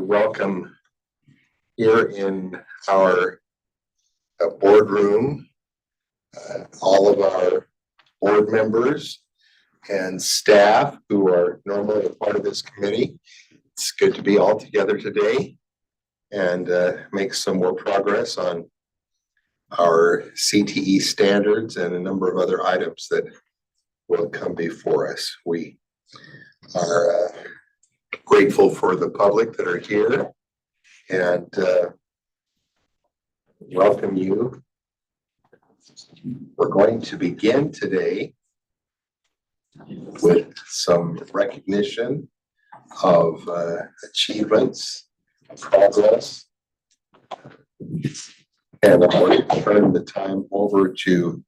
welcome here in our boardroom all of our board members and staff who are normally a part of this committee. It's good to be all together today and make some more progress on our CTE standards and a number of other items that will come before us. We are grateful for the public that are here and welcome you. We're going to begin today with some recognition of achievements, progress, and I'm going to turn the time over to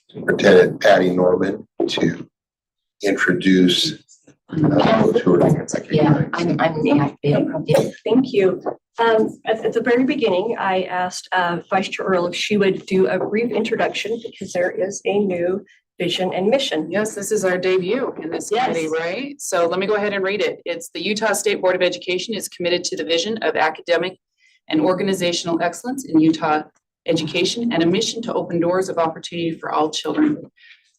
Superintendent Patty Norman to introduce those who are Thank you. At the very beginning, I asked Vice Chair Earl if she would do a brief introduction because there is a new vision and mission. Yes, this is our debut in this committee, right? So let me go ahead and read it. It's the Utah State Board of Education is committed to the vision of academic and organizational excellence in Utah education and a mission to open doors of opportunity for all children.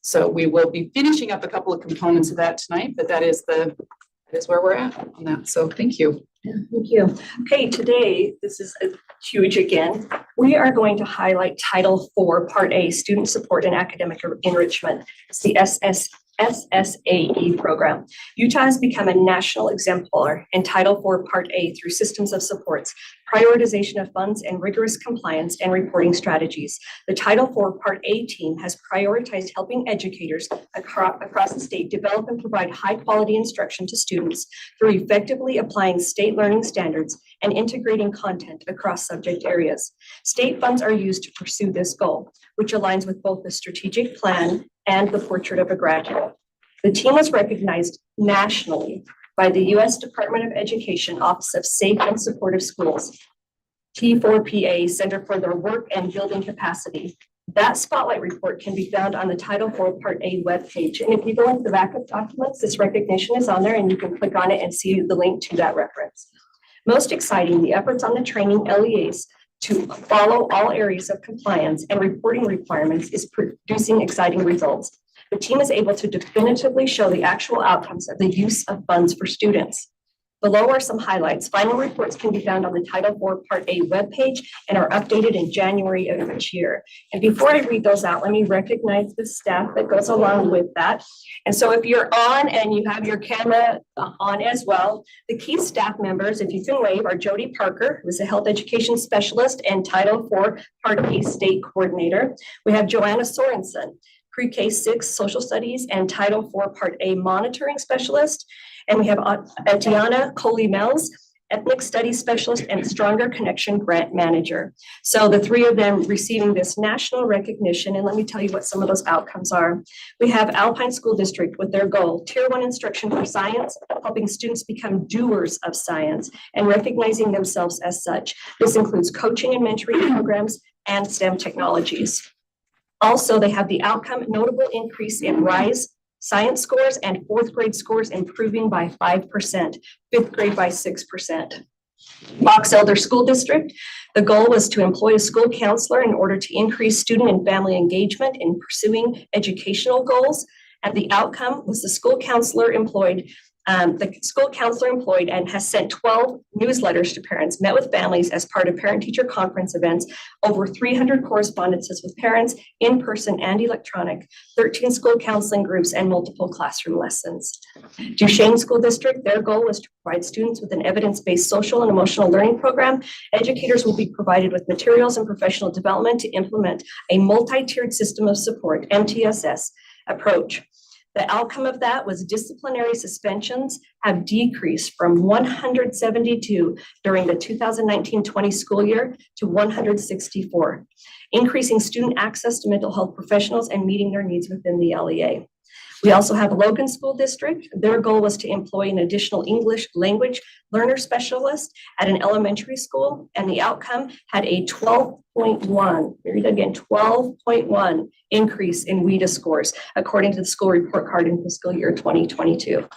So we will be finishing up a couple of components of that tonight, but that is where we're at on that. So thank you. Yeah, thank you. Okay, today, this is huge again. We are going to highlight Title IV, Part A, Student Support and Academic Enrichment. It's the SSAE program. Utah has become a national exemplar in Title IV, Part A through systems of supports, prioritization of funds, and rigorous compliance and reporting strategies. The Title IV Part A team has prioritized helping educators across the state develop and provide high-quality instruction to students through effectively applying state learning standards and integrating content across subject areas. State funds are used to pursue this goal, which aligns with both the strategic plan and the portrait of a graduate. The team was recognized nationally by the U.S. Department of Education Office of Safe and Supportive Schools, T4PA, Center for their Work and Building Capacity. That spotlight report can be found on the Title IV Part A webpage. And if you go into the backup documents, this recognition is on there and you can click on it and see the link to that reference. Most exciting, the efforts on the training LEAs to follow all areas of compliance and reporting requirements is producing exciting results. The team is able to definitively show the actual outcomes of the use of funds for students. Below are some highlights. Final reports can be found on the Title IV Part A webpage and are updated in January of each year. And before I read those out, let me recognize the staff that goes along with that. And so if you're on and you have your camera on as well, the key staff members, if you can wave, are Jody Parker, who's a health education specialist and Title IV Part A state coordinator. We have Joanna Sorensen, Pre-K 6 social studies and Title IV Part A monitoring specialist. And we have Atiana Coley-Mells, ethnic studies specialist and Stronger Connection grant manager. So the three of them receiving this national recognition. And let me tell you what some of those outcomes are. We have Alpine School District with their goal, Tier 1 instruction for science, helping students become doers of science and recognizing themselves as such. This includes coaching and mentoring programs and STEM technologies. Also, they have the outcome notable increase in RISE science scores and fourth grade scores improving by 5%, fifth grade by 6%. Box Elder School District, the goal was to employ a school counselor in order to increase student and family engagement in pursuing educational goals. And the outcome was the school counselor employed and has sent 12 newsletters to parents, met with families as part of parent-teacher conference events, over 300 correspondences with parents, in-person and electronic, 13 school counseling groups, and multiple classroom lessons. Duchesne School District, their goal was to provide students with an evidence-based social and emotional learning program. Educators will be provided with materials and professional development to implement a multi-tiered system of support, MTSS, approach. The outcome of that was disciplinary suspensions have decreased from 172 during the 2019-20 school year to 164, increasing student access to mental health professionals and meeting their needs within the LEA. We also have Logan School District. Their goal was to employ an additional English language learner specialist at an elementary school, and the outcome had a 12.1, read again, 12.1 increase in WIDA scores, according to the school report card in fiscal year 2022.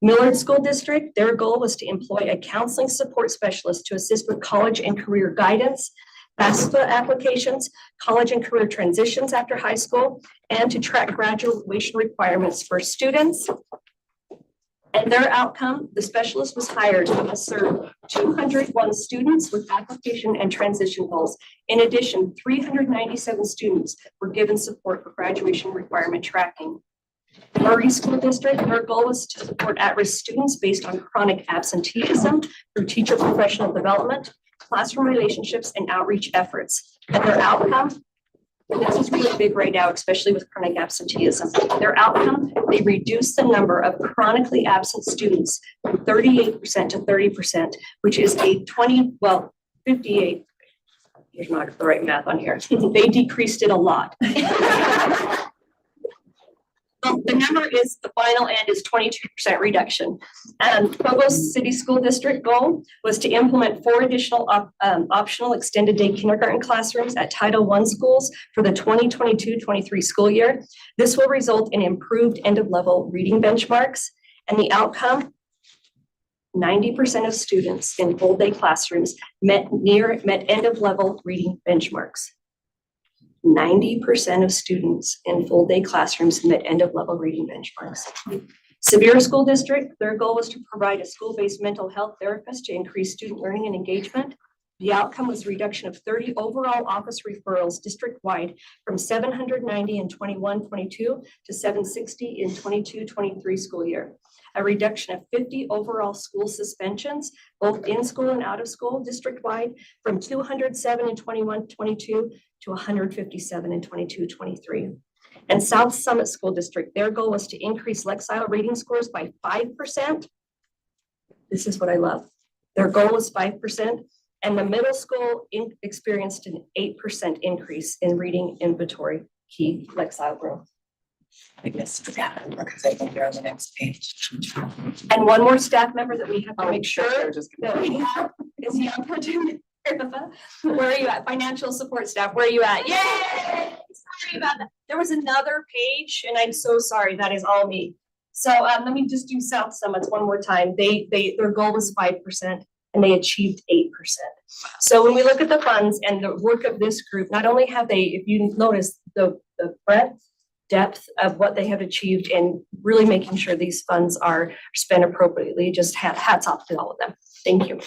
Millard School District, their goal was to employ a counseling support specialist to assist with college and career guidance, FAFSA applications, college and career transitions after high school, and to track graduation requirements for students. And their outcome, the specialist was hired to serve 201 students with application and transition goals. In addition, 397 students were given support for graduation requirement tracking. Murray School District, their goal was to support at-risk students based on chronic absenteeism through teacher professional development, classroom relationships, and outreach efforts. And their outcome, and this is really big right now, especially with chronic absenteeism. Their outcome, they reduced the number of chronically absent students from 38% to 30%, which is a 58. There's not the right math on here. They decreased it a lot. The number is, the final end is 22% reduction. And Provost City School District goal was to implement 4 additional optional extended day kindergarten classrooms at Title I schools for the 2022-23 school year. This will result in improved end-of-level reading benchmarks, and the outcome, 90% of students in full day classrooms met end-of-level reading benchmarks. 90% of students in full day classrooms met end-of-level reading benchmarks. Sevier School District, their goal was to provide a school-based mental health therapist to increase student learning and engagement. The outcome was a reduction of 30 overall office referrals district-wide from 790 in 21-22 to 760 in 22-23 school year. A reduction of 50 overall school suspensions, both in school and out of school district-wide, from 207 in 21-22 to 157 in 22-23. And South Summit School District, their goal was to increase Lexile reading scores by 5%. This is what I love. Their goal was 5%, and the middle school experienced an 8% increase in reading inventory key Lexile growth. I guess, because I think you're on the next page. And one more staff member that we have to make sure that we have is young Virginia. Where are you at? Financial support staff, where are you at? Yay! Sorry about that. There was another page, and I'm so sorry, that is all me. So let me just do South Summits one more time. Their goal was 5%, and they achieved 8%. So when we look at the funds and the work of this group, not only have they, if you notice the breadth, depth of what they have achieved and really making sure these funds are spent appropriately, just hats off to all of them. Thank you.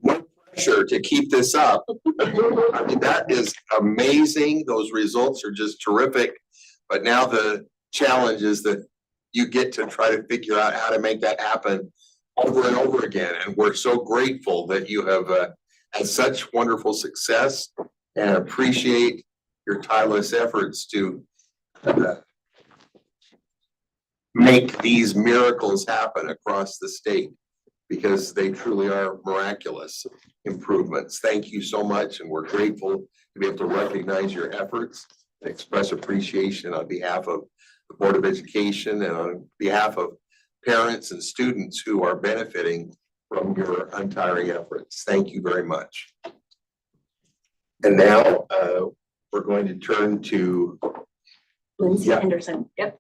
No pressure to keep this up. I mean, that is amazing. Those results are just terrific. But now the challenge is that you get to try to figure out how to make that happen over and over again. And we're so grateful that you have had such wonderful success, and appreciate your tireless efforts to make these miracles happen across the state, because they truly are miraculous improvements. Thank you so much, and we're grateful to be able to recognize your efforts and express appreciation on behalf of the Board of Education and on behalf of parents and students who are benefiting from your untiring efforts. Thank you very much. And now we're going to turn to Lindsay Yeah. Henderson. Yep.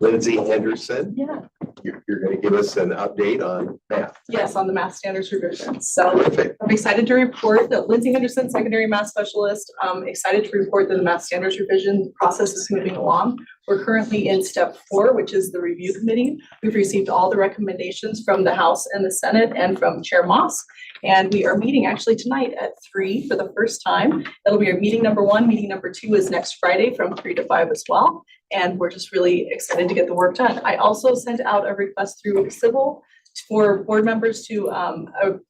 Lindsay Henderson. Yeah. You're going to give us an update on math. Yes, on the math standards revision. So Terrific. I'm excited to report that Lindsay Henderson, secondary math specialist, excited to report that the math standards revision process is moving along. We're currently in step 4, which is the review committee. We've received all the recommendations from the House and the Senate and from Chair Moss. And we are meeting actually tonight at 3 for the first time. That'll be our meeting number 1. Meeting number 2 is next Friday from 3 to 5 as well. And we're just really excited to get the work done. I also sent out a request through Civil for board members to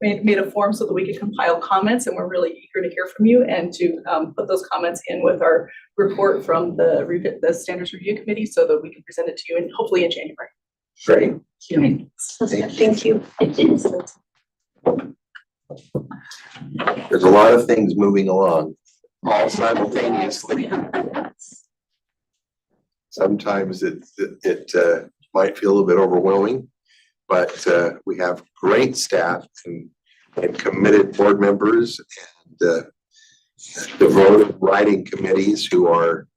made a form so that we could compile comments, and we're really eager to hear from you and to put those comments in with our report from the Standards Review Committee so that we can present it to you and hopefully in January. Great. Thank you. There's a lot of things moving along all simultaneously. Sometimes it might feel a little bit overwhelming, but we have great staff and committed board members, and devoted writing committees who are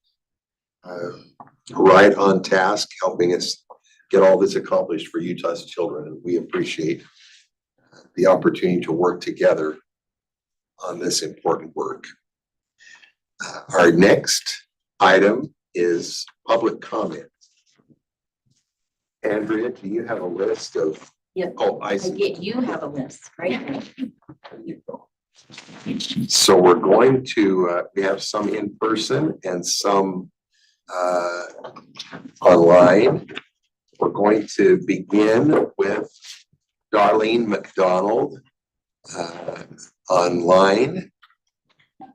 right on task, helping us get all this accomplished for Utah's children. And we appreciate the opportunity to work together on this important work. Our next item is public comment. Andrea, do you have a list of? Yeah. Oh, I see. You have a list, right? There you go. So we're going to, we have some in person and some online. We're going to begin with Darlene McDonald online.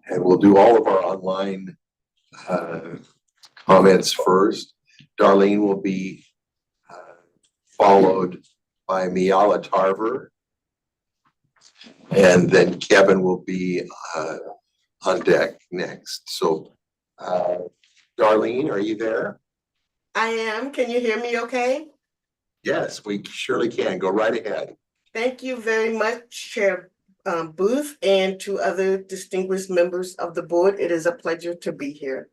And we'll do all of our online comments first. Darlene will be followed by Miala Tarver. And then Kevin will be on deck next. So Darlene, are you there? I am. Can you hear me okay? Yes, we surely can. Go right ahead. Thank you very much, Chair Booth, and to other distinguished members of the board. It is a pleasure to be here.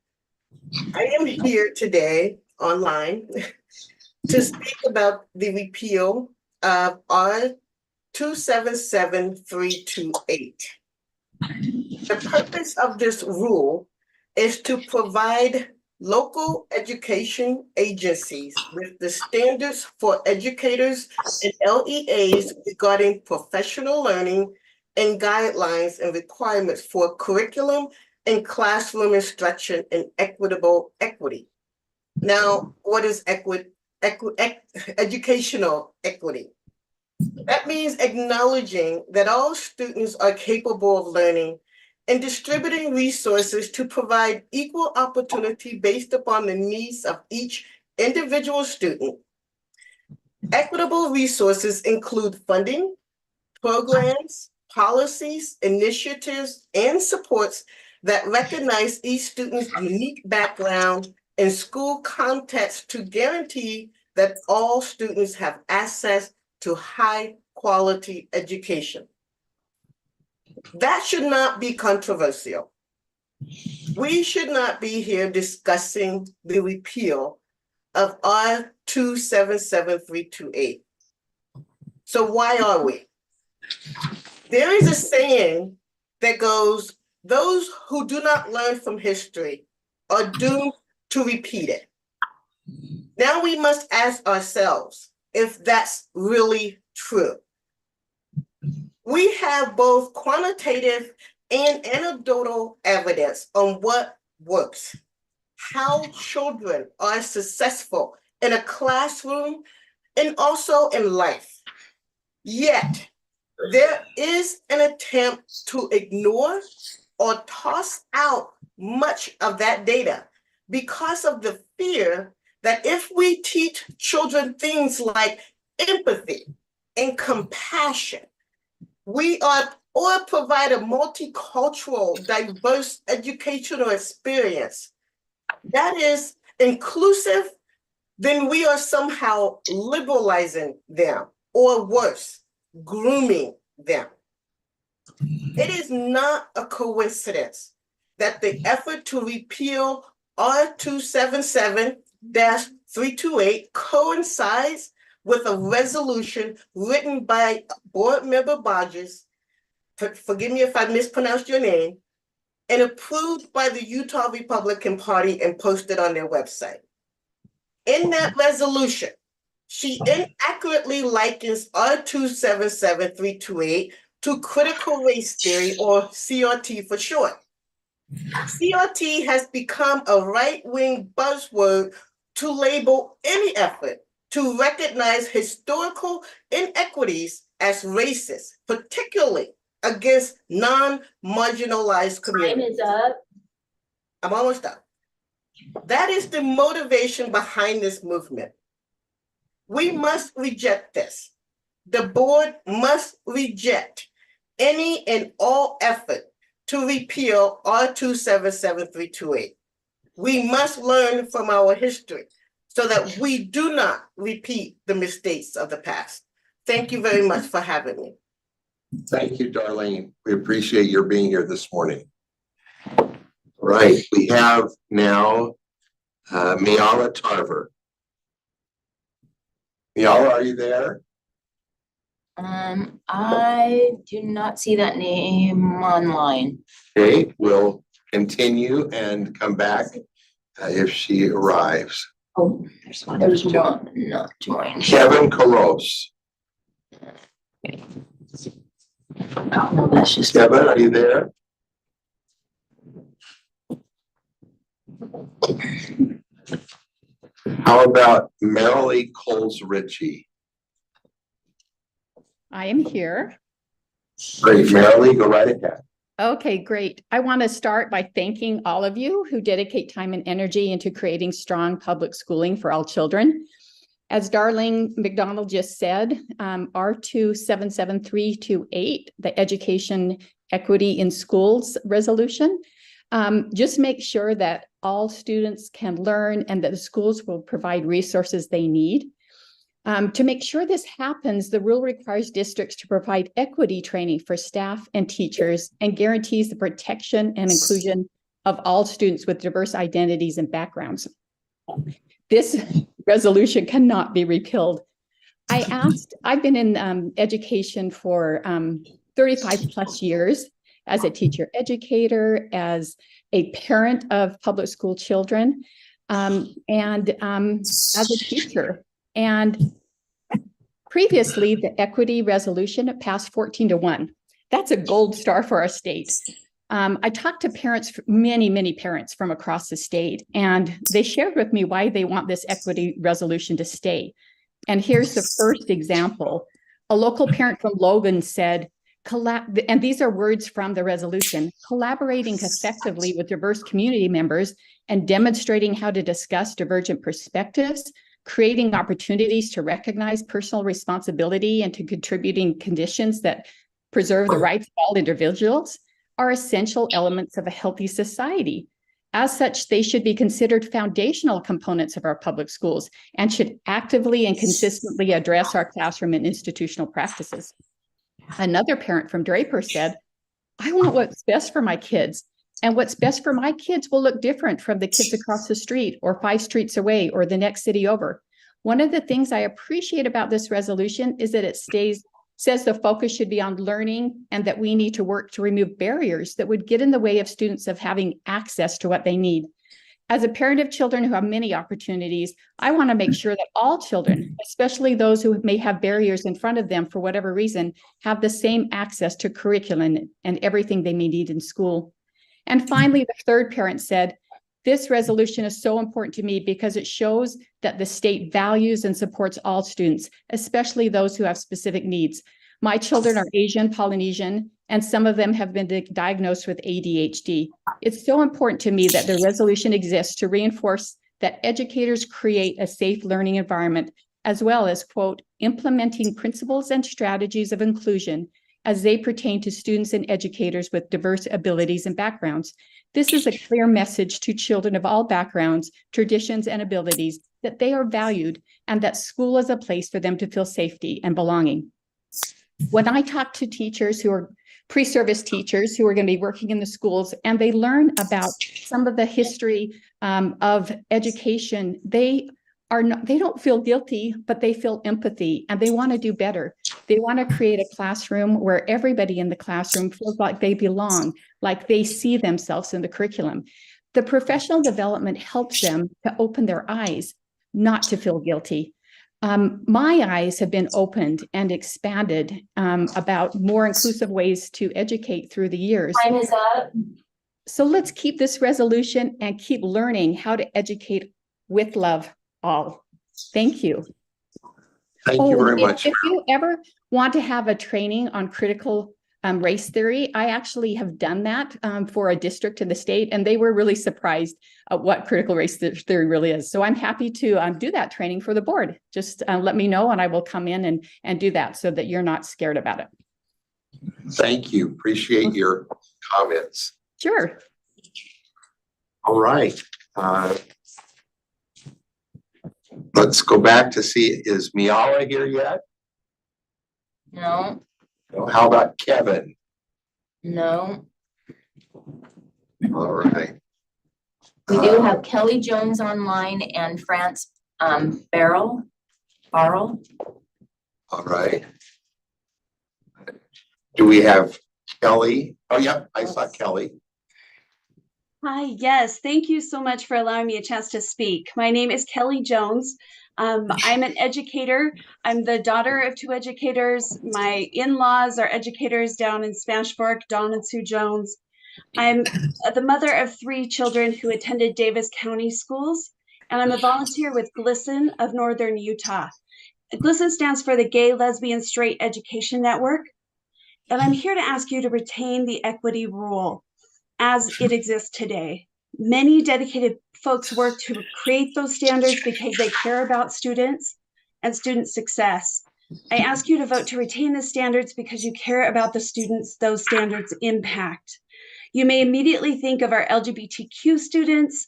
I am here today online to speak about the repeal of R 277328. The purpose of this rule is to provide local education agencies with the standards for educators and LEAs regarding professional learning and guidelines and requirements for curriculum and classroom instruction and equitable equity. Now, what is educational equity? That means acknowledging that all students are capable of learning and distributing resources to provide equal opportunity based upon the needs of each individual student. Equitable resources include funding, programs, policies, initiatives, and supports that recognize each student's unique background and school context to guarantee that all students have access to high quality education. That should not be controversial. We should not be here discussing the repeal of R 277328. So why are we? There is a saying that goes, those who do not learn from history are doomed to repeat it. Now we must ask ourselves if that's really true. We have both quantitative and anecdotal evidence on what works, how children are successful in a classroom and also in life. Yet, there is an attempt to ignore or toss out much of that data because of the fear that if we teach children things like empathy and compassion, or provide a multicultural, diverse educational experience that is inclusive, then we are somehow liberalizing them, or worse, grooming them. It is not a coincidence that the effort to repeal R 277-328 coincides with a resolution written by Board Member Bodgers, forgive me if I mispronounced your name, and approved by the Utah Republican Party and posted on their website. In that resolution, she inaccurately likens R 277-328 to critical race theory, or CRT for short. CRT has become a right-wing buzzword to label any effort to recognize historical inequities as racist, particularly against non-marginalized communities. Time is up. I'm almost done. That is the motivation behind this movement. We must reject this. The board must reject any and all effort to repeal R 277-328. We must learn from our history so that we do not repeat the mistakes of the past. Thank you very much for having me. Thank you, Darlene. We appreciate your being here this morning. Right, we have now Miala Tarver. Miala, are you there? I do not see that name online. Okay, we'll continue and come back if she arrives. Oh, there's one not joined. Kevin Caros. Oh, no, that's just. Kevin, are you there? How about Marilee Coles Ritchie? I am here. Great, Marilee, go right ahead. Okay, great. I want to start by thanking all of you who dedicate time and energy into creating strong public schooling for all children. As Darling McDonald just said, R277328, the Education Equity in Schools resolution, just make sure that all students can learn and that the schools will provide resources they need. To make sure this happens, the rule requires districts to provide equity training for staff and teachers and guarantees the protection and inclusion of all students with diverse identities and backgrounds. This resolution cannot be repealed. I've been in education for 35 plus years as a teacher educator, as a parent of public school children, and as a teacher. And previously, the equity resolution passed 14-1. That's a gold star for our state. I talked to parents, many parents from across the state, and they shared with me why they want this equity resolution to stay. And here's the first example. A local parent from Logan said, and these are words from the resolution, collaborating effectively with diverse community members and demonstrating how to discuss divergent perspectives, creating opportunities to recognize personal responsibility and to contributing conditions that preserve the rights of all individuals are essential elements of a healthy society. As such, they should be considered foundational components of our public schools and should actively and consistently address our classroom and institutional practices. Another parent from Draper said, I want what's best for my kids. And what's best for my kids will look different from the kids across the street or 5 streets away or the next city over. One of the things I appreciate about this resolution is that it says the focus should be on learning and that we need to work to remove barriers that would get in the way of students of having access to what they need. As a parent of children who have many opportunities, I want to make sure that all children, especially those who may have barriers in front of them for whatever reason, have the same access to curriculum and everything they may need in school. And finally, the third parent said, this resolution is so important to me because it shows that the state values and supports all students, especially those who have specific needs. My children are Asian, Polynesian, and some of them have been diagnosed with ADHD. It's so important to me that the resolution exists to reinforce that educators create a safe learning environment, as well as, quote, implementing principles and strategies of inclusion as they pertain to students and educators with diverse abilities and backgrounds. This is a clear message to children of all backgrounds, traditions, and abilities that they are valued and that school is a place for them to feel safety and belonging. When I talk to teachers who are pre-service teachers who are going to be working in the schools and they learn about some of the history of education, they don't feel guilty, but they feel empathy and they want to do better. They want to create a classroom where everybody in the classroom feels like they belong, like they see themselves in the curriculum. The professional development helps them to open their eyes, not to feel guilty. My eyes have been opened and expanded about more inclusive ways to educate through the years. Time is up. So let's keep this resolution and keep learning how to educate with love all. Thank you. Thank you very much. If you ever want to have a training on critical race theory, I actually have done that for a district in the state, and they were really surprised at what critical race theory really is. So I'm happy to do that training for the board. Just let me know and I will come in and do that so that you're not scared about it. Thank you. Appreciate your comments. Sure. All right. Let's go back to see, is Miala here yet? No, No. How about Kevin? no. All right. We do have Kelly Jones online and France Barrel. All right. Do we have Kelly? Oh, yeah, I saw Kelly. Hi, yes, thank you so much for allowing me a chance to speak. My name is Kelly Jones. I'm an educator. I'm the daughter of 2 educators. My in-laws are educators down in Spanish Fork, Don and Sue Jones. I'm the mother of 3 children who attended Davis County schools, and I'm a volunteer with GLSEN of Northern Utah. GLSEN stands for the Gay, Lesbian, Straight Education Network, and I'm here to ask you to retain the equity rule as it exists today. Many dedicated folks work to create those standards because they care about students and student success. I ask you to vote to retain the standards because you care about the students those standards impact. You may immediately think of our LGBTQ students,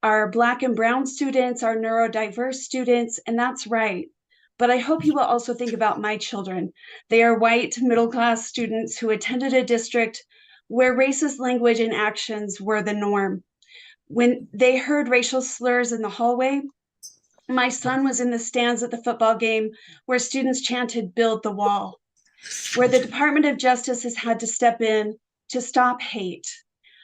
our Black and Brown students, our neurodiverse students, and that's right. But I hope you will also think about my children. They are white, middle-class students who attended a district where racist language and actions were the norm. When they heard racial slurs in the hallway, my son was in the stands at the football game where students chanted, "Build the wall," where the Department of Justice has had to step in to stop hate.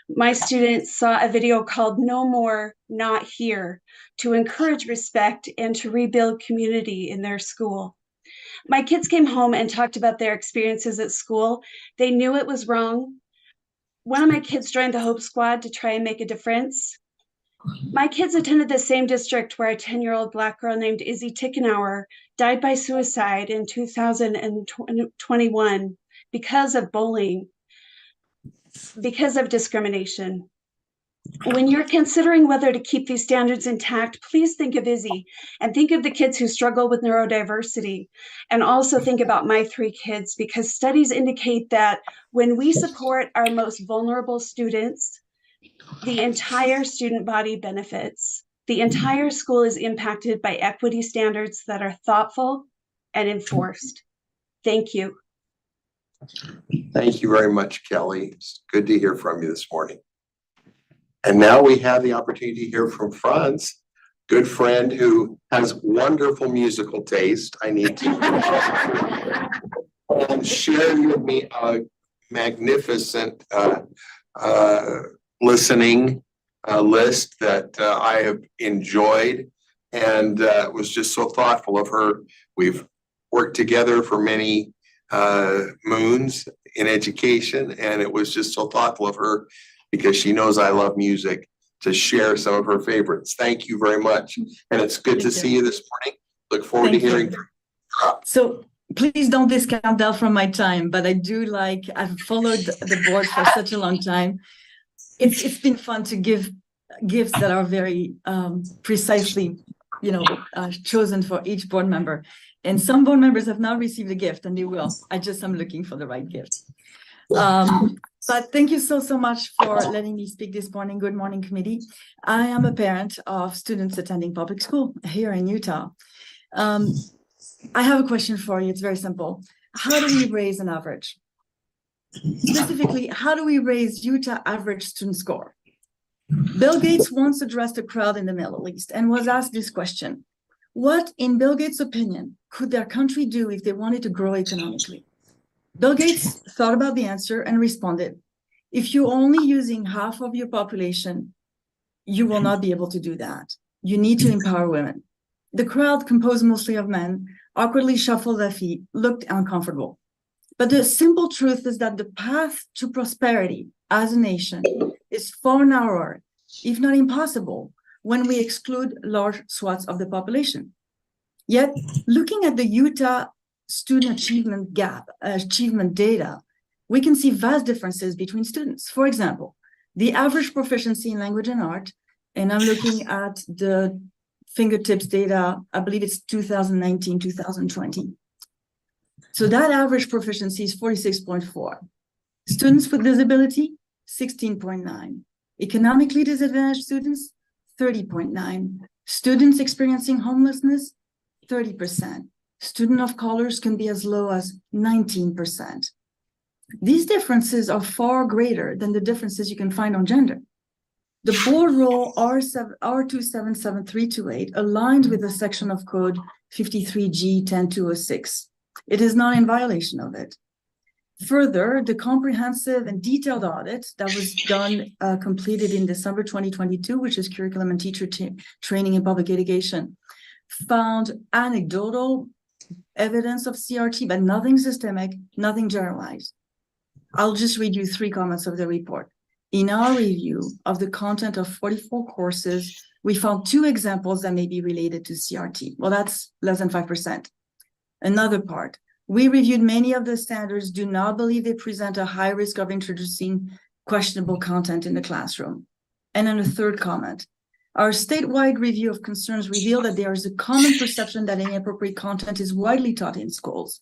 My students saw a video called "No More, Not Here" to encourage respect and to rebuild community in their school. My kids came home and talked about their experiences at school. They knew it was wrong. One of my kids joined the Hope Squad to try and make a difference. My kids attended the same district where a 10-year-old Black girl named Izzy Tickenauer died by suicide in 2021 because of bullying, because of discrimination. When you're considering whether to keep these standards intact, please think of Izzy and think of the kids who struggle with neurodiversity, and also think about my 3 kids, because studies indicate that when we support our most vulnerable students, the entire student body benefits. The entire school is impacted by equity standards that are thoughtful and enforced. Thank you. Thank you very much, Kelly. It's good to hear from you this morning. And now we have the opportunity to hear from Franz, good friend who has wonderful musical taste. I need to and shared with me a magnificent listening list that I have enjoyed, and was just so thoughtful of her. We've worked together for many moons in education, and it was just so thoughtful of her, because she knows I love music, to share some of her favorites. Thank you very much. And it's good to see you this morning. Look forward to hearing from you. So please don't discount that from my time, but I do I've followed the board for such a long time. It's been fun to give gifts that are very precisely, chosen for each board member. And some board members have not received a gift, and they will. I'm looking for the right gift. But thank you so much for letting me speak this morning. Good morning, committee. I am a parent of students attending public school here in Utah. I have a question for you. It's very simple. How do we raise an average? Specifically, how do we raise Utah average student score? Bill Gates once addressed a crowd in the Middle East and was asked this question: what, in Bill Gates' opinion, could their country do if they wanted to grow economically? Bill Gates thought about the answer and responded, if you're only using half of your population, you will not be able to do that. You need to empower women. The crowd, composed mostly of men, awkwardly shuffled their feet, looked uncomfortable. But the simple truth is that the path to prosperity as a nation is far narrower, if not impossible, when we exclude large swaths of the population. Yet, looking at the Utah student achievement gap, achievement data, we can see vast differences between students. For example, the average proficiency in language and art, and I'm looking at the fingertips data, I believe it's 2019, 2020. So that average proficiency is 46.4. Students with disability, 16.9. Economically disadvantaged students, 30.9. Students experiencing homelessness, 30%. Student of colors can be as low as 19%. These differences are far greater than the differences you can find on gender. The board rule R277328 aligns with the section of code 53G 10206. It is not in violation of it. Further, the comprehensive and detailed audit that was done, completed in December 2022, which is curriculum and teacher training in public education, found anecdotal evidence of CRT, but nothing systemic, nothing generalized. I'll just read you 3 comments of the report. In our review of the content of 44 courses, we found 2 examples that may be related to CRT. Well, that's less than 5%. Another part, we reviewed many of the standards, do not believe they present a high risk of introducing questionable content in the classroom. And then a 3rd comment, our statewide review of concerns revealed that there is a common perception that inappropriate content is widely taught in schools.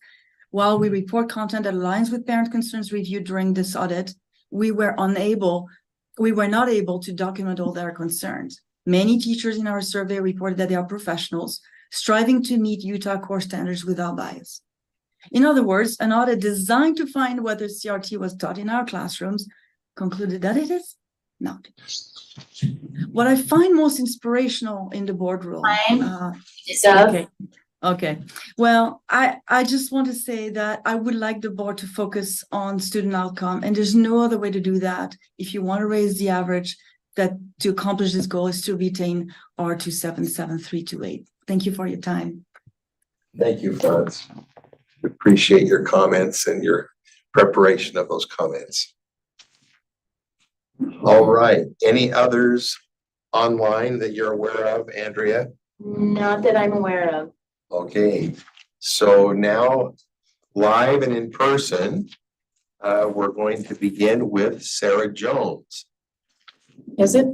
While we report content that aligns with parent concerns reviewed during this audit, we were not able to document all their concerns. Many teachers in our survey reported that they are professionals striving to meet Utah core standards without bias. In other words, an audit designed to find whether CRT was taught in our classrooms concluded that it is not. What I find most inspirational in the boardroom. Okay. Well, I just want to say that I would like the board to focus on student outcome, and there's no other way to do that. If you want to raise the average, that to accomplish this goal is to retain R277328. Thank you for your time. Thank you, Franz. Appreciate your comments and your preparation of those comments. All right, any others online that you're aware of, Andrea? Not that I'm aware of. Okay, so now live and in person, we're going to begin with Sarah Jones. Is it?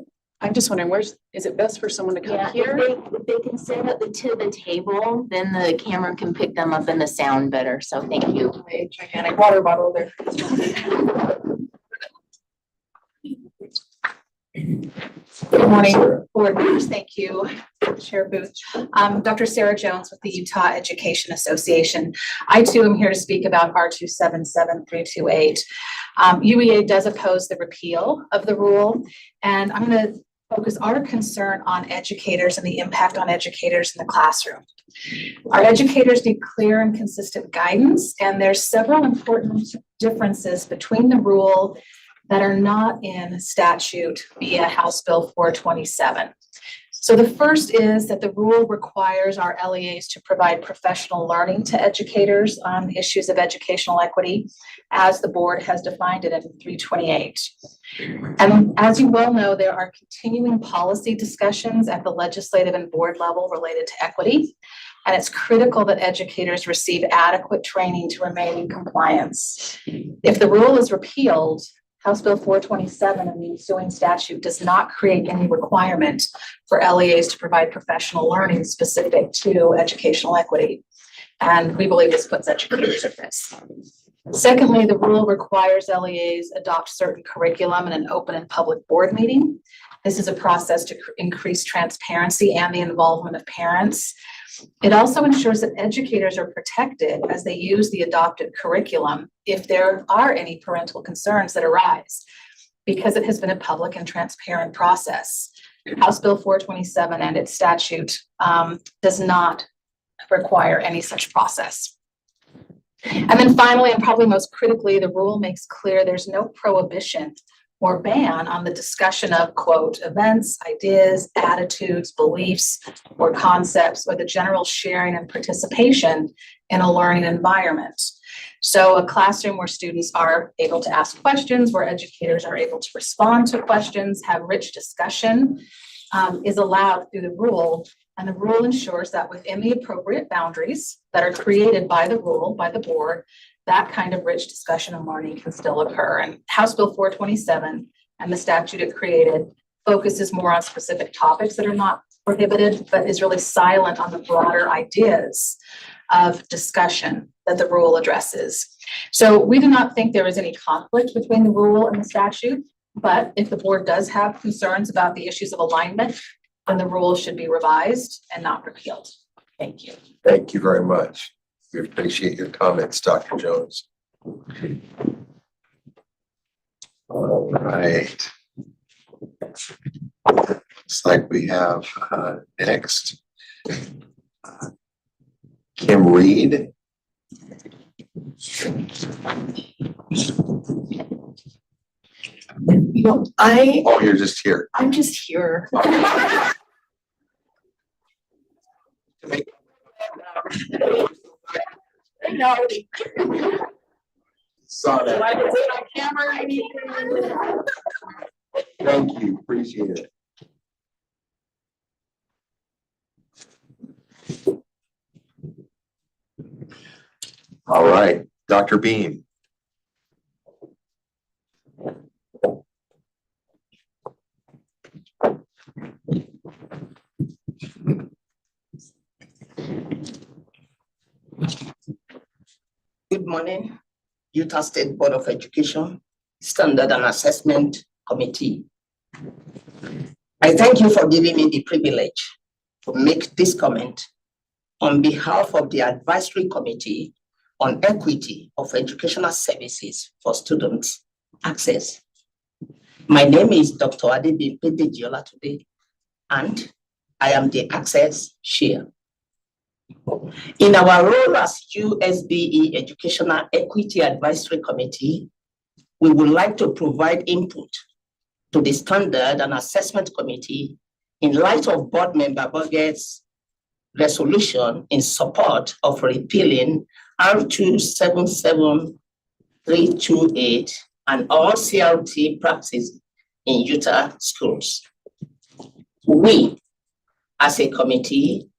I'm just wondering, is it best for someone to come Yeah, here? if they can sit at to the table, then the camera can pick them up in the sound better. So thank you. A gigantic water bottle there. Good morning, board members. Thank you, Chair Booth. Dr. Sarah Jones with the Utah Education Association. I too am here to speak about R277328. UEA does oppose the repeal of the rule, and I'm going to focus our concern on educators and the impact on educators in the classroom. Our educators need clear and consistent guidance, and there's several important differences between the rule that are not in statute via House Bill 427. So the first is that the rule requires our LEAs to provide professional learning to educators on issues of educational equity, as the board has defined it in 328. And as you well know, there are continuing policy discussions at the legislative and board level related to equity, and it's critical that educators receive adequate training to remain in compliance. If the rule is repealed, House Bill 427 and the ensuing statute does not create any requirement for LEAs to provide professional learning specific to educational equity. And we believe this puts educators at risk. Secondly, the rule requires LEAs adopt certain curriculum in an open and public board meeting. This is a process to increase transparency and the involvement of parents. It also ensures that educators are protected as they use the adopted curriculum if there are any parental concerns that arise, because it has been a public and transparent process. House Bill 427 and its statute does not require any such process. And then finally, and probably most critically, the rule makes clear there's no prohibition or ban on the discussion of, quote, events, ideas, attitudes, beliefs, or concepts, or the general sharing and participation in a learning environment. So a classroom where students are able to ask questions, where educators are able to respond to questions, have rich discussion, is allowed through the rule. And the rule ensures that within the appropriate boundaries that are created by the rule, by the board, that kind of rich discussion and learning can still occur. And House Bill 427 and the statute it created focuses more on specific topics that are not prohibited, but is really silent on the broader ideas of discussion that the rule addresses. So we do not think there is any conflict between the rule and the statute, but if the board does have concerns about the issues of alignment, then the rule should be revised and not repealed. Thank you. Thank you very much. We appreciate your comments, Dr. Jones. All right. Looks like we have next Kim Reed. No, Oh, you're just here. I'm just here. Saw So I that. can say on camera, I need. Thank you, appreciate it. All right, Dr. Beam. Good morning, Utah State Board of Education, Standard and Assessment Committee. I thank you for giving me the privilege to make this comment on behalf of the Advisory Committee on Equity of Educational Services for Students Access. My name is Dr. Adebimpe Dejiola today, and I am the Access Chair. In our role as USBE Educational Equity Advisory Committee, we would like to provide input to the Standard and Assessment Committee in light of Board Member Burgett's resolution in support of repealing R277328 and all CRT practices in Utah schools. We, as a committee,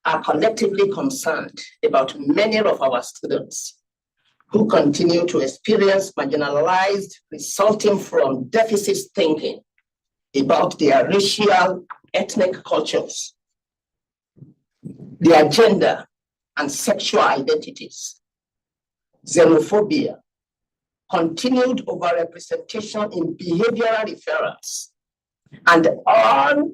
are collectively concerned about many of our students who continue to experience marginalized resulting from deficit thinking about their racial, ethnic cultures, their gender and sexual identities, xenophobia, continued overrepresentation in behavioral referrals, and all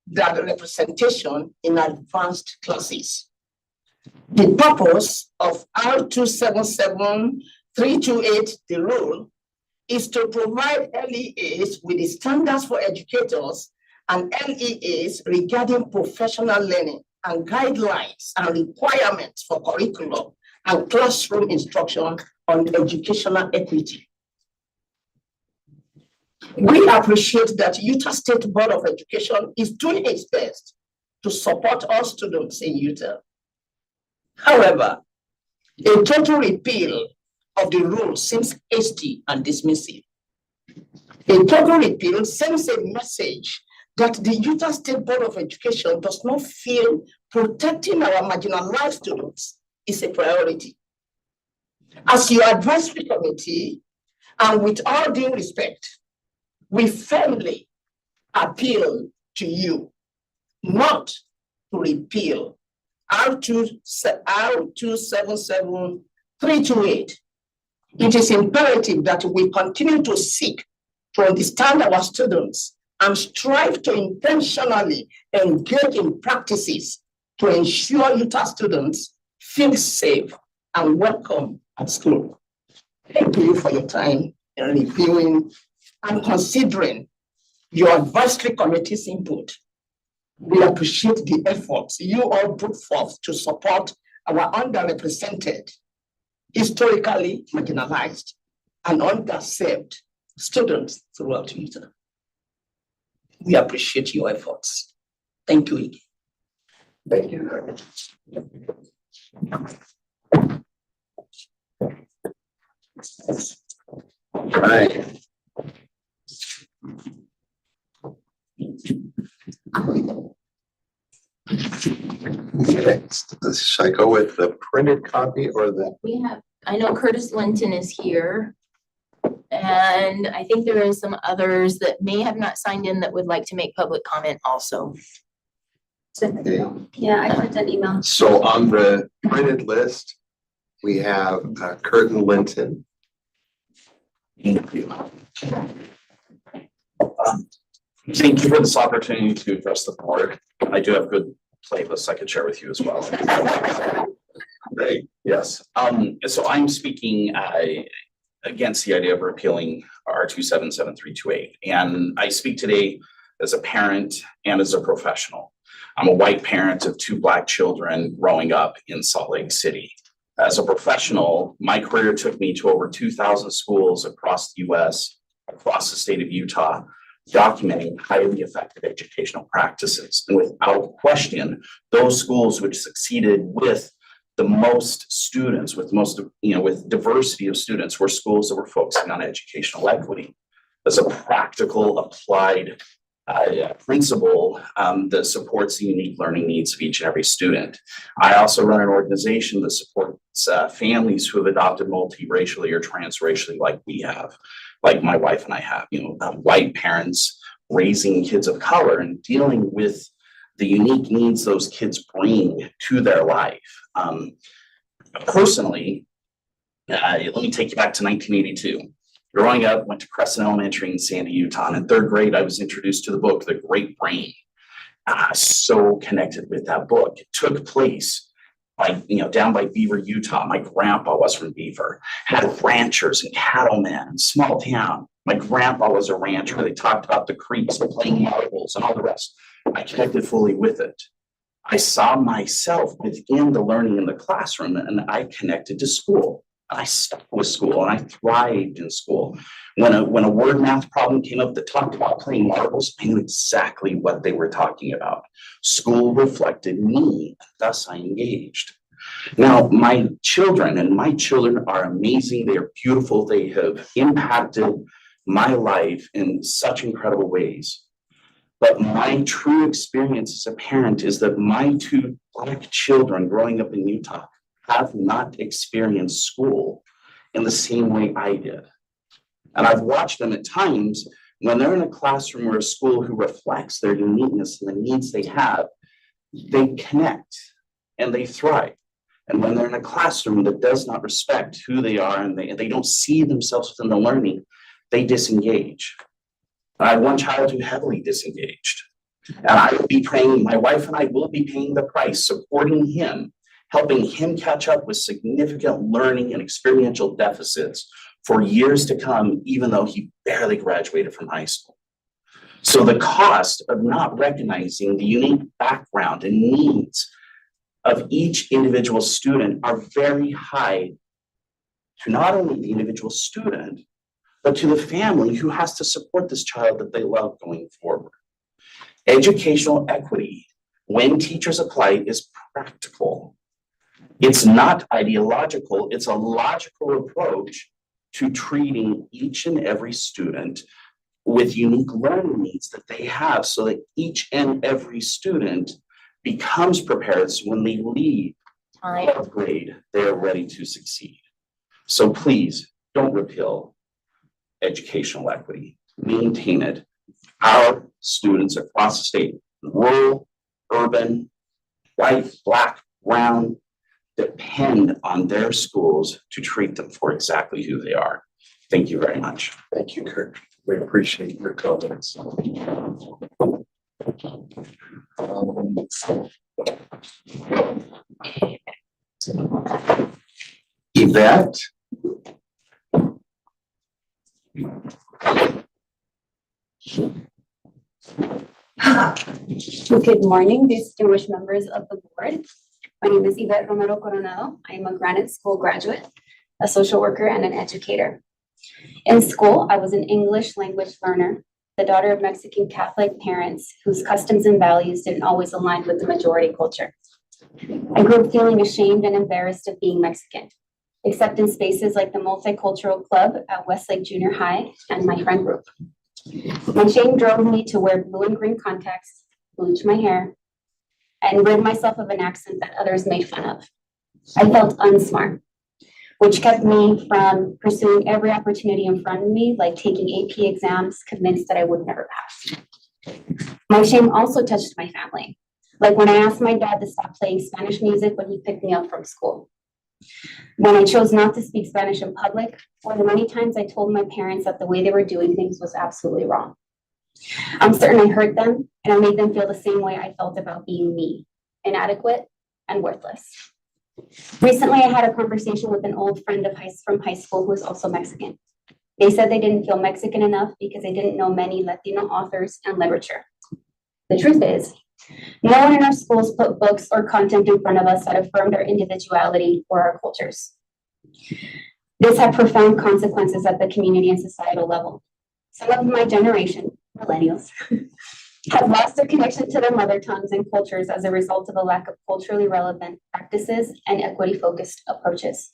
that representation in advanced classes. The purpose of R277328, the rule, is to provide LEAs with the standards for educators and LEAs regarding professional learning and guidelines and requirements for curriculum and classroom instruction on educational equity. We appreciate that Utah State Board of Education is doing its best to support all students in Utah. However, a total repeal of the rule seems hasty and dismissive. A total repeal sends a message that the Utah State Board of Education does not feel protecting our marginalized students is a priority. As your advisory committee, and with all due respect, we firmly appeal to you not to repeal R277328. It is imperative that we continue to seek to understand our students and strive to intentionally engage in practices to ensure Utah students feel safe and welcome at school. Thank you for your time in reviewing and considering your advisory committee's input. We appreciate the efforts you all put forth to support our underrepresented, historically marginalized, and underserved students throughout Utah. We appreciate your efforts. Thank you again. Thank you. All right. Next, should I go with the printed copy or the? We have, I know Curtis Linton is here. And I think there are some others that may have not signed in that would like to make public comment also. Okay. Yeah, I sent an email. So on the printed list, we have Curtin Linton. Thank you. Thank you for this opportunity to address the board. I do have good playlists I could share with you as well. Great. Yes. So I'm speaking against the idea of repealing R277-328. And I speak today as a parent and as a professional. I'm a white parent of 2 Black children growing up in Salt Lake City. As a professional, my career took me to over 2,000 schools across the US, across the state of Utah, documenting highly effective educational practices. And without question, those schools which succeeded with the most students, with most, with diversity of students, were schools that were focusing on educational equity as a practical, applied principle that supports the unique learning needs of each and every student. I also run an organization that supports families who have adopted multiracially or transracially like we have, like my wife and I have, white parents raising kids of color and dealing with the unique needs those kids bring to their life. Personally, let me take you back to 1982. Growing up, went to Crescent Elementary in Sandy, Utah. And in 3rd grade, I was introduced to the book, The Great Brain. So connected with that book. It took place down by Beaver, Utah. My grandpa was from Beaver, had ranchers and cattlemen and small town. My grandpa was a rancher. They talked about the creeks and playing marbles and all the rest. I connected fully with it. I saw myself within the learning in the classroom, and I connected to school. I stuck with school and I thrived in school. When a word math problem came up that talked about playing marbles, I knew exactly what they were talking about. School reflected me, thus I engaged. Now, my children are amazing. They are beautiful. They have impacted my life in such incredible ways. But my true experience as a parent is that my 2 Black children growing up in Utah have not experienced school in the same way I did. And I've watched them at times when they're in a classroom or a school who reflects their uniqueness and the needs they have, they connect and they thrive. And when they're in a classroom that does not respect who they are and they don't see themselves within the learning, they disengage. I had one child who heavily disengaged. And my wife and I will be paying the price, supporting him, helping him catch up with significant learning and experiential deficits for years to come, even though he barely graduated from high school. So the cost of not recognizing the unique background and needs of each individual student are very high to not only the individual student, but to the family who has to support this child that they love going forward. Educational equity, when teachers apply, is practical. It's not ideological, it's a logical approach to treating each and every student with unique learning needs that they have so that each and every student becomes prepared so when they leave 12th grade, they're ready to succeed. So please don't repeal educational equity, maintain it. Our students across the state, rural, urban, white, Black, brown, depend on their schools to treat them for exactly who they are. Thank you very much. Thank you, Kirk. We appreciate your comments. Yvette? Good morning, distinguished members of the board. My name is Yvette Romero Coronado. I am a Granite School graduate, a social worker, and an educator. In school, I was an English language learner, the daughter of Mexican Catholic parents whose customs and values didn't always align with the majority culture. I grew up feeling ashamed and embarrassed of being Mexican, except in spaces like the Multicultural Club at Westlake Junior High and my friend group. My shame drove me to wear blue and green contacts, bleach my hair, and rid myself of an accent that others made fun of. I felt unsmart, which kept me from pursuing every opportunity in front of me, like taking AP exams, convinced that I would never pass. My shame also touched my family, like when I asked my dad to stop playing Spanish music when he picked me up from school, when I chose not to speak Spanish in public, or the many times I told my parents that the way they were doing things was absolutely wrong. I'm certain I hurt them, and I made them feel the same way I felt about being me, inadequate and worthless. Recently, I had a conversation with an old friend from high school who is also Mexican. They said they didn't feel Mexican enough because they didn't know many Latino authors and literature. The truth is, no one in our schools put books or content in front of us that affirmed our individuality or our cultures. This had profound consequences at the community and societal level. Some of my generation, millennials, have lost their connection to their mother tongues and cultures as a result of a lack of culturally relevant practices and equity-focused approaches.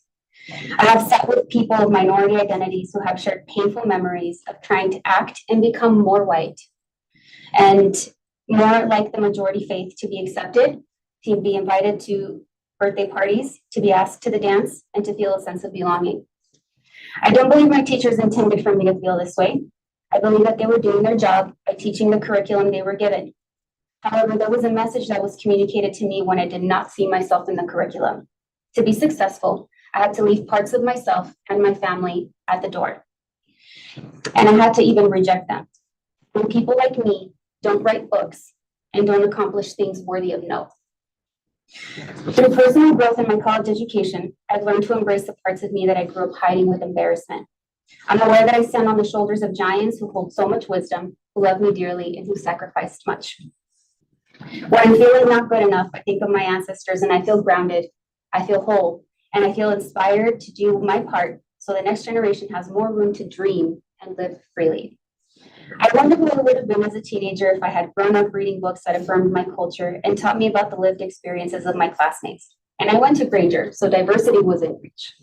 I have sat with people of minority identities who have shared painful memories of trying to act and become more white and more like the majority faith, to be accepted, to be invited to birthday parties, to be asked to the dance, and to feel a sense of belonging. I don't believe my teachers intended for me to feel this way. I believe that they were doing their job by teaching the curriculum they were given. However, there was a message that was communicated to me when I did not see myself in the curriculum. To be successful, I had to leave parts of myself and my family at the door. And I had to even reject them. When people like me don't write books and don't accomplish things worthy of note. Through personal growth in my college education, I've learned to embrace the parts of me that I grew up hiding with embarrassment. I'm aware that I stand on the shoulders of giants who hold so much wisdom, who love me dearly, and who sacrificed much. When I'm feeling not good enough, I think of my ancestors and I feel grounded, I feel whole, and I feel inspired to do my part so the next generation has more room to dream and live freely. I wonder who I would have been as a teenager if I had grown up reading books that affirmed my culture and taught me about the lived experiences of my classmates. And I went to Granger, so diversity was in reach.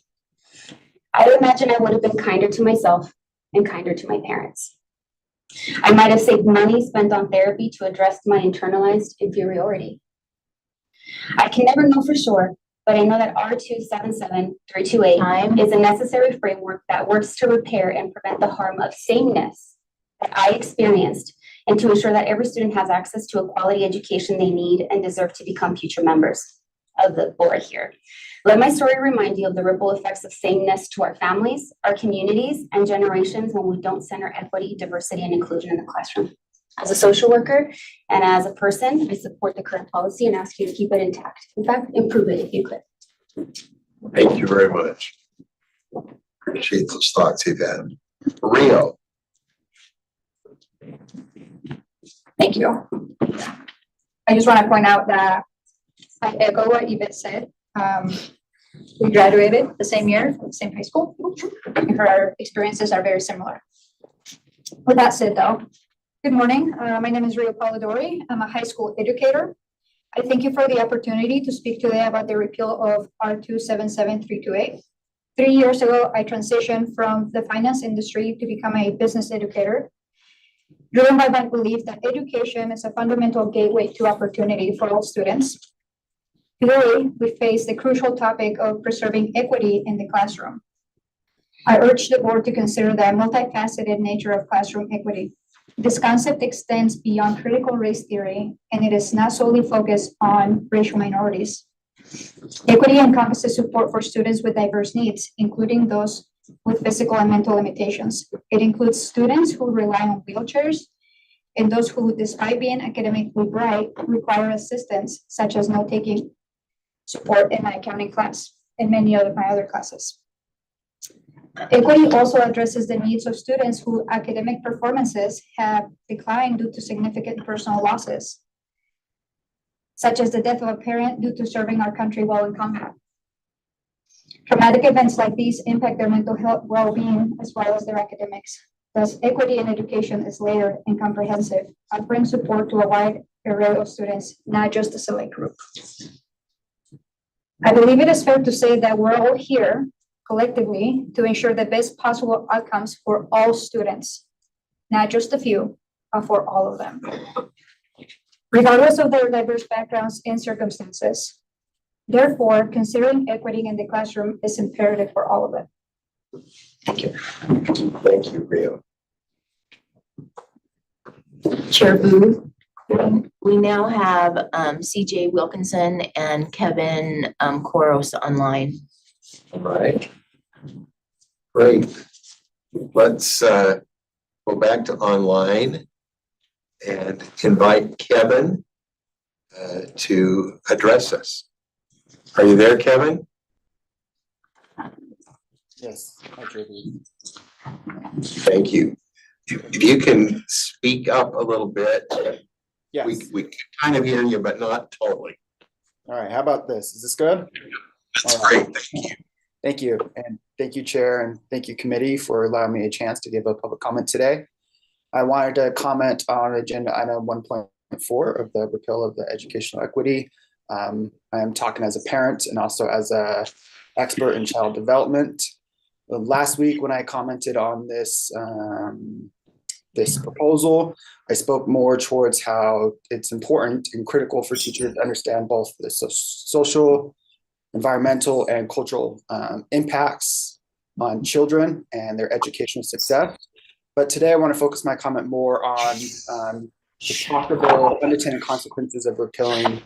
I imagine I would have been kinder to myself and kinder to my parents. I might have saved money spent on therapy to address my internalized inferiority. I can never know for sure, but I know that R277328 is a necessary framework that works to repair and prevent the harm of sameness that I experienced and to ensure that every student has access to a quality education they need and deserve to become future members of the board here. Let my story remind you of the ripple effects of sameness to our families, our communities, and generations when we don't center equity, diversity, and inclusion in the classroom. As a social worker and as a person, I support the current policy and ask you to keep it intact. In fact, improve it if you could. Thank you very much. Appreciate those thoughts, Yvette. Rio. Thank you. I just want to point out that I echo what Yvette said. We graduated the same year, same high school, and our experiences are very similar. With that said though, good morning. My name is Rio Polidori. I'm a high school educator. I thank you for the opportunity to speak today about the repeal of R277328. 3 years ago, I transitioned from the finance industry to become a business educator, driven by my belief that education is a fundamental gateway to opportunity for all students. Today, we face the crucial topic of preserving equity in the classroom. I urge the board to consider the multifaceted nature of classroom equity. This concept extends beyond critical race theory, and it is not solely focused on racial minorities. Equity encompasses support for students with diverse needs, including those with physical and mental limitations. It includes students who rely on wheelchairs and those who, despite being academically bright, require assistance, such as note-taking support in my accounting class and many of my other classes. Equity also addresses the needs of students whose academic performances have declined due to significant personal losses, such as the death of a parent due to serving our country while in combat. Traumatic events like these impact their mental health well-being as well as their academics. Thus, equity in education is layered and comprehensive, offering support to a wide array of students, not just a select group. I believe it is fair to say that we're all here collectively to ensure the best possible outcomes for all students, not just a few, but for all of them, regardless of their diverse backgrounds and circumstances. Therefore, considering equity in the classroom is imperative for all of them. Thank you. Thank you, Rio. Chair Booth, we now have CJ Wilkinson and Kevin Koros online. All right. Great. Let's go back to online and invite Kevin to address us. Are you there, Kevin? Yes, hi, JB. Thank you. If you can speak up a little bit, Yes. we can kind of hear you, but not totally. All right, how about this? Is this good? That's All right. great. Thank you. Thank you. And thank you, Chair, and thank you, committee, for allowing me a chance to give a public comment today. I wanted to comment on agenda item 1.4 of the repeal of the educational equity. I am talking as a parent and also as a expert in child development. Last week, when I commented on this this proposal, I spoke more towards how it's important and critical for teachers to understand both the social, environmental, and cultural impacts on children and their educational success. But today I want to focus my comment more on the possible unintended consequences of repealing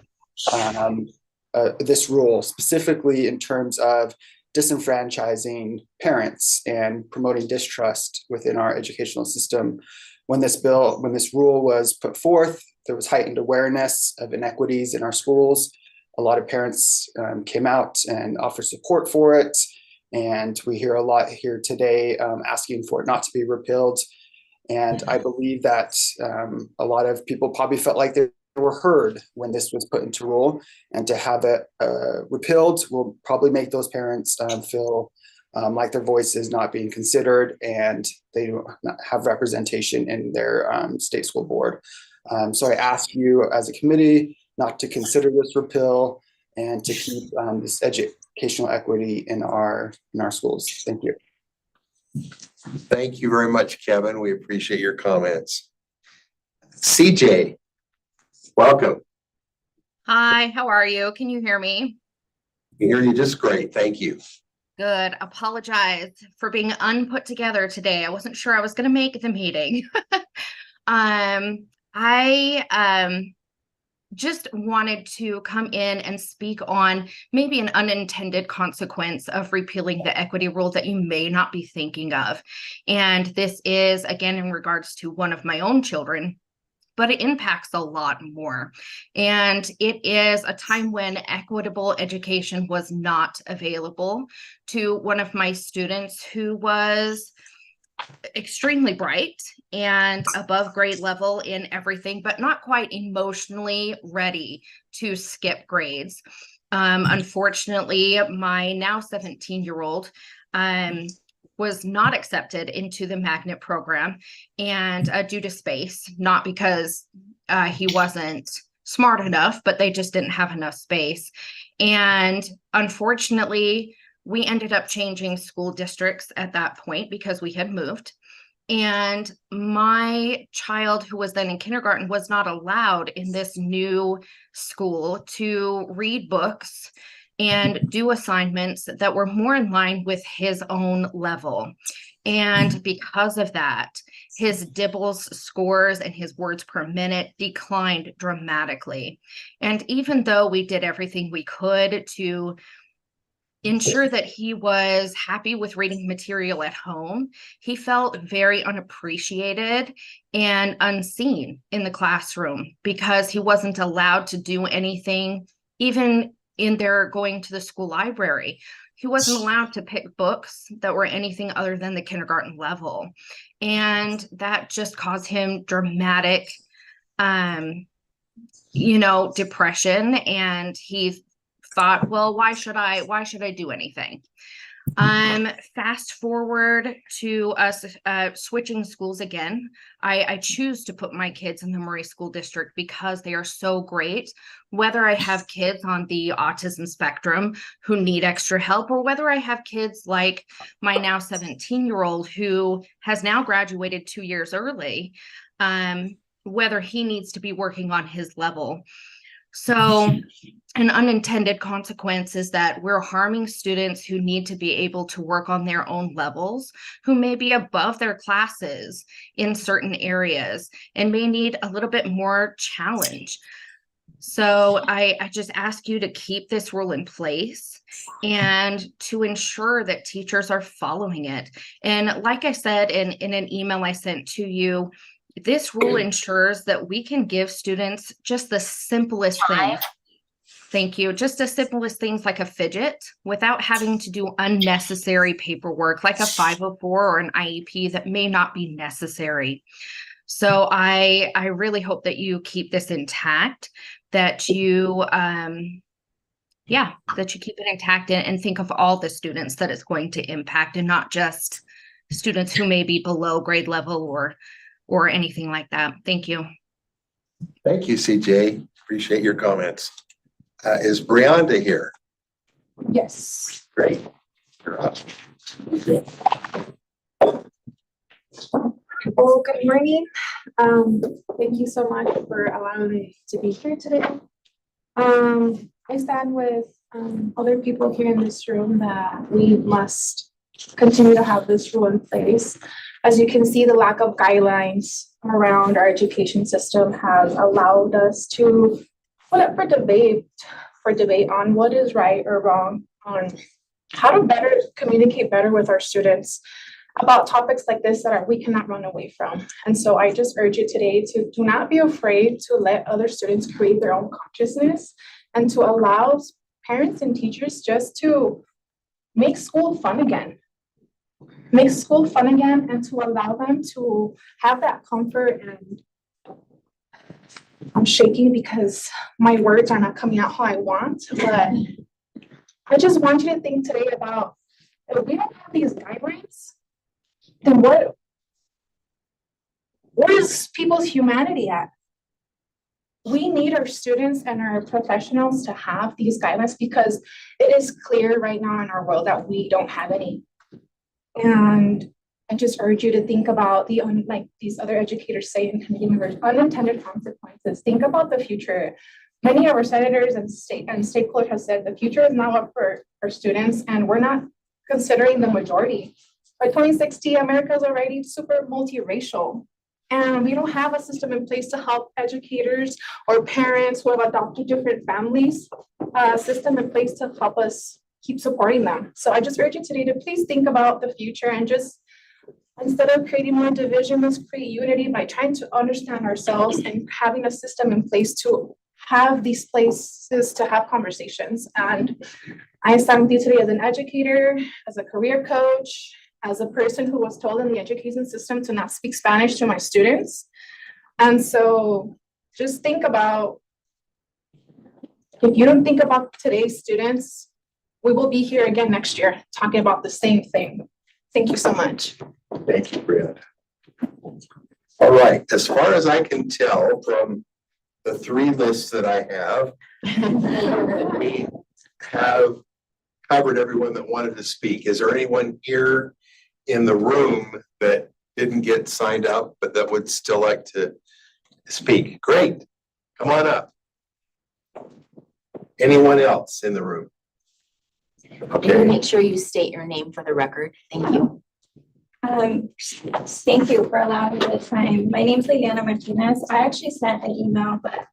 this rule, specifically in terms of disenfranchising parents and promoting distrust within our educational system. When this rule was put forth, there was heightened awareness of inequities in our schools. A lot of parents came out and offered support for it. And we hear a lot here today asking for it not to be repealed. And I believe that a lot of people probably felt like they were heard when this was put into rule, and to have it repealed will probably make those parents feel like their voice is not being considered and they don't have representation in their state school board. So I ask you as a committee not to consider this repeal and to keep this educational equity in our schools. Thank you. Thank you very much, Kevin. We appreciate your comments. CJ, welcome. Hi, how are you? Can you hear me? We hear you just great. Thank you. Good. Apologize for being unput together today. I wasn't sure I was going to make the meeting. I just wanted to come in and speak on maybe an unintended consequence of repealing the equity rule that you may not be thinking of. And this is, again, in regards to one of my own children, but it impacts a lot more. And it is a time when equitable education was not available to one of my students who was extremely bright and above grade level in everything, but not quite emotionally ready to skip grades. Unfortunately, my now 17-year-old was not accepted into the magnet program, and due to space, not because he wasn't smart enough, but they just didn't have enough space. And unfortunately, we ended up changing school districts at that point because we had moved. And my child, who was then in kindergarten, was not allowed in this new school to read books and do assignments that were more in line with his own level. And because of that, his DIBELS scores and his words per minute declined dramatically. And even though we did everything we could to ensure that he was happy with reading material at home, he felt very unappreciated and unseen in the classroom because he wasn't allowed to do anything, even in their going to the school library. He wasn't allowed to pick books that were anything other than the kindergarten level. And that just caused him dramatic, depression. And he thought, well, why should I do anything? Fast forward to us switching schools again. I choose to put my kids in the Murray School District because they are so great, whether I have kids on the autism spectrum who need extra help, or whether I have kids like my now 17-year-old who has now graduated 2 years early, whether he needs to be working on his level. So an unintended consequence is that we're harming students who need to be able to work on their own levels, who may be above their classes in certain areas and may need a little bit more challenge. So I just ask you to keep this rule in place and to ensure that teachers are following it. And like I said in an email I sent to you, this rule ensures that we can give students just the simplest thing. Thank you. Just as simple as things like a fidget without having to do unnecessary paperwork like a 504 or an IEP that may not be necessary. So I really hope that you keep this intact, that you that you keep it intact and think of all the students that it's going to impact and not just students who may be below grade level or anything like that. Thank you. Thank you, CJ. Appreciate your comments. Is Brianda here? Yes. Great. You're up. Well, good morning. Thank you so much for allowing me to be here today. I stand with other people here in this room that we must continue to have this rule in place. As you can see, the lack of guidelines around our education system has allowed us to put up for debate on what is right or wrong, on how to better communicate better with our students about topics like this that we cannot run away from. And so I just urge you today to do not be afraid to let other students create their own consciousness and to allow parents and teachers just to make school fun again. Make school fun again and to allow them to have that comfort. And I'm shaking because my words are not coming out how I want, but I just want you to think today about if we don't have these guidelines, then what is people's humanity at? We need our students and our professionals to have these guidelines because it is clear right now in our world that we don't have any. And I just urge you to think about like these other educators say in committee members, unintended consequences. Think about the future. Many of our senators and stakeholders have said the future is now up for students, and we're not considering the majority. By 2060, America is already super multiracial, and we don't have a system in place to help educators or parents who have adopted different families, a system in place to help us keep supporting them. So I just urge you today to please think about the future and just, instead of creating more division, let's create unity by trying to understand ourselves and having a system in place to have these places to have conversations. And I stand with you today as an educator, as a career coach, as a person who was told in the education system to not speak Spanish to my students. And so just think about, if you don't think about today's students, we will be here again next year talking about the same thing. Thank you so much. Thank you, Brianda. All right, as far as I can tell from the three lists that I have, we have covered everyone that wanted to speak. Is there anyone here in the room that didn't get signed up, but that would still like to speak? Great, come on up. Anyone else in the room? Okay. Make sure you state your name for the record. Thank you. Thank you for allowing me the time. My name is Liliana Martinez. I actually sent an email, but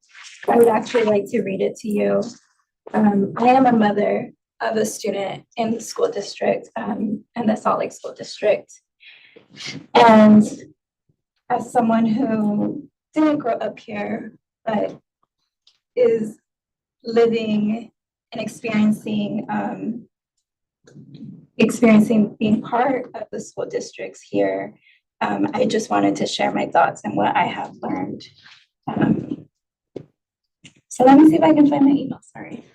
I would actually like to read it to you. I am a mother of a student in the school district, in the Salt Lake School District. And as someone who didn't grow up here, but is living and experiencing being part of the school districts here, I just wanted to share my thoughts and what I have learned. So let me see if I can find my email, sorry.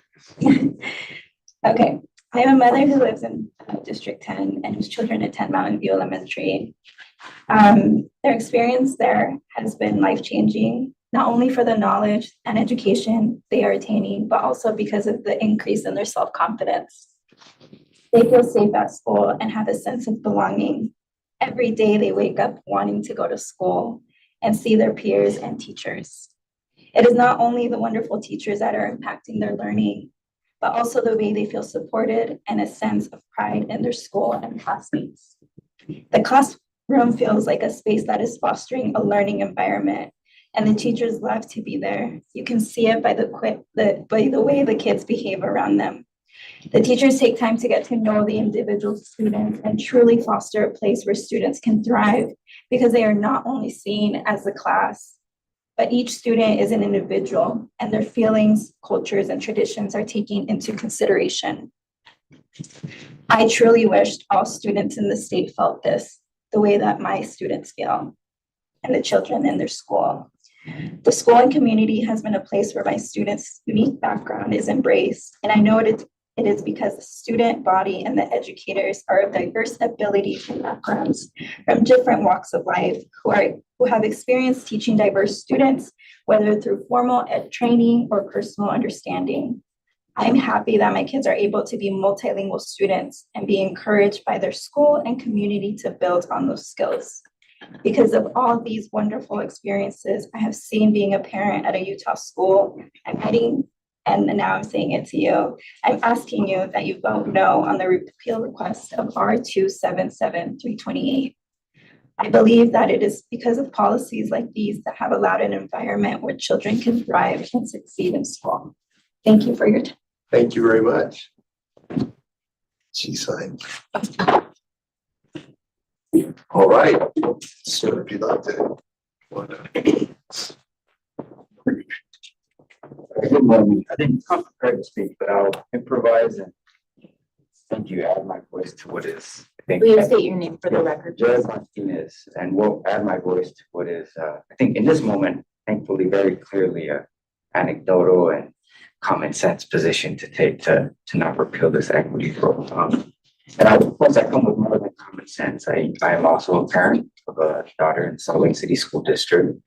Okay, I'm a mother who lives in District 10 and whose children attend Mountain View Elementary. Their experience there has been life-changing, not only for the knowledge and education they are attaining, but also because of the increase in their self-confidence. They feel safe at school and have a sense of belonging. Every day they wake up wanting to go to school and see their peers and teachers. It is not only the wonderful teachers that are impacting their learning, but also the way they feel supported and a sense of pride in their school and classmates. The classroom feels like a space that is fostering a learning environment, and the teachers love to be there. You can see it by the way the kids behave around them. The teachers take time to get to know the individual students and truly foster a place where students can thrive because they are not only seen as the class, but each student is an individual and their feelings, cultures, and traditions are taken into consideration. I truly wished all students in the state felt this, the way that my students feel, and the children in their school. The school and community has been a place where my students' unique background is embraced, and I know it is because the student body and the educators are of diverse abilities and backgrounds from different walks of life who have experienced teaching diverse students, whether through formal ed training or personal understanding. I'm happy that my kids are able to be multilingual students and be encouraged by their school and community to build on those skills. Because of all these wonderful experiences I have seen being a parent at a Utah school, and now I'm saying it to you, I'm asking you that you vote no on the repeal request of R277-328. I believe that it is because of policies like these that have allowed an environment where children can thrive and succeed in school. Thank you for your time. Thank you very much. She signed. All right, sir, if you'd like to. Good morning. I didn't come prepared to speak, but I'll improvise and thank you, add my voice to what is. Please state your name for the record. Jared Martinez, and will add my voice to what is, I think in this moment, thankfully, very clearly, anecdotal and common sense position to take to not repeal this equity rule. And of course, I come with more than common sense. I am also a parent of a daughter in Salt Lake City School District.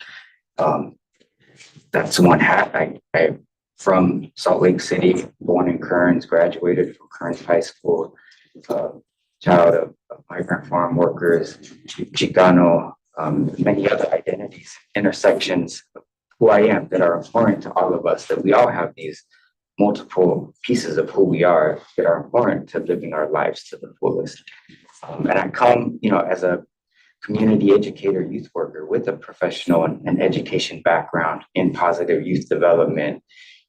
That's one hat. I'm from Salt Lake City, born in Kearns, graduated from Kearns High School, child of migrant farm workers, Chicano, many other identities, intersections of who I am that are important to all of us, that we all have these multiple pieces of who we are that are important to living our lives to the fullest. And I come, as a community educator, youth worker with a professional and education background in positive youth development,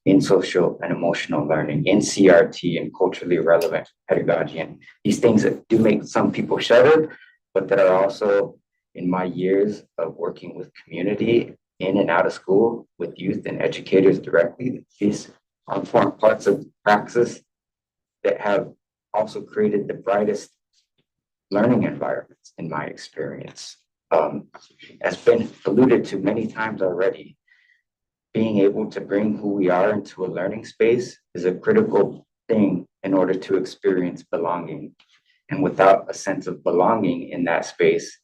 in social and emotional learning, in CRT and culturally relevant pedagogy. And these things that do make some people shudder, but that are also in my years of working with community in and out of school with youth and educators directly, these are important parts of praxis that have also created the brightest learning environments in my experience. As been alluded to many times already, being able to bring who we are into a learning space is a critical thing in order to experience belonging. And without a sense of belonging in that space,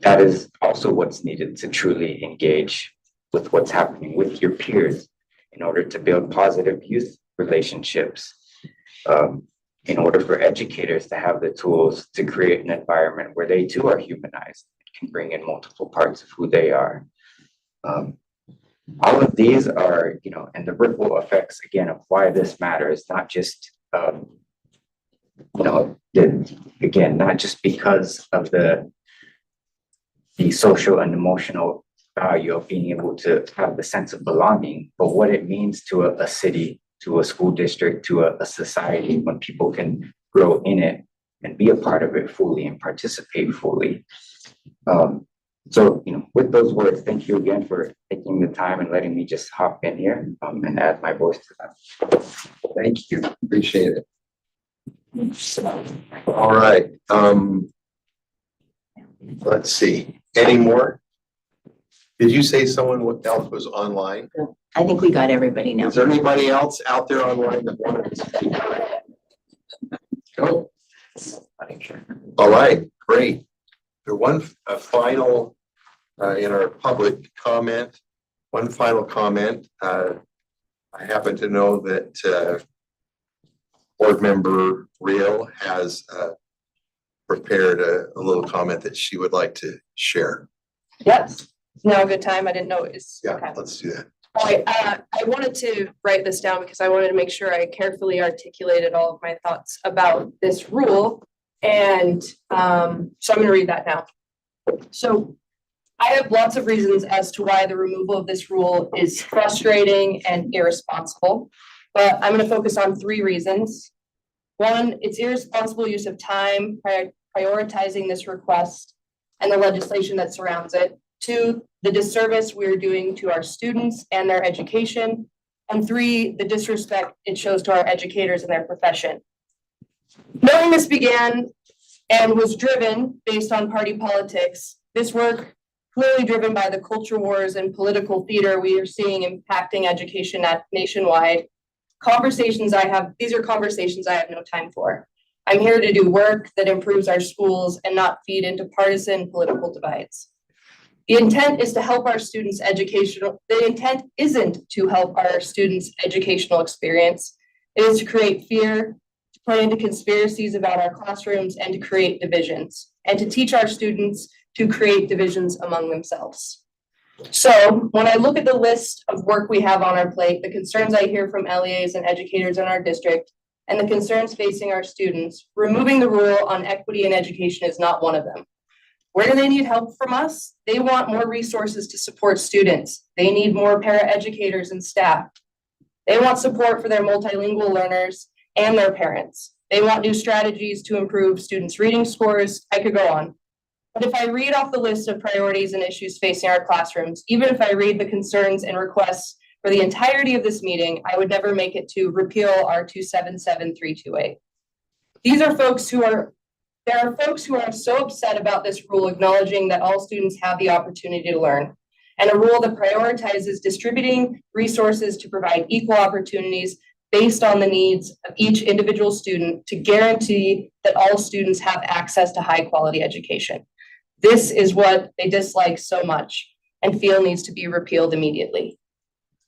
that is also what's needed to truly engage with what's happening with your peers in order to build positive youth relationships, in order for educators to have the tools to create an environment where they too are humanized, can bring in multiple parts of who they are. All of these are, and the ripple effects, again, of why this matters, not just, again, not just because of the social and emotional value of being able to have the sense of belonging, but what it means to a city, to a school district, to a society when people can grow in it and be a part of it fully and participate fully. So, with those words, thank you again for taking the time and letting me just hop in here and add my voice to that. Thank you, appreciate it. All right, let's see, any more? Did you say someone else was online? I think we got everybody now. Is there anybody else out there online that wanted to speak? Go. All right, great. A final in our public comment, one final comment. I happen to know that board member Real has prepared a little comment that she would like to share. Yes, now a good time. I didn't know it was. Yeah, okay. let's do that. All right, I wanted to write this down because I wanted to make sure I carefully articulated all of my thoughts about this rule. And so I'm going to read that now. So I have lots of reasons as to why the removal of this rule is frustrating and irresponsible, but I'm going to focus on 3 reasons. 1, it's irresponsible use of time prioritizing this request and the legislation that surrounds it. 2, the disservice we're doing to our students and their education. And 3, the disrespect it shows to our educators and their profession. Knowing this began and was driven based on party politics, this work clearly driven by the culture wars and political theater we are seeing impacting education nationwide. These are conversations I have no time for. I'm here to do work that improves our schools and not feed into partisan political divides. The intent is to help our students the intent isn't to help our students' educational experience. It is to create fear, to play into conspiracies about our classrooms, and to create divisions, and to teach our students to create divisions among themselves. So when I look at the list of work we have on our plate, the concerns I hear from LEAs and educators in our district, and the concerns facing our students, removing the rule on equity in education is not one of them. Where do they need help from us? They want more resources to support students. They need more paraeducators and staff. They want support for their multilingual learners and their parents. They want new strategies to improve students' reading scores. I could go on. But if I read off the list of priorities and issues facing our classrooms, even if I read the concerns and requests for the entirety of this meeting, I would never make it to repeal R277328. There are folks who are so upset about this rule, acknowledging that all students have the opportunity to learn, and a rule that prioritizes distributing resources to provide equal opportunities based on the needs of each individual student to guarantee that all students have access to high quality education. This is what they dislike so much and feel needs to be repealed immediately.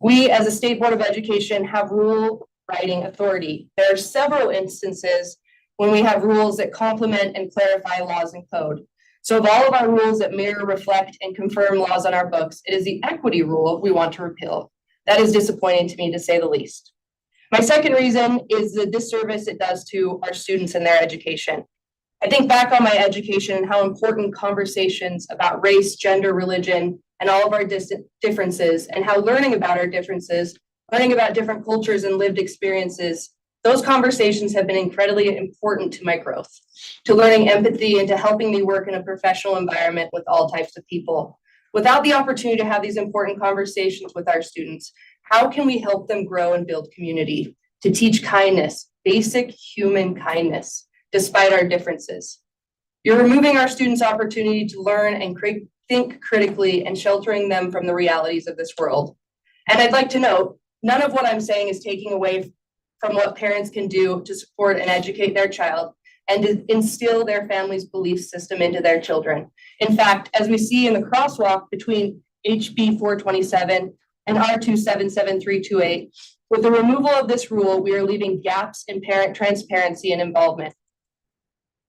We, as a State Board of Education, have rule writing authority. There are several instances when we have rules that complement and clarify laws and code. So of all of our rules that mirror, reflect, and confirm laws on our books, it is the equity rule we want to repeal. That is disappointing to me, to say the least. My second reason is the disservice it does to our students and their education. I think back on my education and how important conversations about race, gender, religion, and all of our differences, and how learning about our differences, learning about different cultures and lived experiences, those conversations have been incredibly important to my growth, to learning empathy and to helping me work in a professional environment with all types of people. Without the opportunity to have these important conversations with our students, how can we help them grow and build community, to teach kindness, basic human kindness, despite our differences? You're removing our students' opportunity to learn and think critically and sheltering them from the realities of this world. And I'd like to note, none of what I'm saying is taking away from what parents can do to support and educate their child and to instill their family's belief system into their children. In fact, as we see in the crosswalk between HB 427 and R277328, with the removal of this rule, we are leaving gaps in parent transparency and involvement.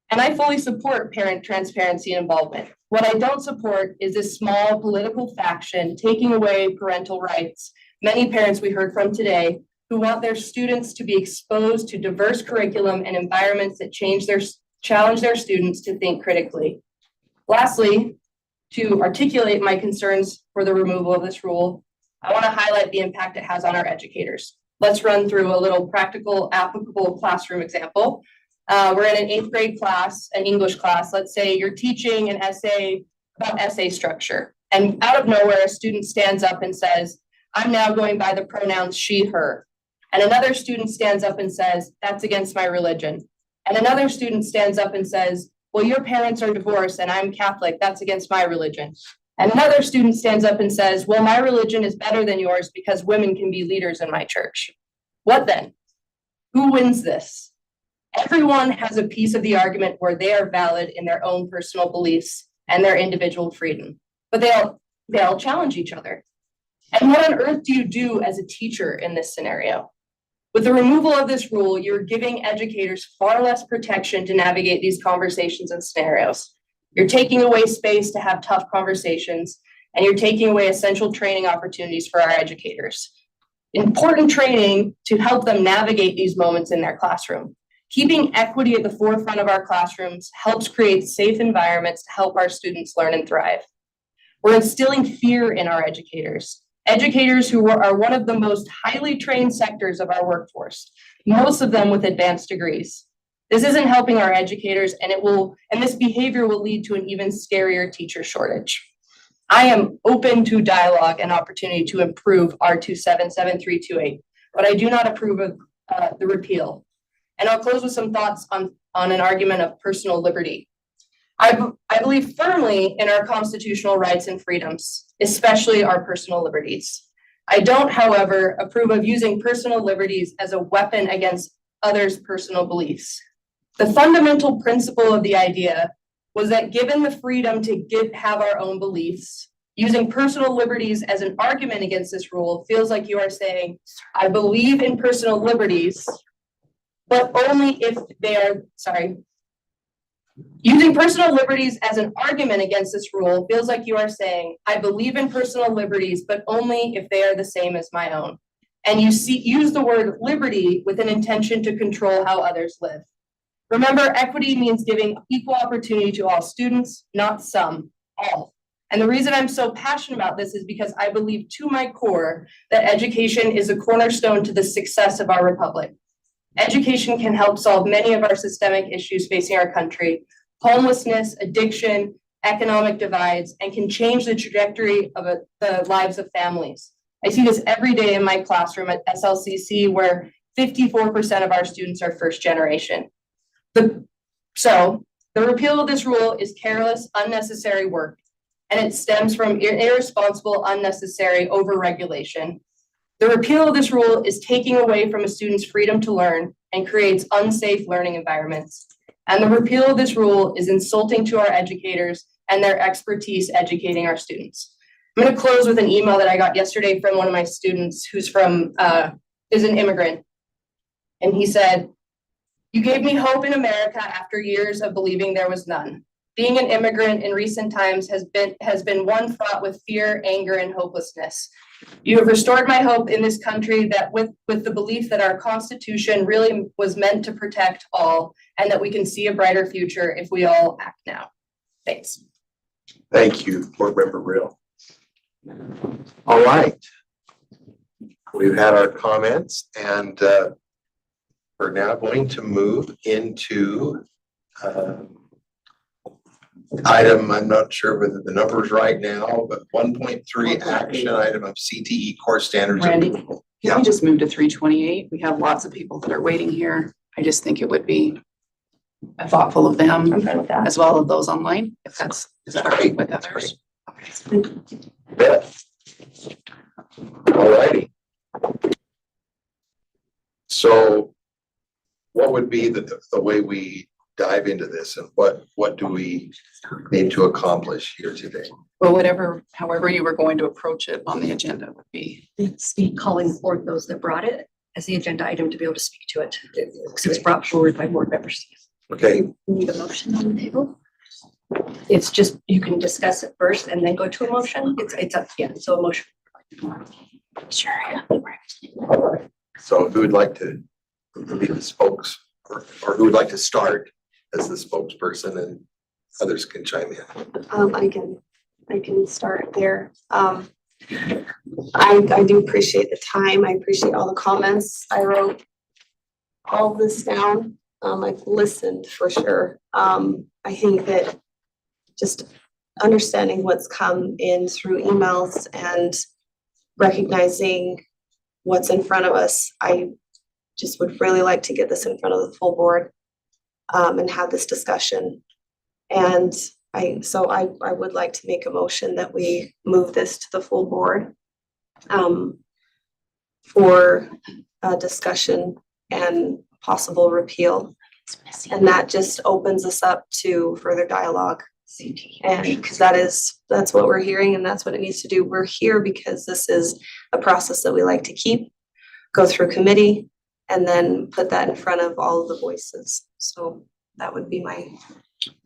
And I fully support parent transparency and involvement. What I don't support is this small political faction taking away parental rights. Many parents we heard from today who want their students to be exposed to diverse curriculum and environments that challenge their students to think critically. Lastly, to articulate my concerns for the removal of this rule, I want to highlight the impact it has on our educators. Let's run through a little practical, applicable classroom example. We're in an 8th grade class, an English class. Let's say you're teaching an essay about essay structure, and out of nowhere, a student stands up and says, "I'm now going by the pronouns she, her." And another student stands up and says, "That's against my religion." And another student stands up and says, "Well, your parents are divorced and I'm Catholic. That's against my religion." And another student stands up and says, "Well, my religion is better than yours because women can be leaders in my church." What then? Who wins this? Everyone has a piece of the argument where they are valid in their own personal beliefs and their individual freedom, but they all challenge each other. And what on earth do you do as a teacher in this scenario? With the removal of this rule, you're giving educators far less protection to navigate these conversations and scenarios. You're taking away space to have tough conversations, and you're taking away essential training opportunities for our educators. Important training to help them navigate these moments in their classroom. Keeping equity at the forefront of our classrooms helps create safe environments to help our students learn and thrive. We're instilling fear in our educators who are one of the most highly trained sectors of our workforce, most of them with advanced degrees. This isn't helping our educators, and this behavior will lead to an even scarier teacher shortage. I am open to dialogue and opportunity to improve R 277-328, but I do not approve of the repeal. And I'll close with some thoughts on an argument of personal liberty. I believe firmly in our constitutional rights and freedoms, especially our personal liberties. I don't, however, approve of using personal liberties as a weapon against others' personal beliefs. The fundamental principle of the idea was that given the freedom to have our own beliefs, using personal liberties as an argument against this rule feels like you are saying, I believe in personal liberties, but only if they are, using personal liberties as an argument against this rule feels like you are saying, I believe in personal liberties, but only if they are the same as my own. And you use the word liberty with an intention to control how others live. Remember, equity means giving equal opportunity to all students, not some, all. And the reason I'm so passionate about this is because I believe to my core that education is a cornerstone to the success of our republic. Education can help solve many of our systemic issues facing our country, homelessness, addiction, economic divides, and can change the trajectory of the lives of families. I see this every day in my classroom at SLCC, where 54% of our students are first generation. So the repeal of this rule is careless, unnecessary work, and it stems from irresponsible, unnecessary overregulation. The repeal of this rule is taking away from a student's freedom to learn and creates unsafe learning environments. And the repeal of this rule is insulting to our educators and their expertise educating our students. I'm going to close with an email that I got yesterday from one of my students who's is an immigrant. And he said, "You gave me hope in America after years of believing there was none. Being an immigrant in recent times has been one fraught with fear, anger, and hopelessness. You have restored my hope in this country that with the belief that our Constitution really was meant to protect all and that we can see a brighter future if we all act now." Thanks. Thank you, Board Member Real. All right. We've had our comments and we're now going to move into item, I'm not sure whether the number is right now, but 1.3 action item of CTE core standards. Randy, can we just move to 328? We have lots of people that are waiting here. I just think it would be thoughtful of them as well as those online, if is that all right with others? Beth. All righty. So what would be the way we dive into this, and what do we need to accomplish here today? Well, however you were going to approach it on the agenda would be. It's calling forth those that brought it as the agenda item to be able to speak to it. Because it was brought forward by board members. Okay. Need a motion on the table? It's just, you can discuss it first and then go to a motion. It's up, yeah, so a motion. Sure. All right. So who would like to be the spokes or who would like to start as the spokesperson, and others can chime in? I can start there. I do appreciate the time. I appreciate all the comments. I wrote all this down. I've listened for sure. I think that just understanding what's come in through emails and recognizing what's in front of us, I just would really like to get this in front of the full board and have this discussion. And I would like to make a motion that we move this to the full board for a discussion and possible repeal. And that just opens us up to further dialogue. And because that's what we're hearing and that's what it needs to do. We're here because this is a process that we like to keep, go through committee, and then put that in front of all of the voices. So that would be my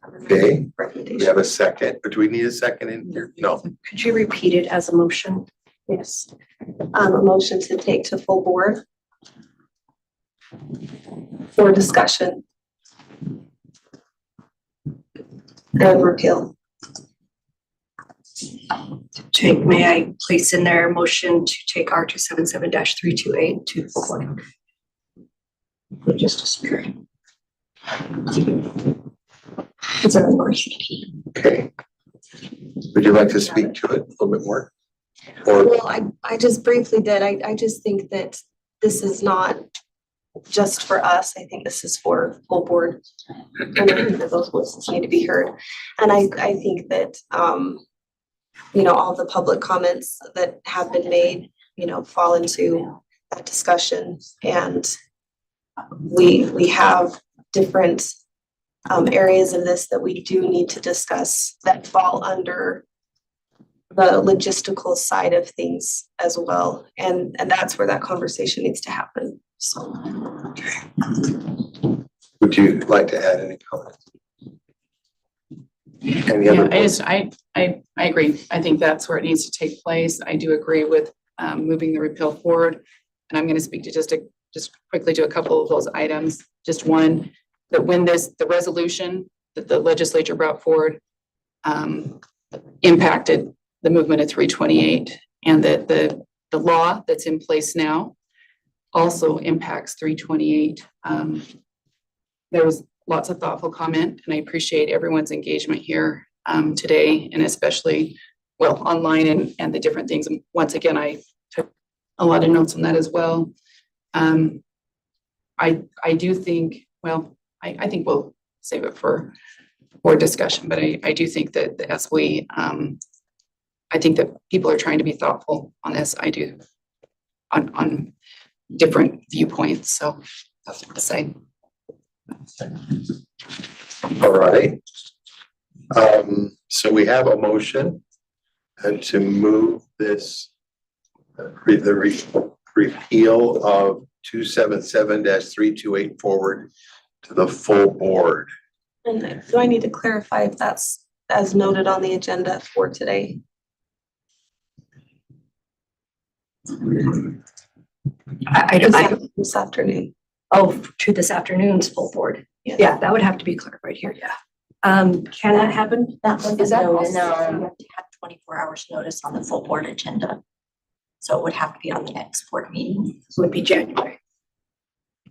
recommendation. We have a second, but do we need a second in here? No. Could you repeat it as a motion? Yes. A motion to take to full board for discussion and repeal. May I place in there a motion to take R 277-328 to full board? Just a spirit. It's a motion. Okay. Would you like to speak to it a little bit more? Or, Well, I just briefly did. I just think that this is not just for us. I think this is for full board. And I think that those voices need to be heard. And I think that, you know, all the public comments that have been made, you know, fall into that discussion. And we have different areas of this that we do need to discuss that fall under the logistical side of things as well. And that's where that conversation needs to happen. So. would you like to add any comments? Any Yeah, other? I agree. I think that's where it needs to take place. I do agree with moving the repeal forward. And I'm going to speak to just quickly to a couple of those items. Just one, that when the resolution that the legislature brought forward impacted the movement of 328, and that the law that's in place now also impacts 328. There was lots of thoughtful comment, and I appreciate everyone's engagement here today, and especially, well, online and the different things. And once again, I took a lot of notes on that as well. I do think, well, I think we'll save it for discussion, but I do think that as we, I think that people are trying to be thoughtful on this. I do, on different viewpoints. So that's what to say. All right. So we have a motion and to move this, the repeal of 277-328 forward to the full board. And do I need to clarify if that's as noted on the agenda for today? This afternoon. Oh, to this afternoon's full board. Yeah, that would have to be clarified here, yeah. Can that happen? That was Is that notice, possible? you have to have 24 hours notice on the full board agenda. So it would have to be on the next board meeting. Would be January.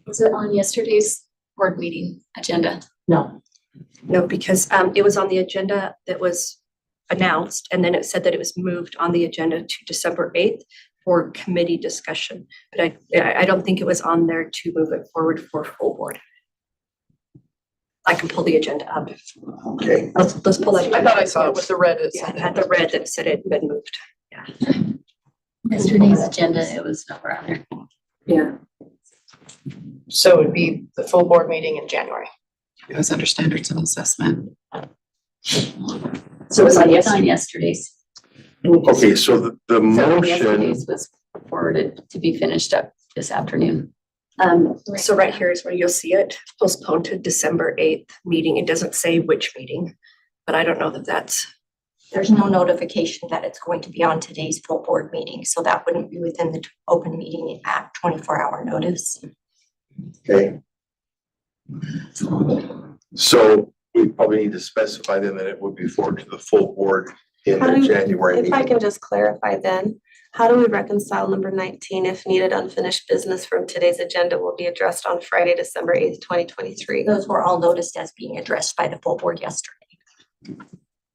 Was it on yesterday's board meeting agenda? No. No, because it was on the agenda that was announced, and then it said that it was moved on the agenda to December 8th for committee discussion. But I don't think it was on there to move it forward for full board. I can pull the agenda up. Okay. Let's pull that. I thought I saw it with the red. Yeah, it had the red that said it had been moved. Yeah. Yesterday's agenda, it was nowhere on there. Yeah. So it would be the full board meeting in January. It was under standards of assessment. So it was on yesterday's. Okay, so the So motion, yesterday's was forwarded to be finished up this afternoon. So right here is where you'll see it postponed to December 8th meeting. It doesn't say which meeting, but I don't know that that's. There's no notification that it's going to be on today's full board meeting, so that wouldn't be within the open meeting act 24-hour notice. okay. So we probably need to specify then that it would be forward to the full board in How the do- January If I meeting. can just clarify then, how do we reconcile number 19? If needed unfinished business from today's agenda will be addressed on Friday, December 8th, 2023. Those were all noticed as being addressed by the full board yesterday.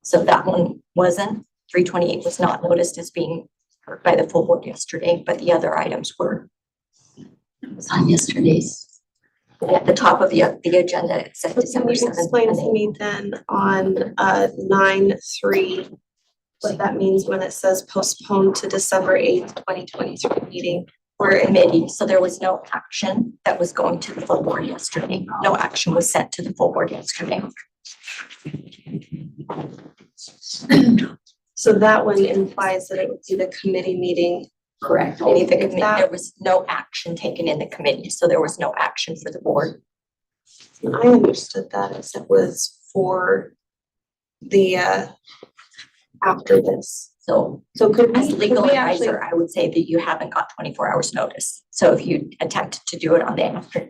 So that one wasn't, 328 was not noticed as being heard by the full board yesterday, but the other items were. It was on yesterday's. At the top of the agenda, it said Can December you 7th. explain to me then on 9-3 what that means when it says postponed to December 8th, 2023 meeting? Or committee, so there was no action that was going to the full board yesterday. No action was sent to the full board yesterday. So that one implies that it would be the committee meeting. Correct. Only the committee, there was no action taken in the committee, so there was no action for the board. I understood that as it was for the after this. So could as we, legal could we actually, advisor, I would say that you haven't got 24 hours notice. So if you attempted to do it on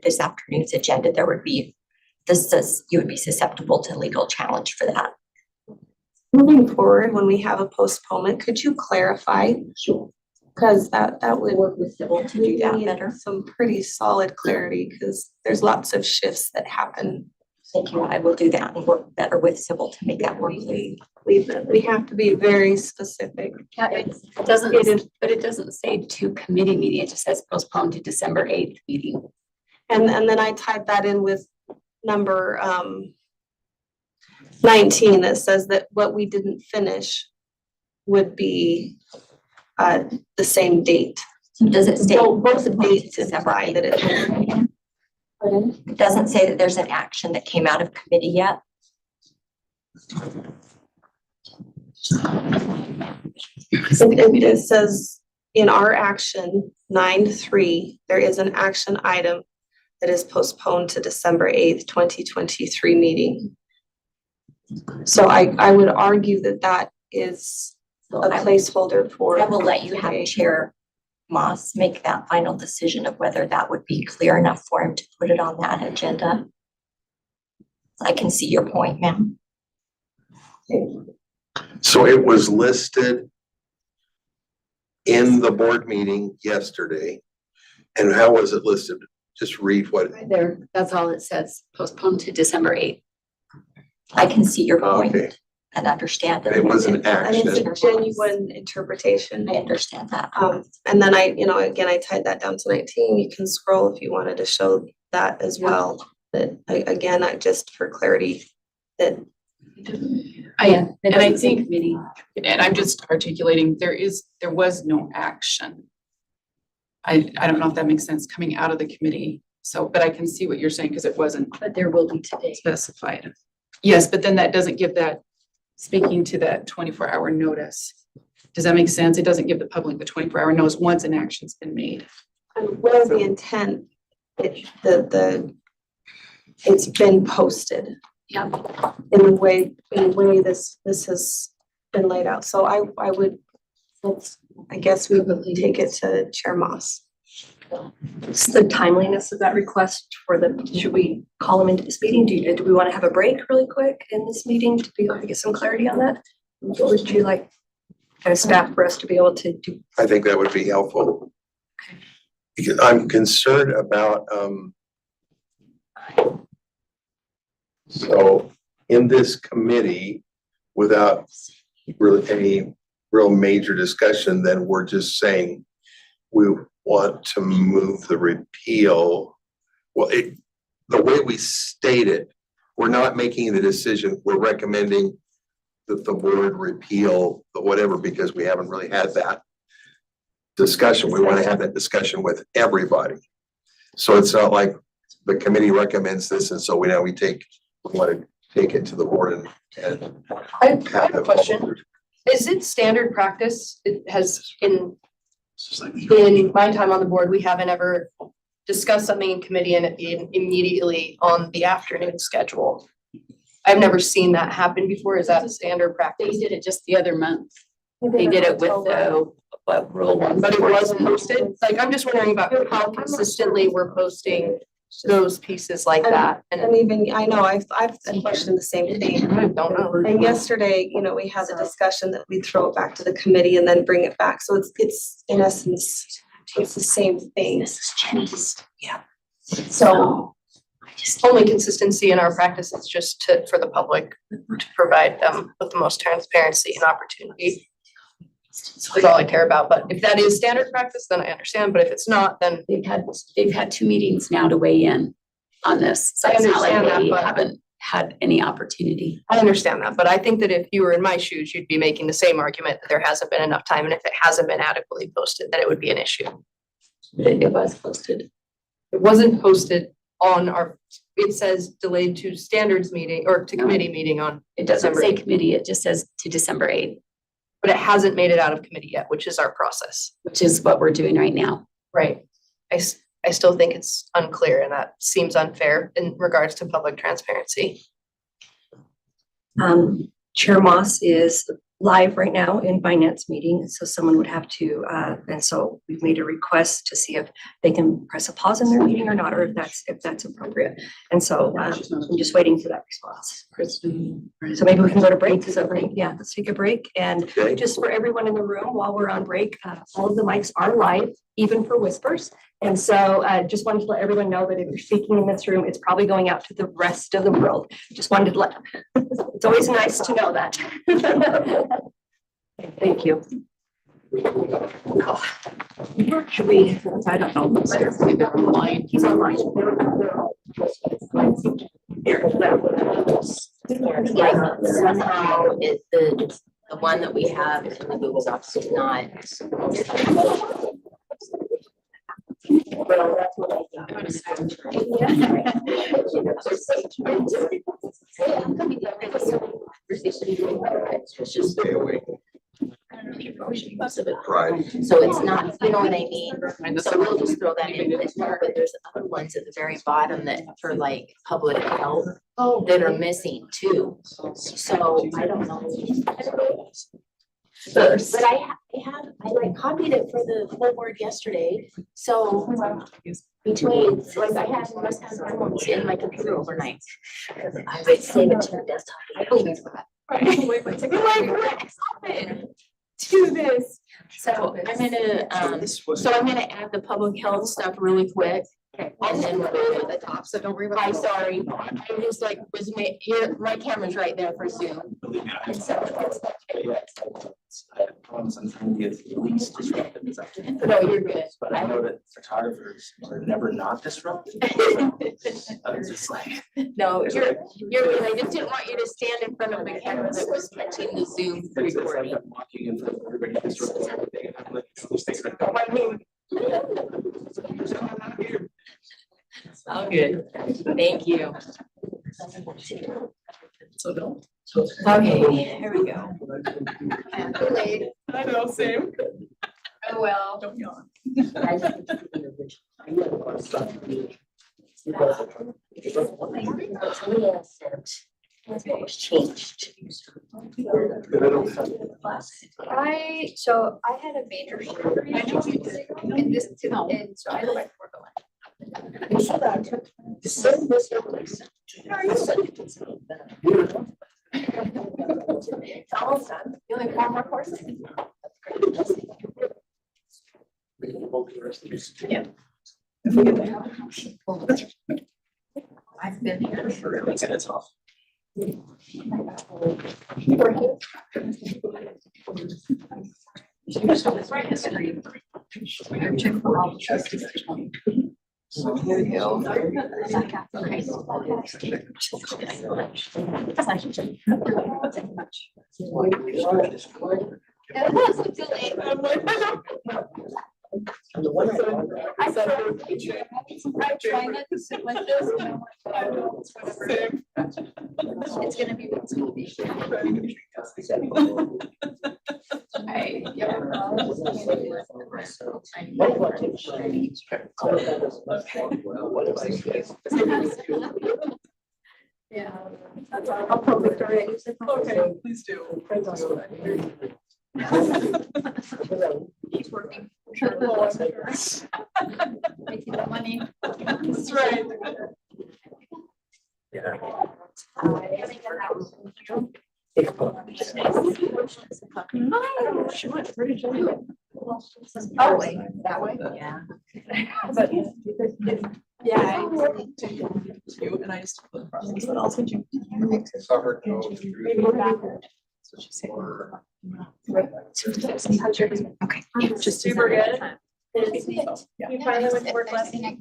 this afternoon's agenda, there would be, you would be susceptible to legal challenge for that. moving forward, when we have a postponement, could you clarify? Sure. Because that would work with civil to do that better. Some pretty solid clarity, because there's lots of shifts that happen. Thank you. I will do that and work better with civil to make that work. We have to be very specific. Yeah, it doesn't, but it doesn't say to committee meeting, it just says postponed to December 8th meeting. And then I tied that in with number 19 that says that what we didn't finish would be the same date. Does it state both the dates imply that it? It doesn't say that there's an action that came out of committee yet. It says in our action 9.3, there is an action item that is postponed to December 8th, 2023 meeting. So I would argue that that is a placeholder for. I will let you have Chair Moss make that final decision of whether that would be clear enough for him to put it on that agenda. I can see your point, ma'am. So it was listed in the board meeting yesterday. And how was it listed? Just read what. Right there, that's all it says, postponed to December 8th. I can see your point Okay. and understand that. It was an And it's action. a genuine interpretation. I understand that. And then again, I tied that down to 19. You can scroll if you wanted to show that as well. That again, just for clarity, that And I think, and I'm just articulating, there was no action. I don't know if that makes sense coming out of the committee. So, but I can see what you're saying because it wasn't. But there will be today. Specified. Yes, but then that doesn't give that, speaking to that 24-hour notice. Does that make sense? It doesn't give the public the 24-hour notice once an action's been made. and what is the intent? It's been posted. Yeah. In the way this has been laid out. So I guess we would take it to Chair Moss. What's the timeliness of that request for should we call him into this meeting? Do we want to have a break really quick in this meeting to be able to get some clarity on that? What would you like as staff for us to be able to do? I think that would be helpful. Because I'm concerned about, so in this committee, without really any real major discussion, then we're just saying we want to move the repeal. Well, the way we state it, we're not making the decision, we're recommending that the board repeal the whatever, because we haven't really had that discussion. We want to have that discussion with everybody. So it's not like the committee recommends this, and so we want to take it to the board and I have a question. Is it standard practice? It has in my time on the board, we haven't ever discussed something in committee and it being immediately on the afternoon schedule. I've never seen that happen before. Is that standard practice? They did it just the other month. They did it with the rule one. But it wasn't posted? Like, I'm just wondering about how consistently we're posting those pieces like that. And even, I know, I've questioned the same thing. I don't know. And yesterday, we had a discussion that we'd throw it back to the committee and then bring it back. So it's in essence, it's the same thing. This is Jenny's. Yeah. So only consistency in our practice is just for the public to provide them with the most transparency and opportunity. That's all I care about. But if that is standard practice, then I understand. But if it's not, then They've had 2 meetings now to weigh in on this. So I it's not like understand that, they but- haven't had any opportunity. I understand that. But I think that if you were in my shoes, you'd be making the same argument that there hasn't been enough time. And if it hasn't been adequately posted, that it would be an issue. It was posted. It wasn't posted on it says delayed to standards meeting or to committee meeting on It doesn't December say 8th. committee, it just says to December 8th, But it hasn't made it out of committee yet, which is our process. which is what we're doing right now. Right. I still think it's unclear and that seems unfair in regards to public transparency. Chair Moss is live right now in finance meeting, so someone would have to, and so we've made a request to see if they can press a pause in their meeting or not, or if that's appropriate. And so I'm just waiting for that response. So maybe we can go to break. Is that right? Yeah, let's take a break. And Okay. just for everyone in the room, while we're on break, all of the mics are live. even for whispers. And so just wanted to let everyone know that if you're speaking in this room, it's probably going out to the rest of the world. Just wanted to let, it's always nice to know that. Thank you. Should we, I don't know. Online. He's online. Yeah, somehow it's the one that we have in the Google Docs is not. Well, that's what Stay awake. Right. So it's not, you know what I mean? So we'll just throw that in there, but there's other ones at the very bottom that for like public health that are missing too. So I don't know. But I like copied it for the full board yesterday. So between, like I must have hormones in my computer overnight. I would save it to your desktop. I believe that. To this. So I'm gonna add the public health stuff really quick. And then we'll go to the top, so don't worry about. I'm sorry, I just like here, my camera's right there for Zoom. I promise I'm trying to be as least disruptive as I can. No, you're good. But I know that photographers are never not disruptive. I'm just like. No, you're good. I just didn't want you to stand in front of the camera that was catching the Zoom recording. I'm walking in front of everybody, disrupting everything. I'm like, those things are- I mean. All good. Thank you. So don't. Okay, here we go. I know, same. Oh, well. Don't yawn. Changed. So I had a major surgery in this, and so I don't like work a lot. It's almost done. You only have 4 more courses. Yeah. I've been here for Really kind of tough. So here you go. Okay. I'm trying not to sit like this. It's gonna be what's gonna be. Yeah. I'll tell Victoria. Okay, please do. He's working. Making the money. That's right. Where did you do it? Oh, wait, that way? Yeah. But, yeah. And I just put process, but I'll send you. maybe we're back. Okay. Just super good. You finally went to work last night.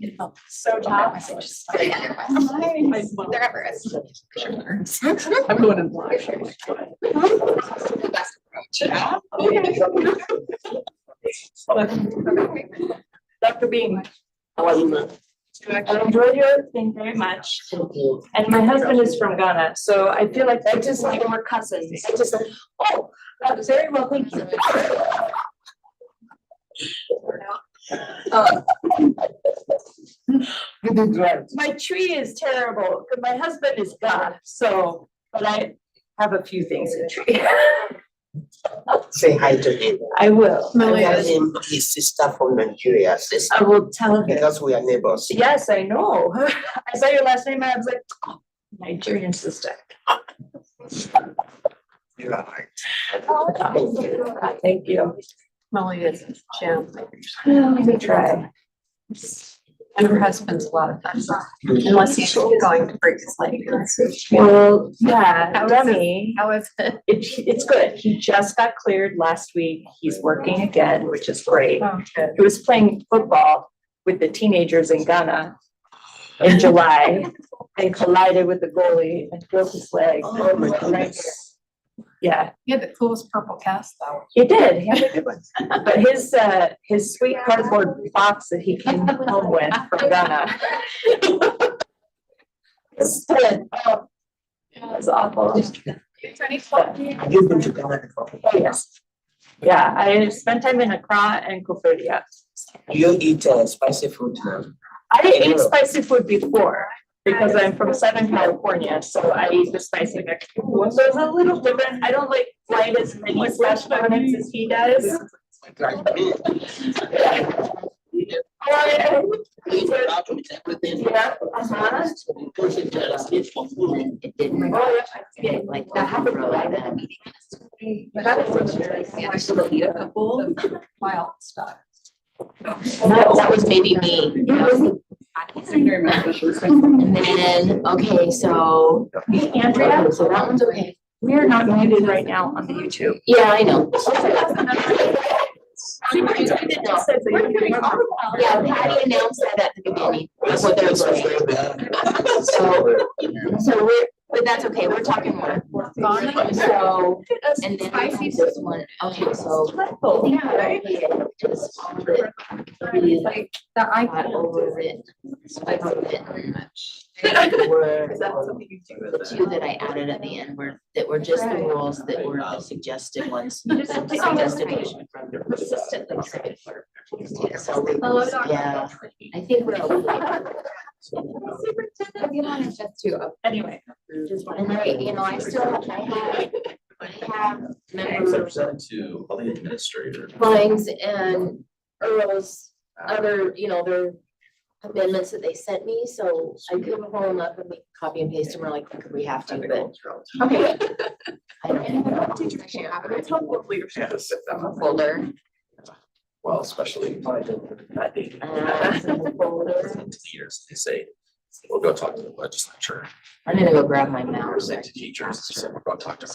So tough. They're ever as. I'm going in blind. Dr. Bean. I enjoyed your thing very much. And my husband is from Ghana, so I feel like I just like we're cousins. I just like, oh, very well, thank you. My tree is terrible, because my husband is Ghana, so, but I have a few things in tree. Say hi to him. I will. Tell him his sister from Nigeria, sister. I will tell him. Because we are neighbors. Yes, I know. I saw your last name and I was like, oh, Nigerian sister. You're right. Thank you. Molly is Jim. We try. And her husband's a lot of fun, unless he's going to break his leg. Well, yeah, Remy, How is it? it's good. He just got cleared last week. He's working again, which is great. Oh, good. He was playing football with the teenagers in Ghana in July and collided with the goalie and broke his leg. Right here. Yeah, He had the coolest purple cast though. he did. He had a good one. But his sweet cardboard box that he came home with from Ghana. Oh, it was awful. You've been to Ghana before. Oh, yes. Yeah, I spent time in Accra and Koforidua. Do you eat spicy food now? I didn't eat spicy food before because I'm from Southern California, so I eat the spicy Mexican food. So it's a little different. I don't like light as many slash garments as he does. Yeah, uh-huh. It didn't. Like that happened I still eat a couple wild stuff. That was maybe me. And then, okay, so. Andrea? So that one's okay. We are not muted right now on the YouTube. Yeah, I know. She might have been just said that you're doing all of that. Yeah, Patty announced that at the beginning. What they're doing. So we're, but that's okay, we're talking more. So, and then I see this one, okay, so. Like the Got over it. Were the two that I added at the end were, that were just the rules that were the suggested ones. Suggested from the So, yeah, I think we're okay. You want to just do a. Anyway. And I, you know, I have members, to all the administrators. Flyings and Earl's other, you know, their amendments that they sent me, so I couldn't pull them up and make copy and paste them, or like, we have to, but. Okay. I don't know. Folder. Well, especially. Years, they say, we'll go talk to the legislature. I'm gonna go grab my mouse. Present to teachers, so we'll go talk to them.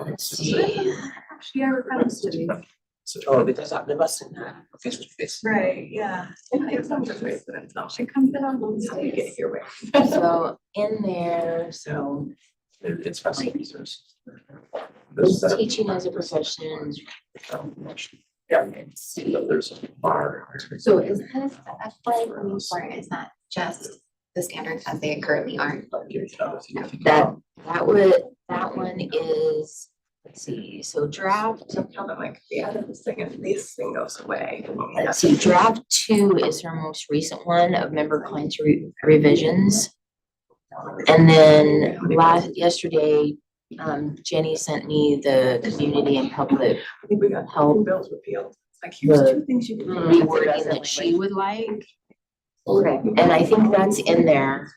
Let's see. She ever comes to me. Oh, because I've never seen her face to face. Right, yeah. She comes in on Wednesday. Get your way. So in there, so It's fascinating. teaching as a profession. Yeah. There's a bar. So is this, that's like, is that just the standards as they currently are? That one is, let's see, so draft. This thing goes away. Let's see, draft 2 is her most recent one of member clients revisions. And then yesterday, Jenny sent me the community and public health. Bills repealed. Like, here's The two things you can. rewording that she would like. And I think that's in there,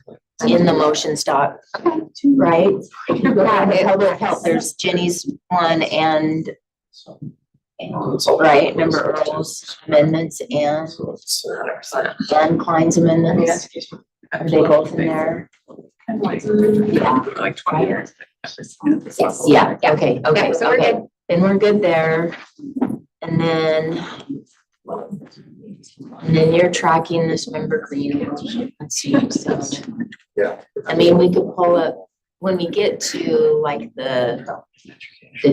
in the motion stock, right? Yeah, public health, there's Jenny's one and right, remember Earl's amendments and Klein's amendments? Are they both in there? Yeah. Like 20 years. Yeah, okay, okay, so we're okay. good. Then we're good there. And then you're tracking this member green. Let's see. So, Yeah. I mean, we could pull up, when we get to like the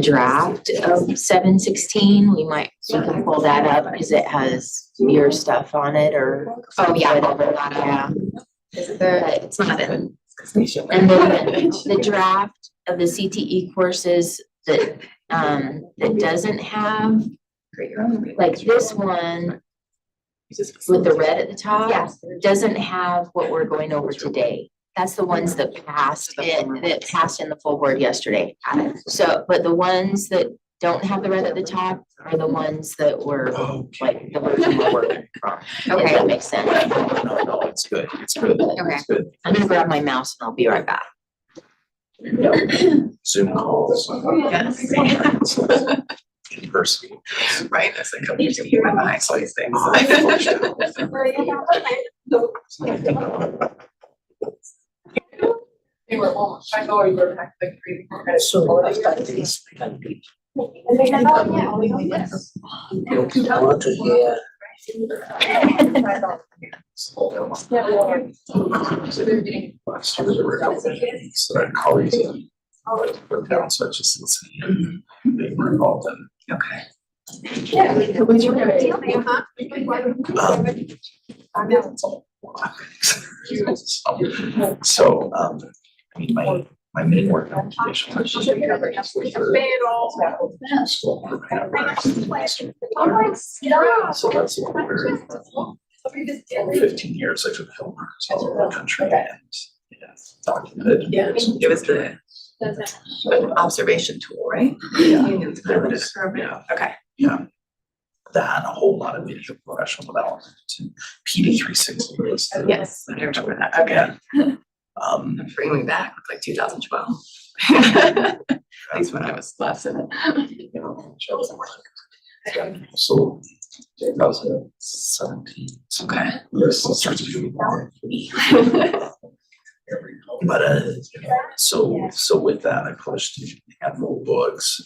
draft of 716, we can pull that up because it has your stuff on it or. Oh, yeah. Whatever, yeah. It's not in. And then the draft of the CTE courses that doesn't have, like this one with the red at the top. Yes. Doesn't have what we're going over today. That's the ones that passed in the full board yesterday. So, but the ones that don't have the red at the top are the ones that were like the version we're working from. If that makes sense. No, it's good. It's good. Okay. It's good. I'm gonna grab my mouse and I'll be right back. Zoom calls. Yes. In person. Right, that's like, you memorize all these things. They were almost, I know you were back like three. So after this, we can be. I want to hear. Colleagues in town, so I just listen and they were involved in. Okay. So, I mean, my main work application. So that's what we're 15 years I've been filming all over the country and documented. Yeah, it was the observation tool, right? Yeah. There it is. Yeah. Okay. Yeah. That, a whole lot of video professional development and PD 360 was. Yes, I remember that. Okay. I'm bringing me back, like 2012. At least when I was last in it. So 2017. Okay. Yes, starts to do more. But so with that, I published a handful of books.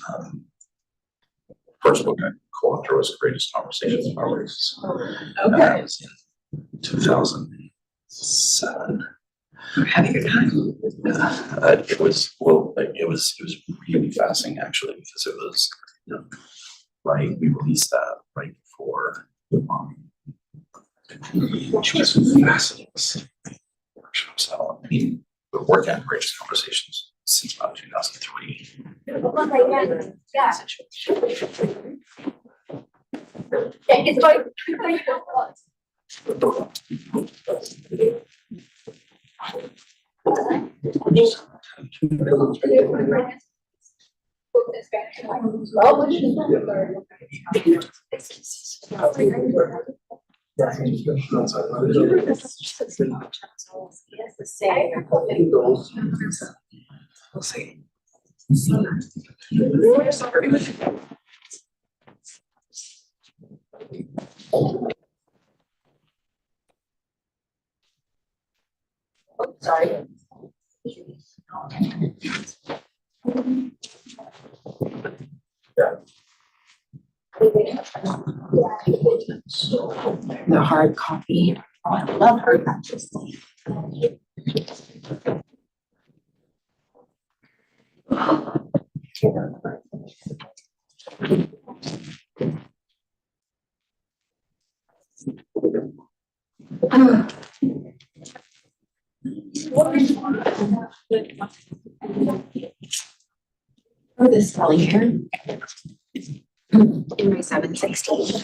First book I co-authored was Greatest Conversations in Our Race. Okay. That was in 2007. Having a good time. It was really fascinating actually because it was, right, we released that right before which was fascinating. So I mean, we're working on Greatest Conversations since about 2003. We'll see. Sorry. The hard copy. Oh, I love hard copies. For this spelling here. In my 716.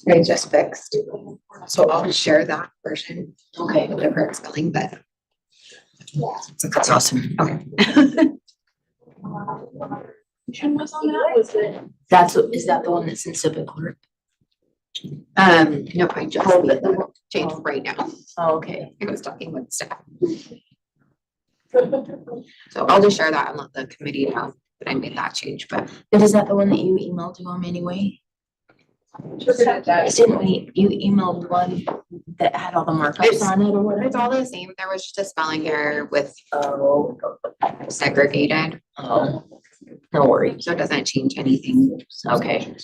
I just fixed. So I'll share that version. Okay, with the correct spelling, but. That's awesome. Okay. Is that the one that's in civic court? No, I just changed right now. Oh, okay. I was talking with staff. So I'll just share that and let the committee know that I made that change, but. Is that the one that you emailed to them anyway? Didn't we, you emailed one that had all the markups on it or whatever? It's all the same. There was just a spelling error with segregated. Oh, no worries. So it doesn't change anything. Okay.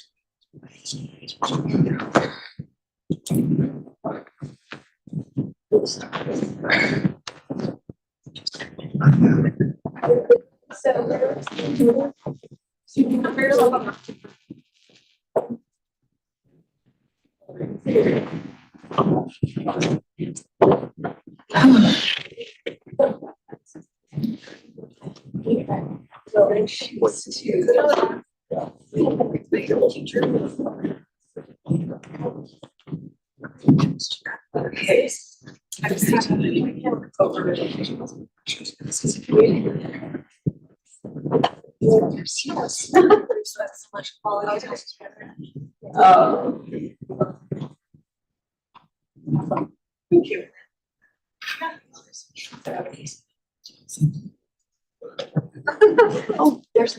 Thank you. Oh, there's.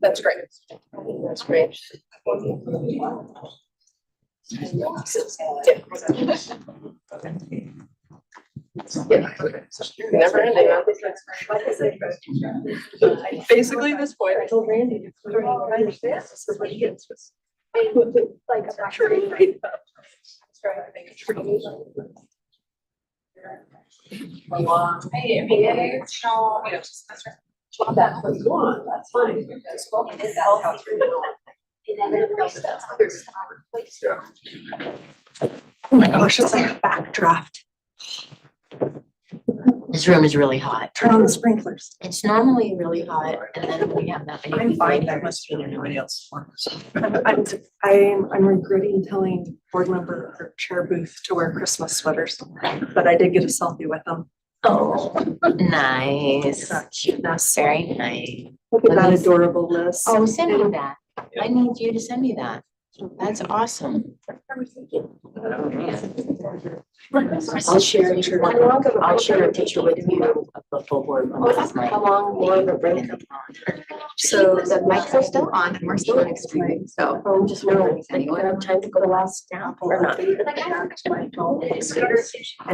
That's great. That's great. Never ending. Basically, this point, I told Randy. This is what he gets. Like a tree. That's what you want, that's fine. Oh my gosh, it's like a backdraft. This room is really hot. Turn on the sprinklers. It's normally really hot and then we have that many. I'm people fine, in that here. must be nobody else. I'm regretting telling board member or chair Booth to wear Christmas sweaters, but I did get a selfie with them. Oh, nice. Cuteness. Very nice. Look at that adorable list. Oh, send me that. I need you to send me that. That's awesome. I'll share a picture with you of the full board. How long more of a break? So the mics are still on and we're still in streaming, so. Oh, just wondering if anyone have time to go last down or not. And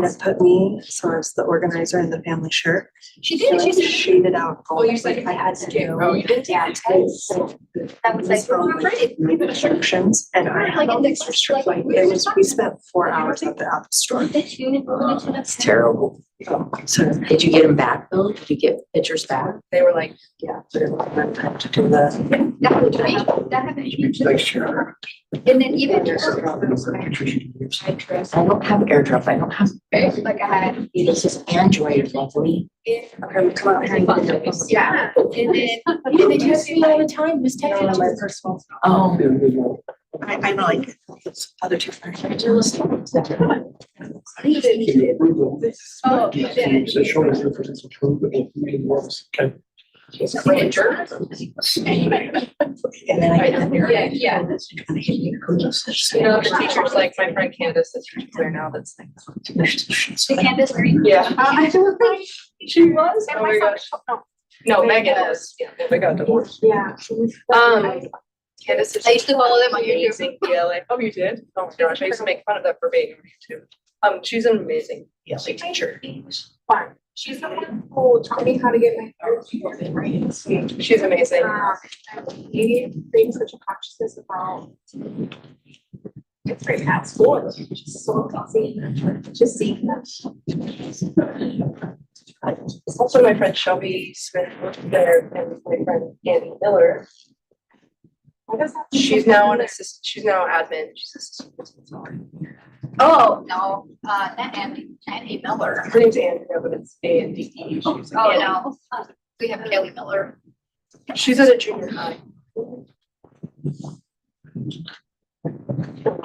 it put me, so as the organizer in the family shirt. She did, she did. Shaded out. Oh, you said I had to do. Oh, you did? Yeah. That was like, from, instructions and I had all these restrictions, like, we spent 4 hours at the Apple store. It's terrible. So Did you get them back though? Did you get pictures back? they were like, yeah, but it wasn't time to do the. and then even. I don't have AirDrop. I don't have. Like I had. This is Android, lovely. Come out here and get the phone. Yeah, and then. They text me all the time. Just text On me. my personal. Oh. I know, like, those other two. friends. Oh, And then I get there. Yeah. You know, the teachers like my friend Candace that's there now, that's like. The Candace Green. Yeah. She was. Oh my gosh. No, Megan is, yeah, they got divorced. Yeah. Candace is. I used to follow them on YouTube. amazing ELA. Oh, you did? Oh my gosh, I used to make fun of that verbatim on YouTube. She's an amazing ELA teacher. Fun. She's the one who taught me how to get my hair. She's amazing. He brings such a consciousness about it's great at school. It's just so amazing. Just seeing that. Also, my friend Shelby Smith there and my friend Annie Miller. She's now an assistant, she's now admin. She's assistant principal. Oh, no, not Andy Miller. Her name's Annie, but it's A-N-D-E. Oh, no, we have Kelly Miller. She's at a junior high.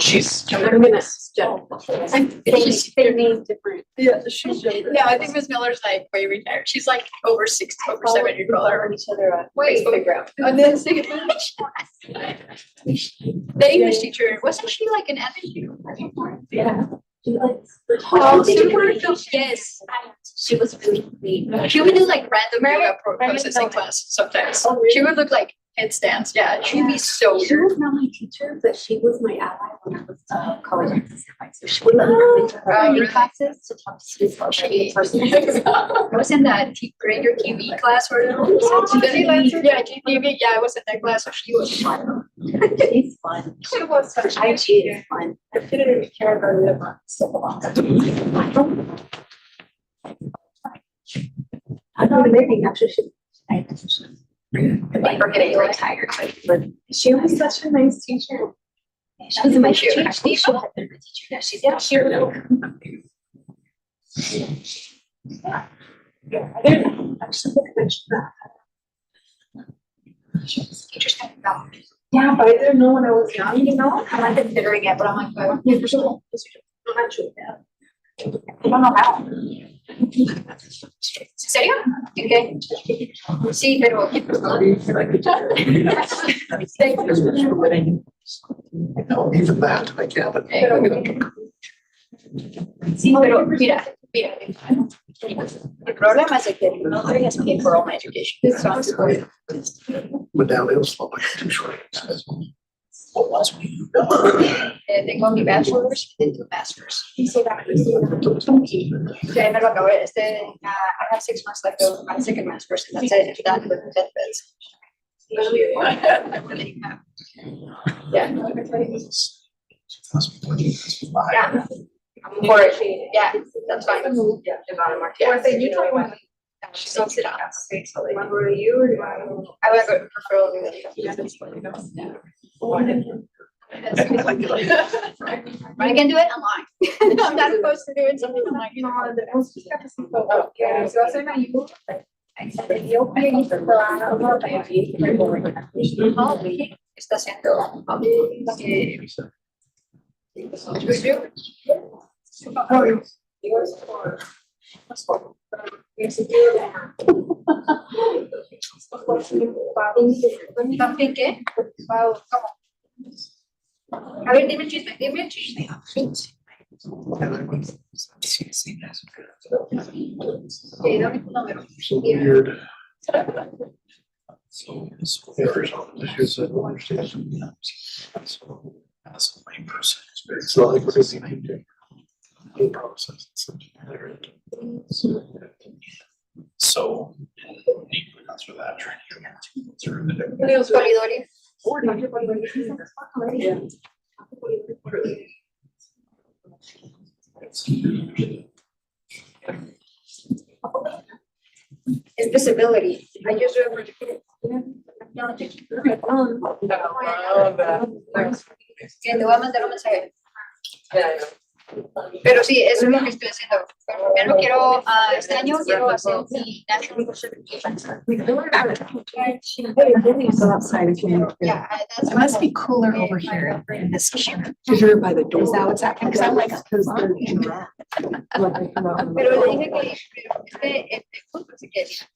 She's. They name different. Yeah, she's younger. Yeah, I think Ms. Miller's like way retired. She's like over 60, over 70 years old. Each other at Wait. Facebook. And then the English teacher, wasn't she like an admin? Yeah. Oh, super, yes. She was really sweet. She would do like random yoga processing class sometimes. She would look like headstands. Yeah, she'd be so. She was not my teacher, but she was my ally when I was college. So she would let me come into her writing classes to talk to students about writing person. I was in that grade or TV class where. Yeah, TV, yeah, I was in that class, so she was fun. She's fun. She was such a. She is fun. I didn't even care about it so long. I'm not amazing, actually. think we're getting really tired, but She was such a nice teacher. she was my teacher. Actually, she had been my teacher. Yeah, she's not here. Teachers kind of felt. Yeah, but I didn't know when I was young, you know? I'm like considering it, but I'm like, well, yeah, for sure. I'm not sure. I don't know how. ¿Serio? Okay. Sí, pero. No, even that, I can't. Sí, pero mira. El problema es que no deberías pay for all my education. But now it'll slow like too short. What was we? Tengo mi bachelor's and two masters. Okay, me lo acabé. I have 6 months left of my second master's, and that's it. Done with benefits. Yeah. Yeah. For it, yeah, that's fine. Yeah, about a mark. Or say you told me when. She sums it up. Okay, so like, were you or do I? I would go prefer. But I can do it online. I'm not opposed to doing something online. Okay, so hacen ahí. Está haciendo. ¿También qué? ¿Cómo? A ver, dime el chisme, dime el chisme. Okay, dame tu número. So weird. So this is a understand. So that's the main person. It's not like crazy. The process. So that's where that training through Los corredores. It's disability. I just que te voy a mandar un mensaje. Pero sí, eso es lo que estoy haciendo. Primero quiero, este año quiero hacer mi national certification. Yeah, that's. It must be cooler over here in this chamber. Because you're by the door. Is that what's happening? Because I'm like. Pero le dije que este punto se quería.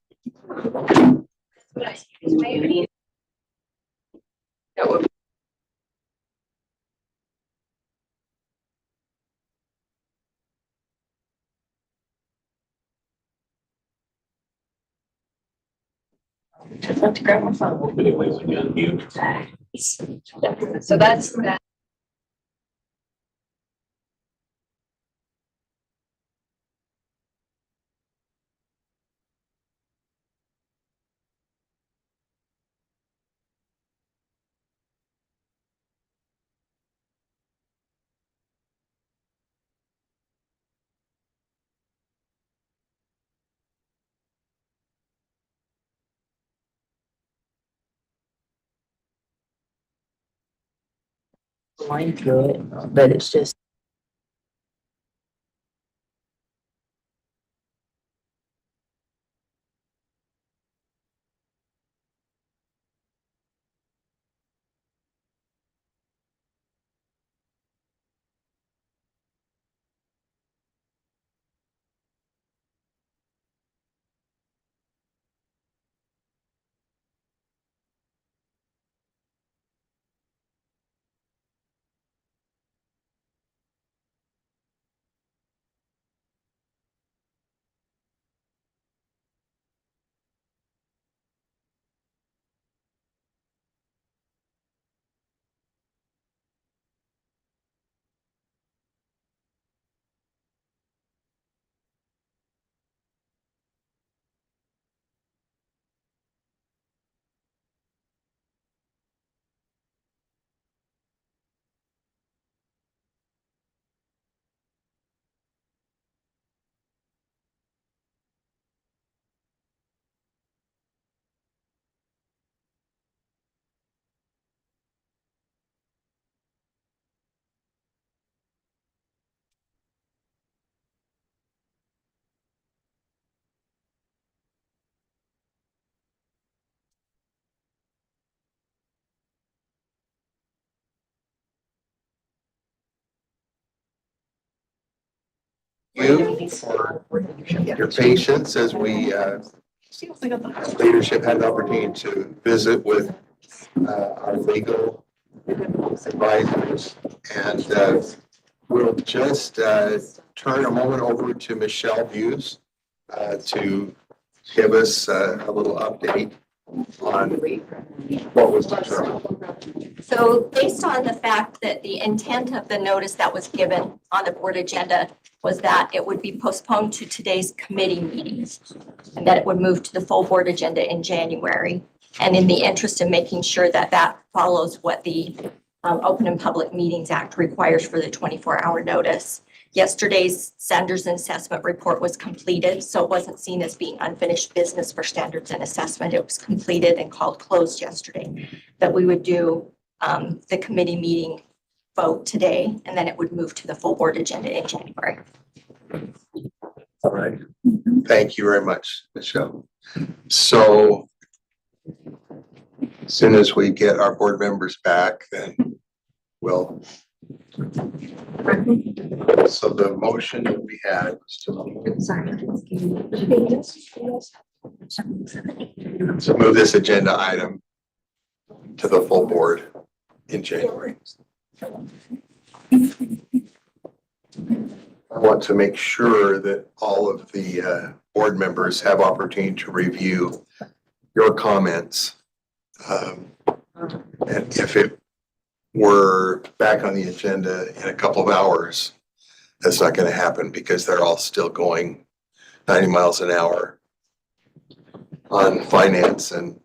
Just have to grab my phone. So that's that. Going through it, but it's just. you for your patience as we, leadership had the opportunity to visit with our legal advisors. And we'll just turn a moment over to Michelle Hughes to give us a little update on what was determined. So based on the fact that the intent of the notice that was given on the board agenda was that it would be postponed to today's committee meetings and that it would move to the full board agenda in January. And in the interest of making sure that that follows what the Open and Public Meetings Act requires for the 24-hour notice. Yesterday's Standards and Assessment report was completed, so it wasn't seen as being unfinished business for Standards and Assessment. It was completed and called closed yesterday. That we would do the committee meeting vote today, and then it would move to the full board agenda in January. All right. Thank you very much, Michelle. So as soon as we get our board members back, then we'll. So the motion that we had was to move this agenda item to the full board in January. I want to make sure that all of the board members have opportunity to review your comments. And if it were back on the agenda in a couple of hours, that's not going to happen because they're all still going 90 miles an hour on finance and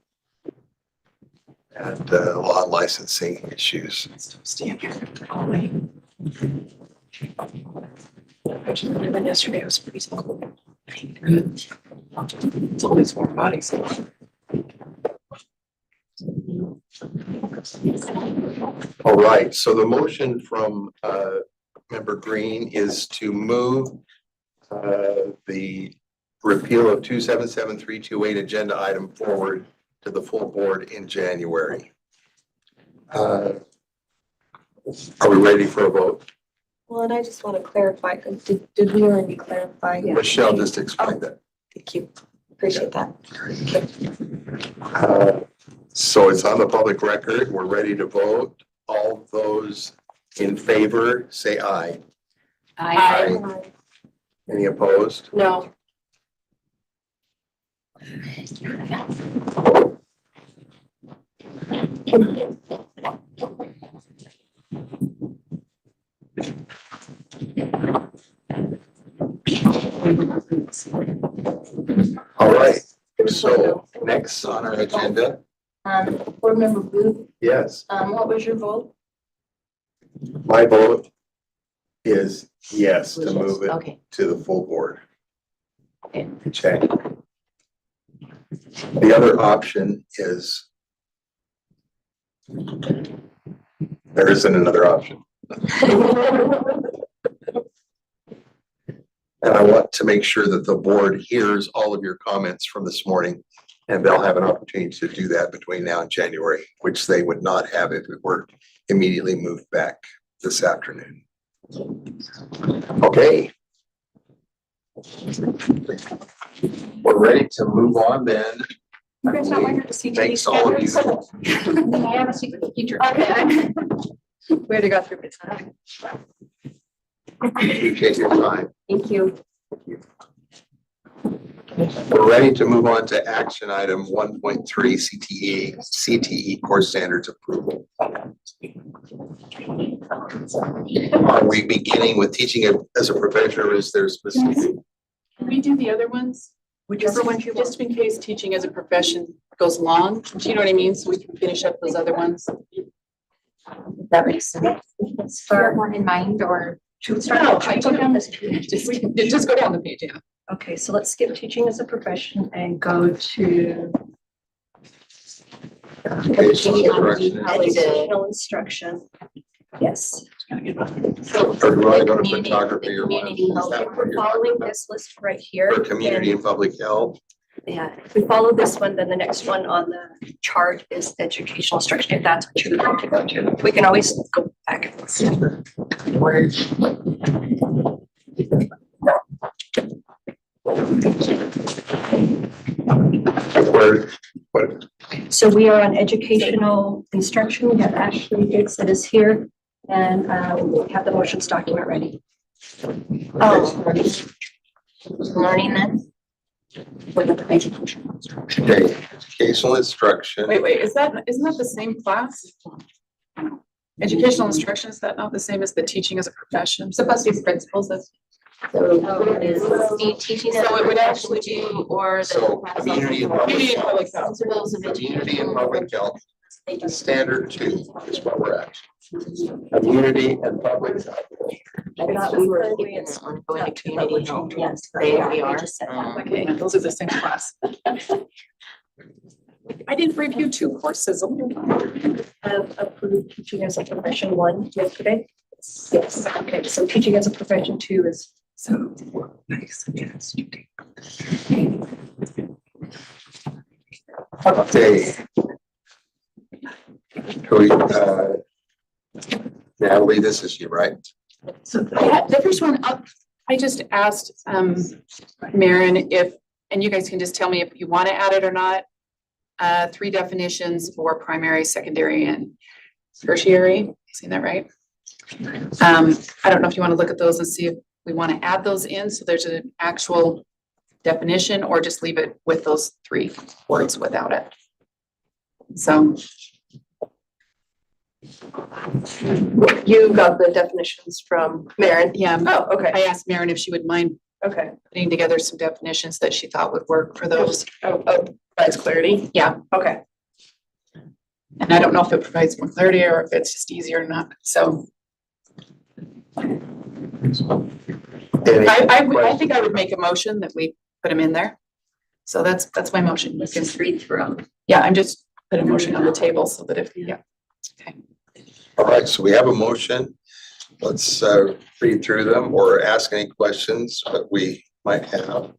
law and licensing issues. Yesterday was pretty cool. It's always more bodies. All right, so the motion from Member Green is to move the repeal of 277328 agenda item forward to the full board in January. Are we ready for a vote? Well, and I just want to clarify, did we already clarify? Michelle just explained that. Thank you. Appreciate that. So it's on the public record. We're ready to vote. All those in favor, say aye. Aye. Any opposed? No. All right, so next on our agenda, Board Member Booth, yes, what was your vote? my vote is yes to move it Okay. to the full board. Okay. Okay. The other option is there isn't another option. And I want to make sure that the board hears all of your comments from this morning, and they'll have an opportunity to do that between now and January, which they would not have if it were immediately moved back this afternoon. Okay. We're ready to move on then. You guys not want to see Thanks all of you. I have a secret teacher. Okay. We already got through it. Appreciate your time. Thank you. We're ready to move on to action item 1.3 CTE course standards approval. Are we beginning with teaching as a profession, or is there specific? Can we do the other ones? Whichever ones you want. Just in case teaching as a profession goes long, do you know what I mean? So we can finish up those other ones. That makes sense. Start one in mind or Should we start? No, I took down this page. Just go down the page, yeah. Okay, so let's skip teaching as a profession and go to educational instruction. Yes. Or do you want to go to photography or what? Community health. If we're following this list right here. For community and public health? Yeah, if we follow this one, then the next one on the chart is educational instruction, if that's what you're going to go to. We can always go back. What, So we are on educational instruction. We have Ashley Hicks that is here, and we have the motions document ready. Learning then. okay, educational instruction. Wait, isn't that the same class? Educational instruction, is that not the same as the teaching as a profession? Supposed to be principles, that's. So it is the teaching. So it would actually be, or the. So community and public health. Principles of Community and public health. Standard 2 is what we're at. Community and public health. I thought we were keeping on going to community health. Yes, they are. Okay, those are the same class. I didn't review 2 courses. Have approved teaching as a profession 1 yesterday. Yes, okay, so teaching as a profession 2 is. So nice. Yes. Okay. Natalie, this is you, right? So the first one up, I just asked Maren if, and you guys can just tell me if you want to add it or not. 3 definitions for primary, secondary, and tertiary. Seen that right? I don't know if you want to look at those and see if we want to add those in, so there's an actual definition, or just leave it with those 3 words without it. So. You got the definitions from Maren? Yeah. Oh, okay. I asked Maren if she would mind putting together some definitions that she thought would work for those. Oh, provides clarity? Yeah. Okay. And I don't know if it provides more clarity or if it's just easier or not, so. I think I would make a motion that we put them in there. So that's my motion. Let's just read through them. Yeah, I'm just put a motion on the table so that if, yeah. Okay. All right, so we have a motion. Let's read through them or ask any questions that we might have.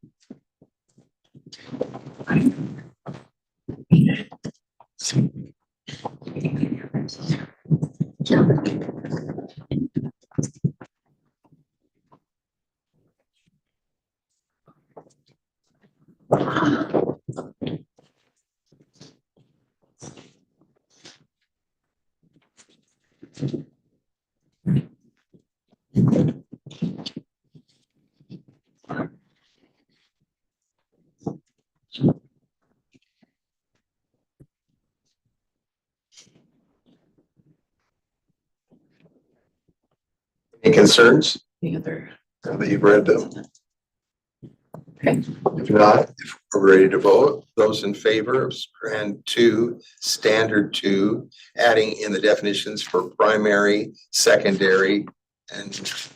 Any concerns? The other. Now that you've read them? Okay. If not, if we're ready to vote, those in favor of strand 2, standard 2, adding in the definitions for primary, secondary, and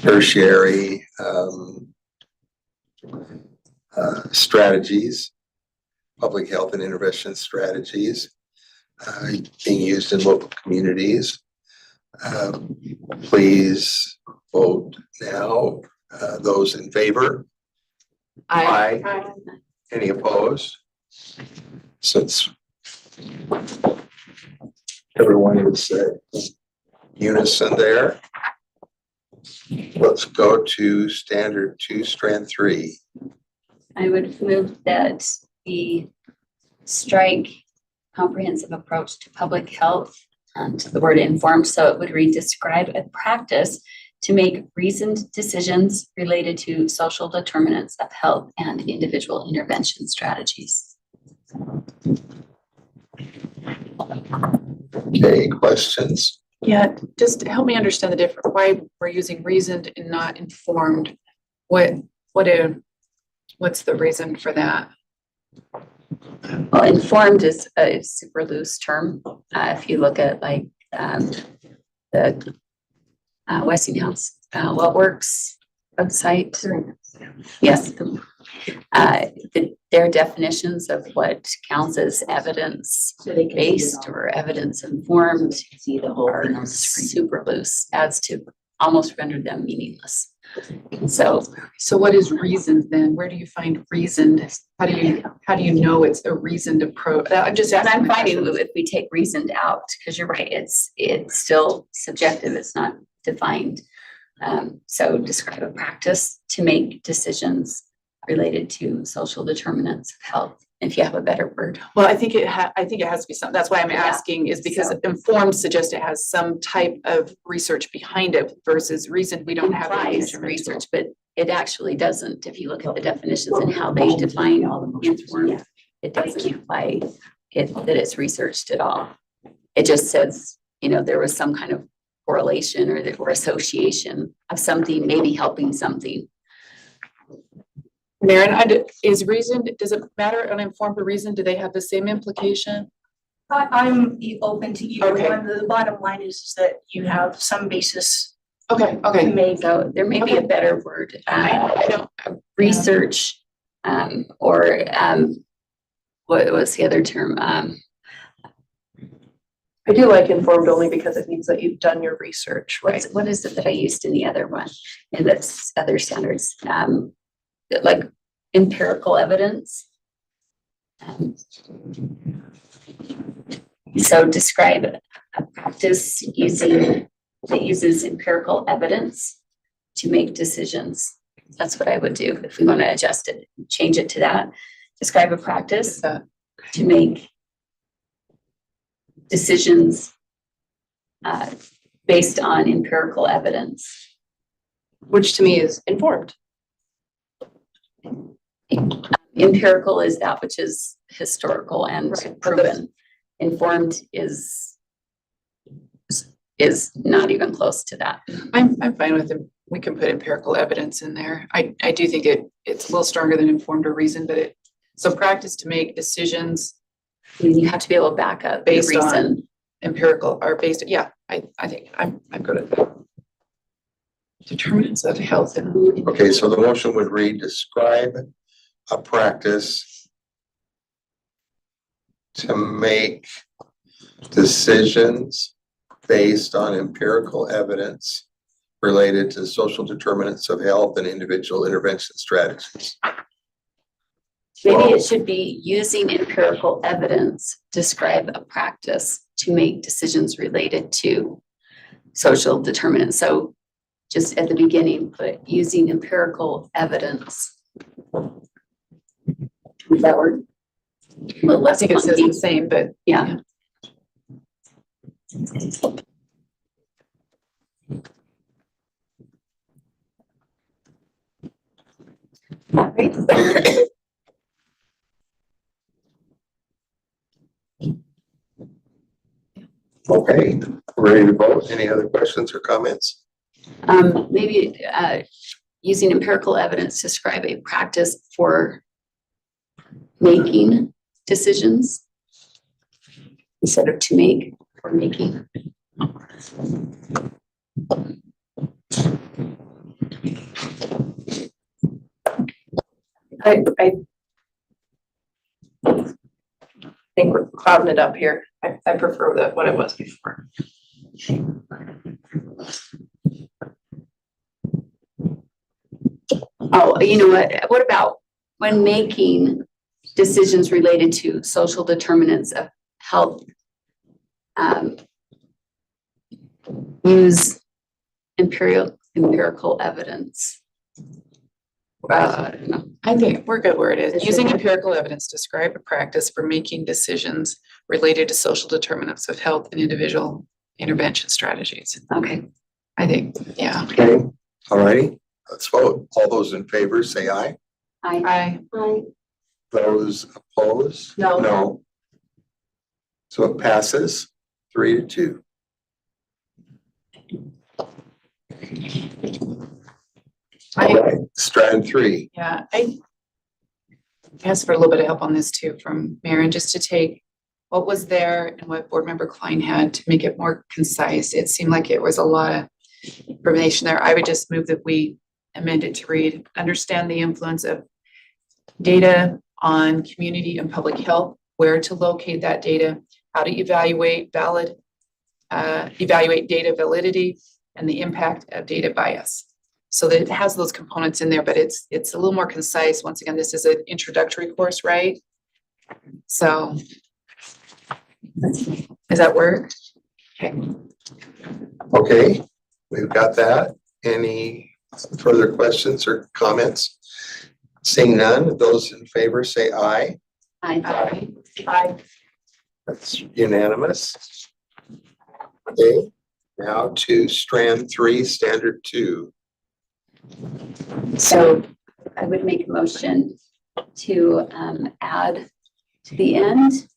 tertiary strategies, public health and intervention strategies being used in local communities. Please vote now. Those in favor? Aye. Any opposed? Since everyone is unison there, let's go to standard 2, strand 3. I would move that we strike comprehensive approach to public health to the word informed, so it would read describe a practice to make reasoned decisions related to social determinants of health and individual intervention strategies. Okay, questions? Yeah, just help me understand the difference, why we're using reasoned and not informed. What's the reason for that? Well, informed is a super loose term. If you look at like the Westinghouse What Works website, yes, their definitions of what counts as evidence-based or evidence-informed are super loose, as to almost render them meaningless. So what is reasoned then? Where do you find reasoned? How do you know it's a reasoned approach? I'm just asking. I'm finding if we take reasoned out, because you're right, it's still subjective, it's not defined. So describe a practice to make decisions related to social determinants of health, if you have a better word. Well, I think it has to be something, that's why I'm asking, is because informed suggests it has some type of research behind it versus reason we don't have any Implies research, but it actually doesn't. If you look at the definitions and how they define informed, it doesn't imply that it's researched at all. It just says, there was some kind of correlation or association of something, maybe helping something. Maren, is reason, does it matter uninformed or reason? Do they have the same implication? I'm open to either Okay. one. The bottom line is that you have some basis. Okay. To make. So there may be a better word. I don't. Research, or what was the other term? I do like informed only because it means that you've done your research, right? What is it that I used in the other one? And that's other standards, like empirical evidence. So describe a practice that uses empirical evidence to make decisions. That's what I would do if we want to adjust it, change it to that. Describe a practice to make decisions based on empirical evidence. Which to me is informed. Empirical is that which is historical and proven. Informed is not even close to that. I'm fine with it. We can put empirical evidence in there. I do think it's a little stronger than informed or reason, but so practice to make decisions. You have to be able to back up based the reason. on empirical or based, I think I'm good at that. Determinants of health and mood. Okay, so the motion would read, describe a practice to make decisions based on empirical evidence related to social determinants of health and individual intervention strategies. Maybe it should be using empirical evidence, describe a practice to make decisions related to social determinants. So just at the beginning, put using empirical evidence. Does that work? Well, I think it says the same, but yeah. Okay, ready to vote? Any other questions or comments? Maybe using empirical evidence to describe a practice for making decisions instead of to make, for making. I think we're clouding it up here. I prefer what it was before. Oh, you know what? What about when making decisions related to social determinants of health? Use empirical evidence. I don't know. I think we're good where it is. Using empirical evidence to describe a practice for making decisions related to social determinants of health and individual intervention strategies. Okay. I think, yeah. Okay, all righty, let's vote. All those in favor, say aye. Aye. Those opposed? No. No. So it passes 3-2. All right, Strand 3. Yeah, I asked for a little bit of help on this too from Maren, just to take what was there and what Board Member Klein had to make it more concise. It seemed like it was a lot of information there. I would just move that we amend it to read, understand the influence of data on community and public health, where to locate that data, how to evaluate data validity, and the impact of data bias. So that it has those components in there, but it's a little more concise. Once again, this is an introductory course, right? So does that work? Okay. Okay, we've got that. Any further questions or comments? Seeing none, those in favor say aye. Aye. Aye. That's unanimous. Okay, now to strand 3, standard 2. So I would make a motion to add to the end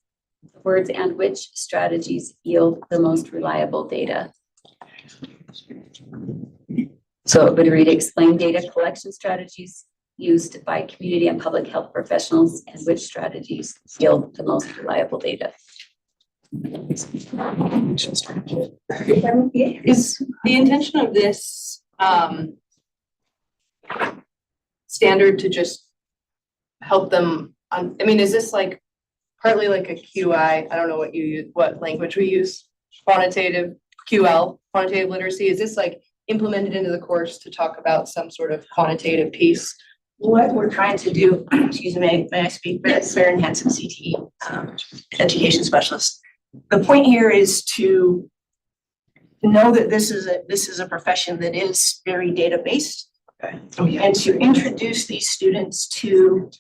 the words "and which strategies yield the most reliable data." So it would read, explain data collection strategies used by community and public health professionals and which strategies yield the most reliable data. Is the intention of this standard to just help them I mean, is this like partly like a QI? I don't know what you use, what language we use, quantitative QL, quantitative literacy. Is this like implemented into the course to talk about some sort of quantitative piece? What we're trying to do, excuse me, may I speak? Maren Hansen, CTE, education specialist. The point here is to know that this is a profession that is very data-based. Okay. And to introduce these students to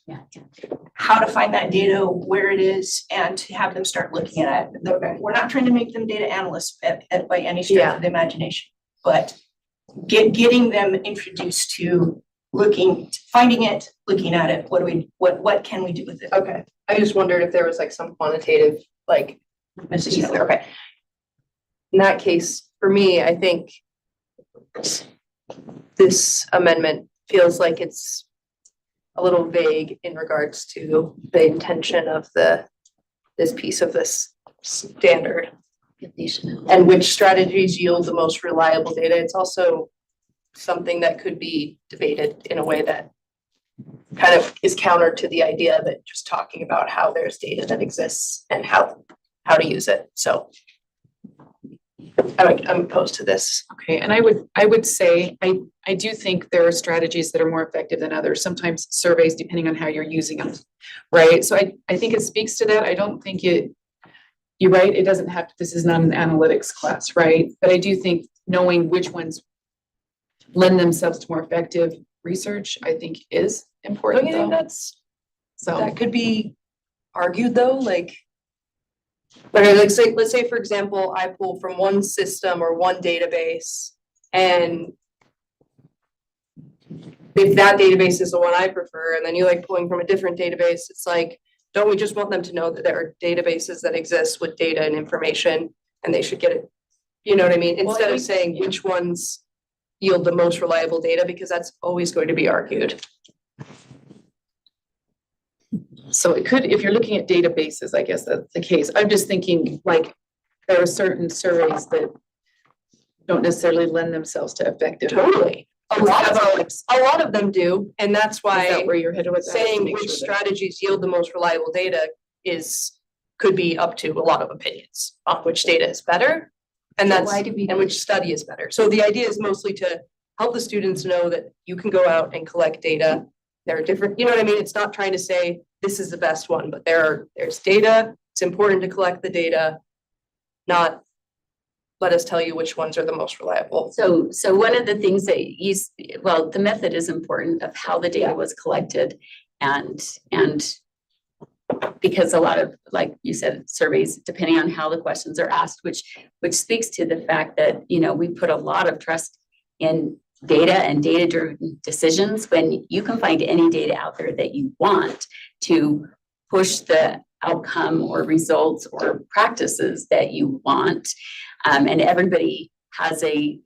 how to find that data, where it is, and to have them start looking at it. We're not trying to make them data analysts by any stretch of the imagination, but getting them introduced to finding it, looking at it. What can we do with it? Okay. I just wondered if there was like some quantitative like message there. Okay. In that case, for me, I think this amendment feels like it's a little vague in regards to the intention of this piece of this standard. And which strategies yield the most reliable data. It's also something that could be debated in a way that kind of is counter to the idea that just talking about how there's data that exists and how to use it. So I'm opposed to this. Okay, and I would say, I do think there are strategies that are more effective than others, sometimes surveys, depending on how you're using them, right? So I think it speaks to that. I don't think you're right, it doesn't have to, this is not an analytics class, right? But I do think knowing which ones lend themselves to more effective research, I think is important. Don't you think that could be argued though? Like let's say for example, I pull from one system or one database, and if that database is the one I prefer, and then you like pulling from a different database, it's like, don't we just want them to know that there are databases that exist with data and information, and they should get it? You know what I mean? Instead of saying which ones yield the most reliable data, because that's always going to be argued. So it could, if you're looking at databases, I guess that's the case. I'm just thinking like there are certain surveys that don't necessarily lend themselves to effective. Totally. A lot of them do, and that's why Is that where you're headed with that? saying Make which sure that- strategies yield the most reliable data could be up to a lot of opinions on which data is better. And So that's, why do we and which study is better. So the idea is mostly to help the students know that you can go out and collect data. There are different, you know what I mean? It's not trying to say this is the best one, but there's data. It's important to collect the data, not let us tell you which ones are the most reliable. So one of the things that the method is important of how the data was collected, and because a lot of, like you said, surveys, depending on how the questions are asked, which speaks to the fact that, we put a lot of trust in data and data-driven decisions when you can find any data out there that you want to push the outcome or results or practices that you want. And everybody has a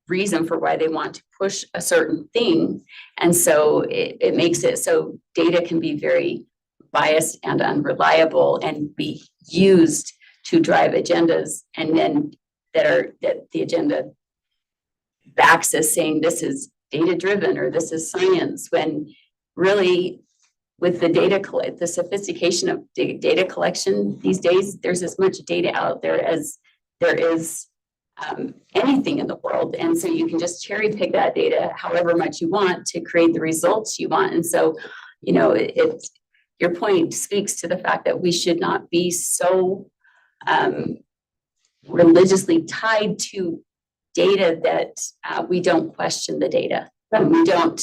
reason for why they want to push a certain thing. And so it makes it so data can be very biased and unreliable and be used to drive agendas, and then that the agenda backs as saying this is data driven or this is science, when really with the sophistication of data collection these days, there's as much data out there as there is anything in the world. And so you can just cherry pick that data however much you want to create the results you want. And so, your point speaks to the fact that we should not be so religiously tied to data that we don't question the data. And we don't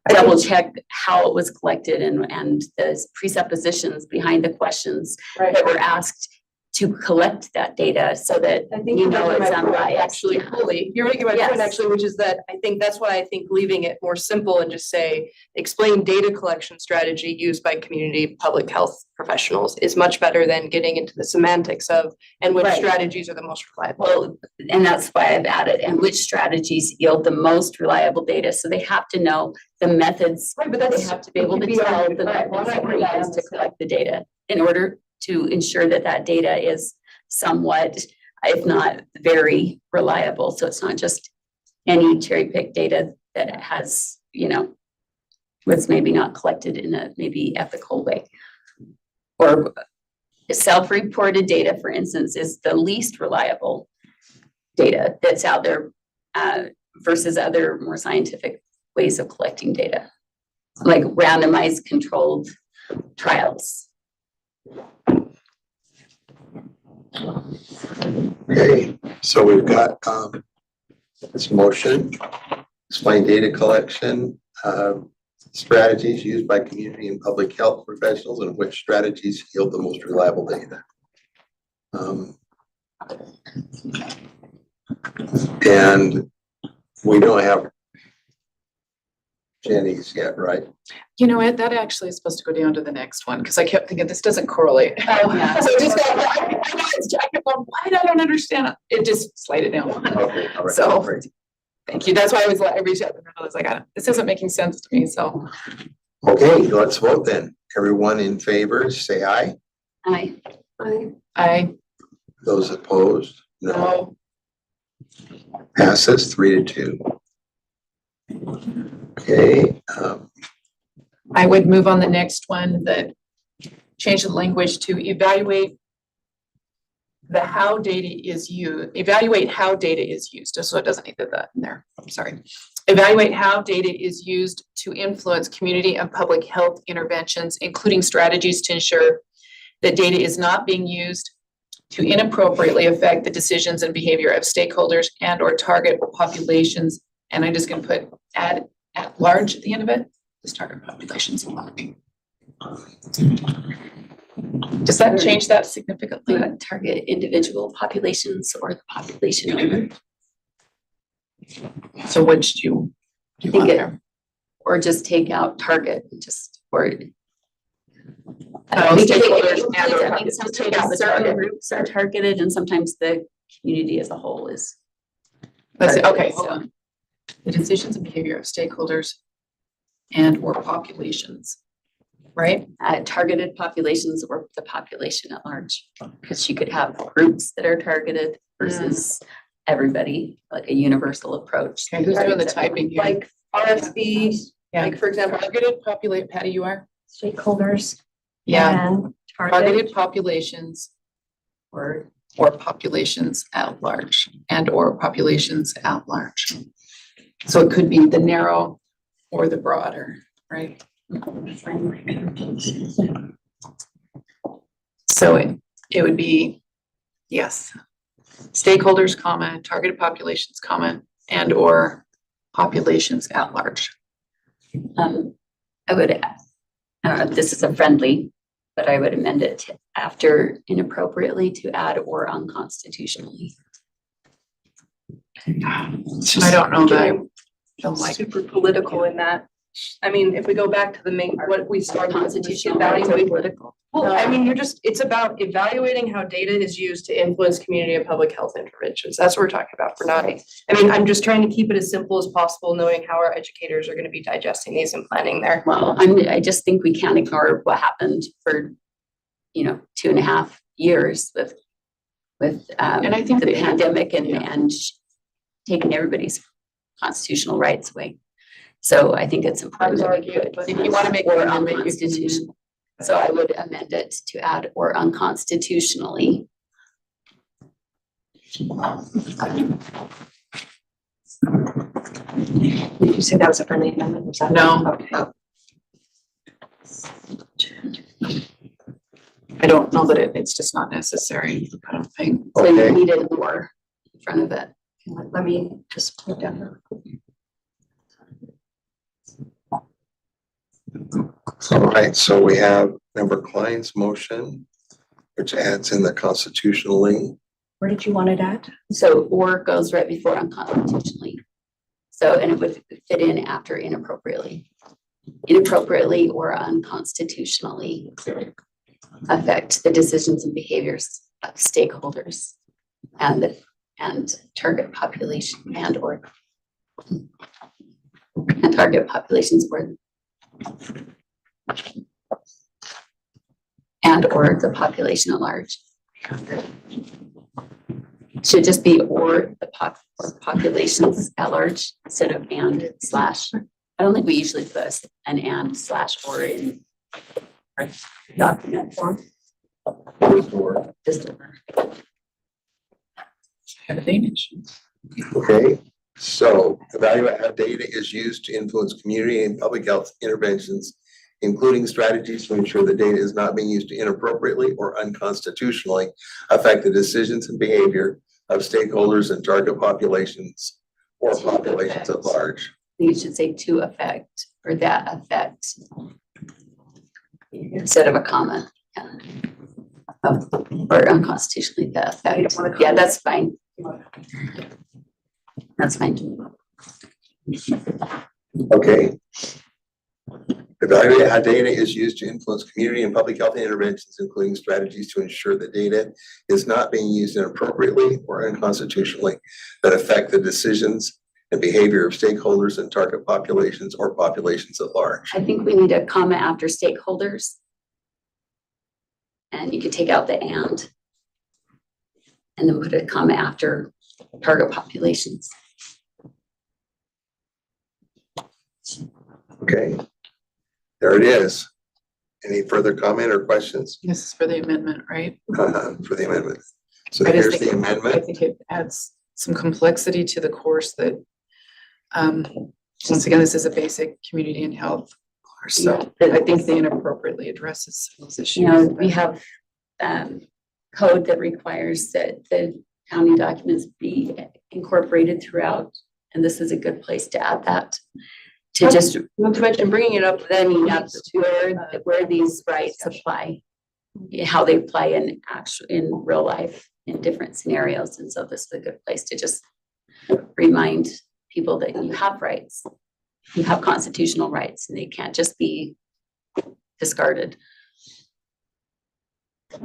double check how it was collected and the presuppositions behind the questions that were asked to collect that data so that I think you you're know making it's my point, unbiased. actually, Yeah. fully. You're making my point, Yes. actually, which is that I think that's why I think leaving it more simple and just say, explain data collection strategy used by community public health professionals is much better than getting into the semantics of, and which Right. strategies are the most reliable. Well, and that's why I've added, and which strategies yield the most reliable data. So they have to know the methods. Right, but They that's. have to be able to could be tell argued, the right, well, methods I that were agree that used to is- collect the data in order to ensure that that data is somewhat, if not very reliable. So it's not just any cherry picked data that has, was maybe not collected in a maybe ethical way. Or self-reported data, for instance, is the least reliable data that's out there versus other more scientific ways of collecting data, like randomized controlled trials. Okay, so we've got this motion, explain data collection, strategies used by community and public health professionals and which strategies yield the most reliable data. And we don't have Jenny's yet, right? You know what, that actually is supposed to go down to the next one, because I kept thinking this doesn't correlate. yeah. So just, I know it's, I kept going, why I don't understand it, it just slide it down. Okay, all right. So, thank you, that's why I reached out, I was like, this isn't making sense to me, so. Okay, let's vote then. Everyone in favor, say aye. I Those opposed, no. know, Passes 3-2. Okay, I would move on the next one, that change the language to evaluate how data is used, evaluate how data is used, just so it doesn't need that in there, I'm sorry. Evaluate how data is used to influence community and public health interventions, including strategies to ensure that data is not being used to inappropriately affect the decisions and behavior of stakeholders and or target populations. And I'm just gonna put at large at the end of it, just target populations. Does that change that significantly? Target individual populations or the population. So which do you think want it, there? or just take out target, just, or. Oh, Because stakeholders it and or includes- I mean, target. Just take out sometimes the certain target. groups are targeted and sometimes the community as a whole is. That's it, targeted, okay, hold so. on. The decisions and behavior of stakeholders and or populations, right? Targeted populations or the population at large, because you could have groups that are targeted versus everybody, like a universal approach. Okay, who's doing the typing here? Like RSV, Yeah. like for example, Targeted populate, Patty, you are? Stakeholders. Yeah, And targeted populations or populations at large and or populations at large. So it could be the narrow or the broader, right? So it would be, yes, stakeholders, comma, targeted populations, comma, and or populations at large. I would, I don't know if this is a friendly, but I would amend it to after inappropriately to add or unconstitutionally. I don't know that I don't like. super political in that. I mean, if we go back to the main, what we started with, Constitutional rights are evaluate. political. Well, I mean, it's about evaluating how data is used to influence community and public health interventions. That's what we're talking about for now. I mean, I'm just trying to keep it as simple as possible, knowing how our educators are gonna be digesting these and planning there. Well, I just think we can't ignore what happened for, 2.5 years with And I think the they- pandemic and taking everybody's constitutional rights away. So I think it's important that we argued, put but if you wanna make or an amendment, you can- unconstitutional. So I would amend it to add or unconstitutionally. did you say that was a friendly amendment? Was that- No. Okay. I don't know that it's just not necessary, I don't think. So you Okay. need it or. front of it. Let me just put it down there. All right, so we have Member Klein's motion, which adds in the constitutionally. Where did you want it at? So or goes right before unconstitutionally. So, and it would fit in after inappropriately. Inappropriately or unconstitutionally affect the decisions and behaviors of stakeholders and target population and target populations or the population at large. Should just be or populations at large instead of and slash. I don't think we usually put an and slash or in our document form. Just Okay, so evaluate how data is used to influence community and public health interventions, including strategies to ensure the data is not being used to inappropriately or unconstitutionally affect the decisions and behavior of stakeholders and target populations or populations at large. You should say to affect or that affect instead of a comma. Yeah. Or unconstitutionally that affect. Yeah, that's fine. That's fine. Okay. Evaluate how data is used to influence community and public health interventions, including strategies to ensure the data is not being used inappropriately or unconstitutionally that affect the decisions and behavior of stakeholders and target populations or populations at large. I think we need a comma after stakeholders. And you could take out the and then put a comma after target populations. Okay, there it is. Any further comment or questions This is for the amendment, right? for the amendment? So I just here's the think- I amendment. think it adds some complexity to the course that, once again, this is a basic community and health course, so I think they inappropriately addresses those issues. You know, we have code that requires that the county documents be incorporated throughout. And this is a good place to add that. To just, Not to mention bringing it up then bringing up where these rights apply, how they apply in real life in different scenarios. And so this is a good place to just remind people that you have rights. You have constitutional rights and they can't just be discarded.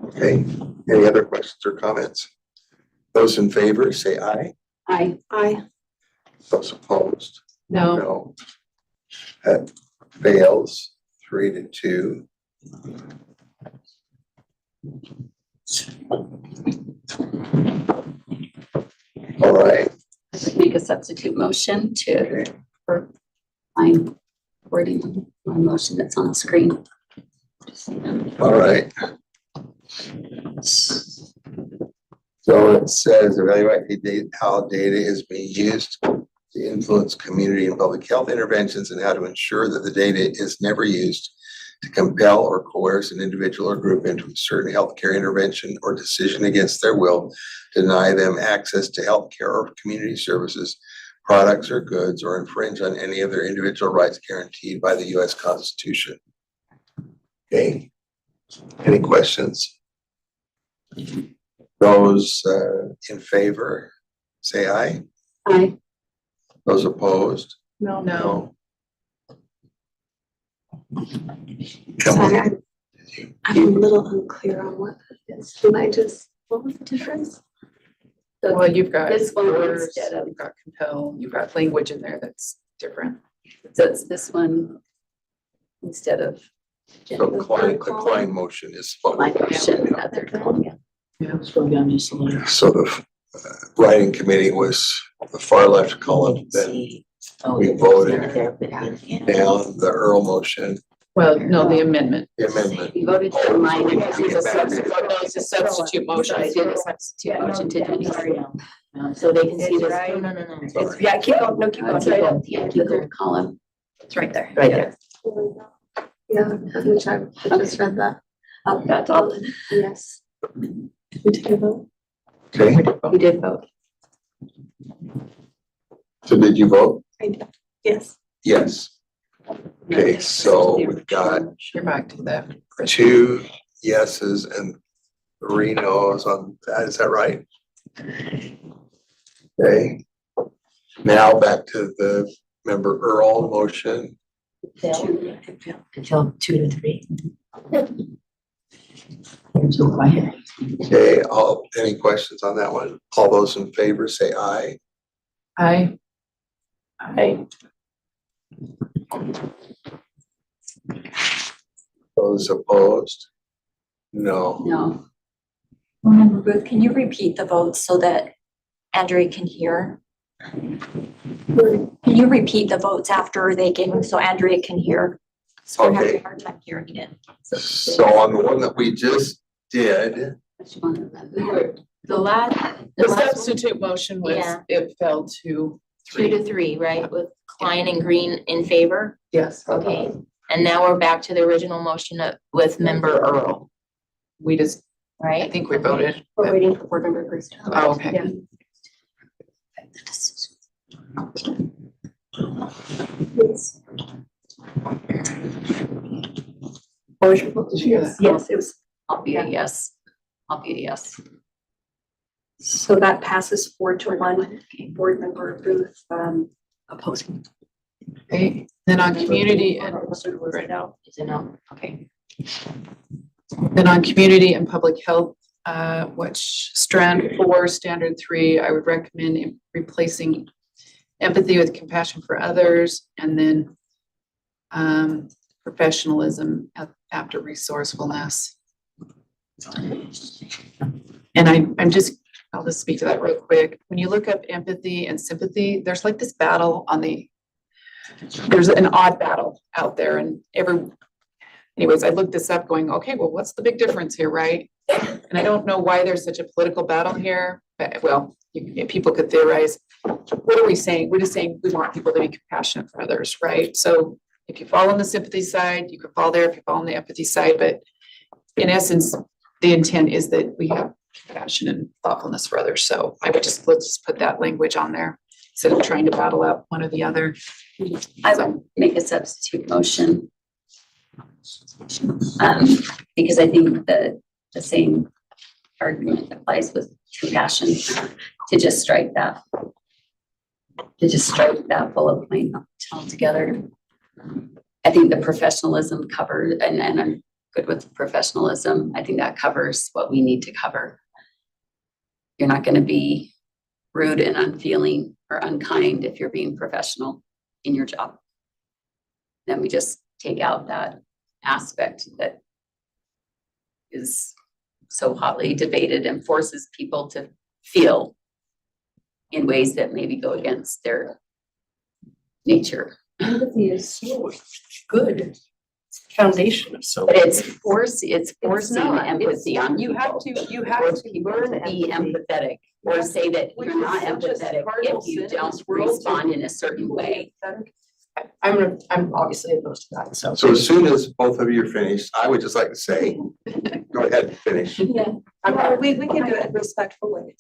Okay, any other questions or comments? Those in favor, say aye. Aye. Aye. Those opposed? No. No. That fails 3-2. All right, Make a substitute motion for line wording on motion that's on the screen. all right. So it says evaluate how data is being used to influence community and public health interventions and how to ensure that the data is never used to compel or coerce an individual or group into a certain healthcare intervention or decision against their will, deny them access to healthcare or community services, products or goods, or infringe on any of their individual rights guaranteed by the U.S. Constitution. Okay, any questions? Those in favor, say aye. Aye. Those opposed? No. No. Sorry, I'm a little unclear on what that is. Can I just, what was the difference? Well, you've got This one coerce, instead of- you've got compel, you've got language in there that's different. So it's this one instead of So the Klein motion is line voted. motion that they're calling it. So the writing committee was the far left column, then we voted down the Earl motion, Well, no, the amendment. the amendment. You voted to line. It's a substitute motion. I did a substitute motion to do. So they can see It's this. right. No, no, no, no. It's, yeah, keep going, no, keep going. Keep going, yeah, the third column. It's right there. Right there. Yeah, which I just read that. Oh, that's all. Yes. We take a vote. Okay, You did vote. So did you vote? I did. Yes. Yes. Okay, so we've got You're back to that. 2 yeses and 3 no's on that. Is that right? Okay. Now back to the member Earl motion. Until 2 to 3. Okay, any questions on that one? All those in favor say aye. Aye. Aye. Those opposed? No. No. Member Booth, can you repeat the votes so that Andrea can hear? Can you repeat the votes after they gave them so Andrea can hear? So we're having a hard time hearing it. So on the one that we just did, The last. The substitute motion was, Yeah. it fell to 2 to 3, right, with Klein and Green in favor? Yes. Okay, and now we're back to the original motion with member Earl, We just, I right? think we voted. We're waiting for board member Bruce. Oh, okay. Yeah. What was your vote? Yes, it was. I'll be a yes. I'll be a yes. So that passes 4-1. Board member Booth, opposing. Okay, then on community and, Is it no? Okay. then on community and public health, which strand 4, standard 3, I would recommend replacing empathy with compassion for others, and then professionalism after resourcefulness. And I'll just speak to that real quick. When you look up empathy and sympathy, there's like this battle there's an odd battle out there, and anyways, I looked this up going, okay, well, what's the big difference here, right? And I don't know why there's such a political battle here, but well, people could theorize. What are we saying? We're just saying we want people to be compassionate for others, right? So if you fall on the sympathy side, you could fall there. If you fall on the empathy side, but in essence, the intent is that we have compassion and thoughtfulness for others. So let's just put that language on there instead of trying to battle out one or the other. I would make a substitute motion. Because I think the same argument applies with compassion, to just strike that. To just strike that bullet point altogether. I think the professionalism covered, and I'm good with professionalism. I think that covers what we need to cover. You're not going to be rude and unfeeling or unkind if you're being professional in your job. Then we just take out that aspect that is so hotly debated and forces people to feel in ways that maybe go against their nature. Empathy is so good. Foundation of so. But it's forcing not. empathy on people. You have to learn To be empathetic, or say that you're not empathetic if you don't respond in a certain way. I'm obviously opposed to that, so. so as soon as both of you are finished, I would just like to say, go ahead and finish. Yeah. We can do it respectfully.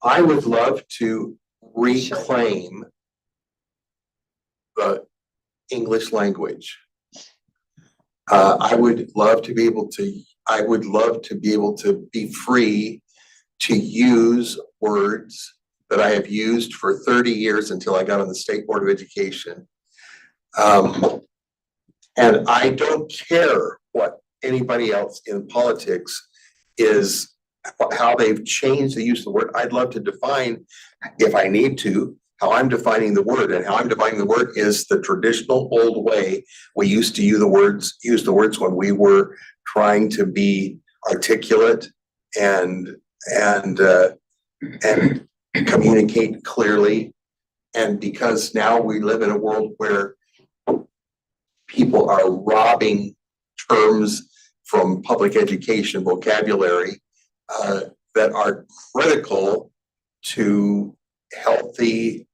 I would love to reclaim the English language. I would love to be able to be free to use words that I have used for 30 years until I got on the State Board of Education. And I don't care what anybody else in politics is, how they've changed the use of the word. I'd love to define, if I need to, how I'm defining the word, and how I'm defining the word is the traditional old way we used to use the words when we were trying to be articulate and communicate clearly. And because now we live in a world where people are robbing terms from public education vocabulary that are critical to healthy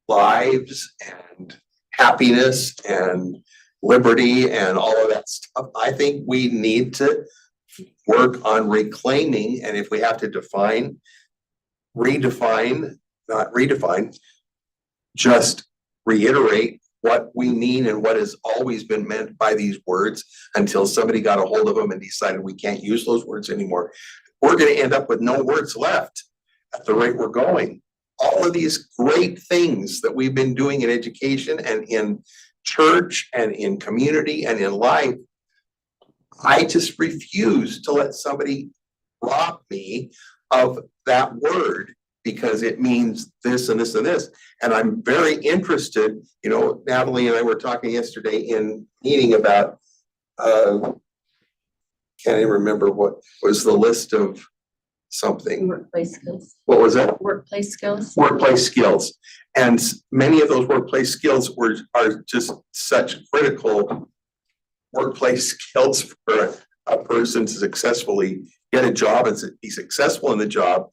lives and happiness and liberty and all of that stuff. I think we need to work on reclaiming, and if we have to redefine not redefine, just reiterate what we mean and what has always been meant by these words until somebody got a hold of them and decided we can't use those words anymore. We're gonna end up with no words left at the rate we're going. All of these great things that we've been doing in education and in church and in community and in life, I just refuse to let somebody rob me of that word because it means this and this and this. And I'm very interested, you know, Natalie and I were talking yesterday in meeting about, can't even remember what was the list of something. Workplace skills. What was that? Workplace skills. Workplace skills. And many of those workplace skills are just such critical workplace skills for a person to successfully get a job and be successful in the job.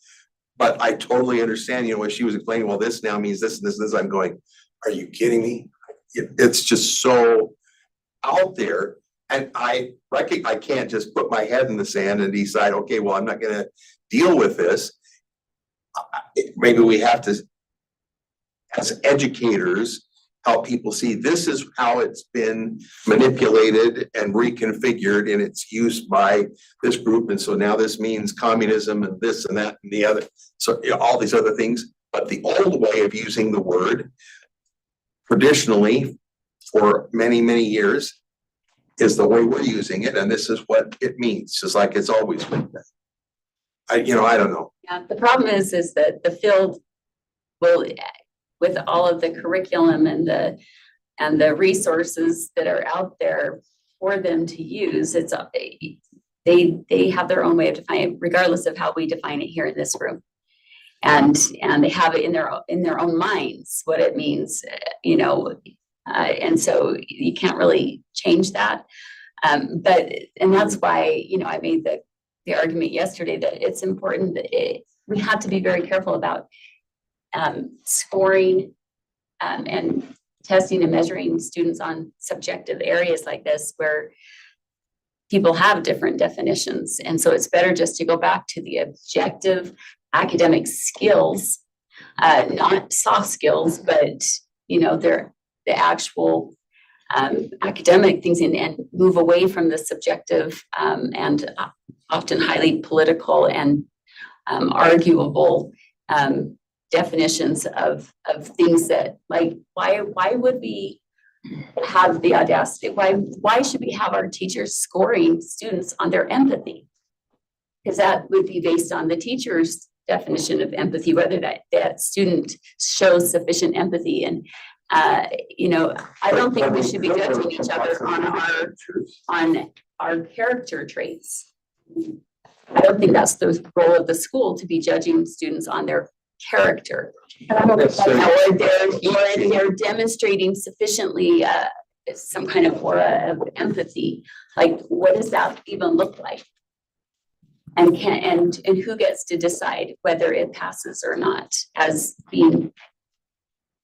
But I totally understand, you know, when she was explaining, well, this now means this and this and this, I'm going, are you kidding me? It's just so out there. And I can't just put my head in the sand and decide, okay, well, I'm not gonna deal with this. Maybe we have to, as educators, help people see this is how it's been manipulated and reconfigured in its use by this group. And so now this means communism and this and that and the other. So, you know, all these other things. But the old way of using the word traditionally for many, many years is the way we're using it. And this is what it means, just like it's always been. I don't know. Yeah, the problem is that the field will, with all of the curriculum and the resources that are out there for them to use, they have their own way of defining it, regardless of how we define it here in this room. And they have it in their own minds what it means, you know, and so you can't really change that. And that's why, you know, I made the argument yesterday that it's important that we have to be very careful about scoring and testing and measuring students on subjective areas like this where people have different definitions. And so it's better just to go back to the objective academic skills, not soft skills, but, you know, they're the actual academic things and move away from the subjective and often highly political and arguable definitions of things that, like, why would we have the audacity? Why should we have our teachers scoring students on their empathy? Because that would be based on the teacher's definition of empathy, whether that student shows sufficient empathy. And you know, I don't think we should be judging each other on our character traits. I don't think that's the role of the school, to be judging students on their character. Or they're demonstrating sufficiently some kind of aura of empathy. Like, what does that even look like? And who gets to decide whether it passes or not as being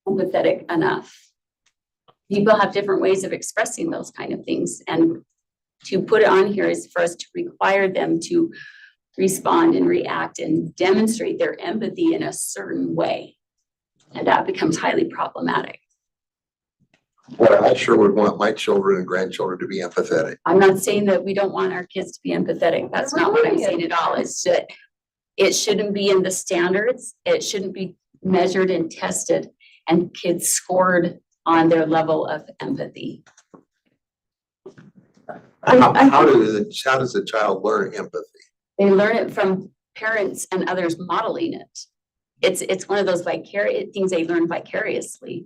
empathetic enough? People have different ways of expressing those kind of things, and to put it on here is for us to require them to respond and react and demonstrate their empathy in a certain way. And that becomes highly problematic. Well, I sure would want my children and grandchildren to be empathetic. I'm not saying that we don't want our kids to be empathetic. That's not what I'm saying at all. It's that it shouldn't be in the standards. It shouldn't be measured and tested and kids scored on their level of empathy. How does a child learn empathy? They learn it from parents and others modeling it. It's one of those things they learn vicariously.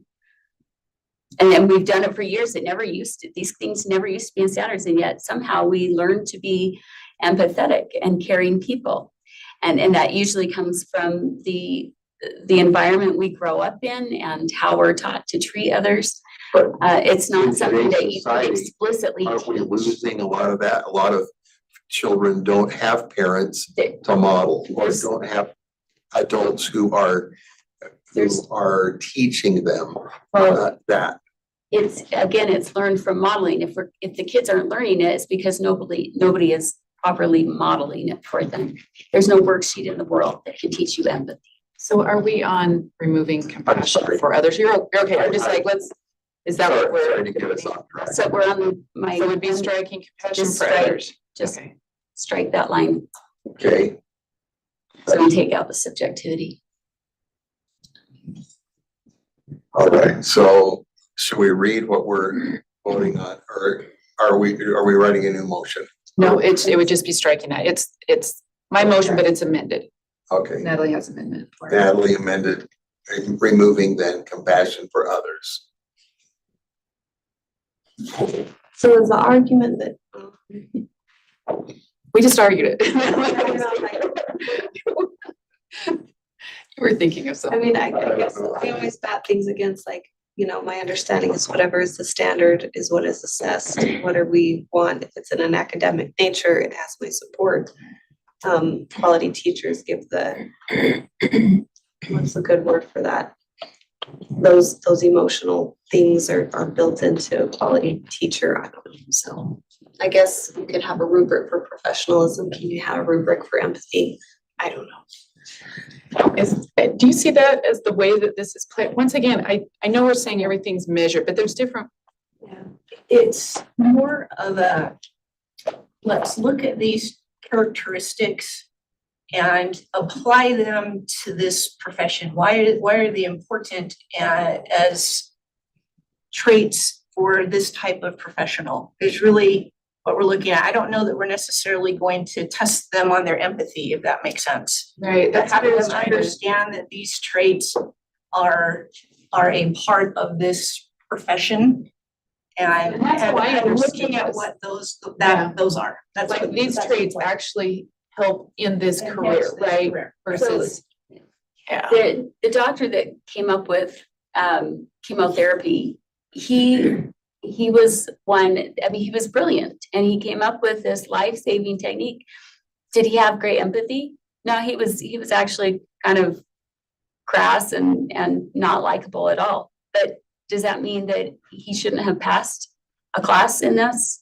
And then we've done it for years. These things never used to be in standards, and yet somehow we learn to be empathetic and caring people. And that usually comes from the environment we grow up in and how we're taught to treat others. It's not something that you can explicitly teach. Are we losing a lot of that? A lot of children don't have parents to model, or don't have adults who are teaching them that. It's learned from modeling. If the kids aren't learning it, it's because nobody is properly modeling it for them. There's no worksheet in the world that can teach you empathy. So are we on removing compassion for others? You're okay. I'm just like, is that what we're? Sorry to get us off track. So we're on my. So it would be striking compassion Just for strike, others. just Okay. strike that line. Okay, So we take out the subjectivity. all right, so should we read what we're voting on, or are we writing a new motion? No, it would just be striking that. It's my motion, but it's amended. Okay, Natalie has amendment. for it. Natalie amended, removing then compassion for others. So is the argument that We just argued it. You were thinking of I something. mean, I guess I always bat things against like, my understanding is whatever is the standard is what is assessed. What do we want? If it's in an academic nature, it has my support. Quality teachers give what's the good word for that? Those emotional things are built into a quality teacher. I don't know. So I guess you could have a rubric for professionalism. Can you have a rubric for empathy? I don't know. Do you see that as the way that this is played? Once again, I know we're saying everything's measured, but there's different. It's more of a, let's look at these characteristics and apply them to this profession. Why are they important as traits for this type of professional? Is really what we're looking at. I don't know that we're necessarily going to test them on their empathy, if that makes sense. Right. But That's what I having was them trying to. understand that these traits are a part of this profession. And That's how I and understood looking at this. what those Yeah. those are. That's Like what these that's traits what- actually help in this enhance career, this right? career. Versus. Yeah. The doctor that came up with chemotherapy, he was one, I mean, he was brilliant and he came up with this life-saving technique. Did he have great empathy? No, he was actually kind of crass and not likable at all. But does that mean that he shouldn't have passed a class in this?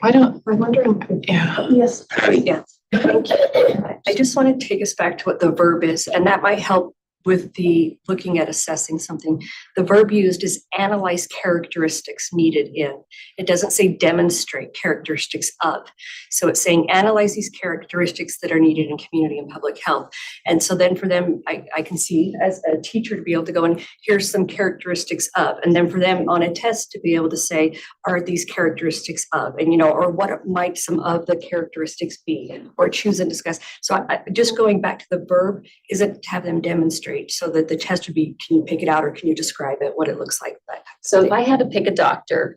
I'm wondering, yeah. Yes. Patty? Yeah. I just want to take us back to what the verb is, and that might help with the looking at assessing something. The verb used is analyze characteristics needed in. It doesn't say demonstrate characteristics of. So it's saying analyze these characteristics that are needed in community and public health. And so then for them, I can see as a teacher to be able to go and here's some characteristics of, and then for them on a test to be able to say, are these characteristics of, and or what might some of the characteristics be, or choose and discuss. So just going back to the verb, isn't to have them demonstrate, so that the test would be, can you pick it out or can you describe it, what it looks like? So if I had to pick a doctor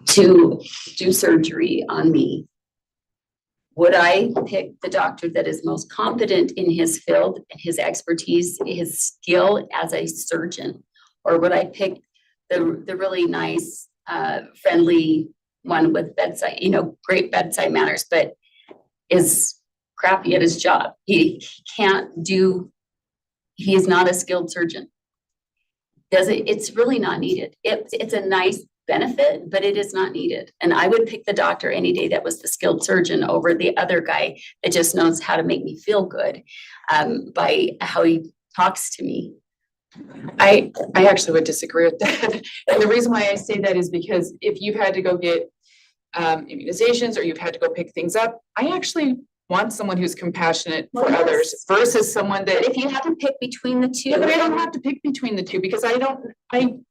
to do surgery on me, would I pick the doctor that is most competent in his field, his expertise, his skill as a surgeon? Or would I pick the really nice, friendly one with bedside, great bedside manners, but is crappy at his job? He is not a skilled surgeon. It's really not needed. It's a nice benefit, but it is not needed. And I would pick the doctor any day that was the skilled surgeon over the other guy that just knows how to make me feel good by how he talks to me. I actually would disagree with that. And the reason why I say that is because if you've had to go get immunizations or you've had to go pick things up, I actually want someone who's compassionate for others versus someone that. But if you have to pick between the two. Yeah, but I don't have to pick between the two because I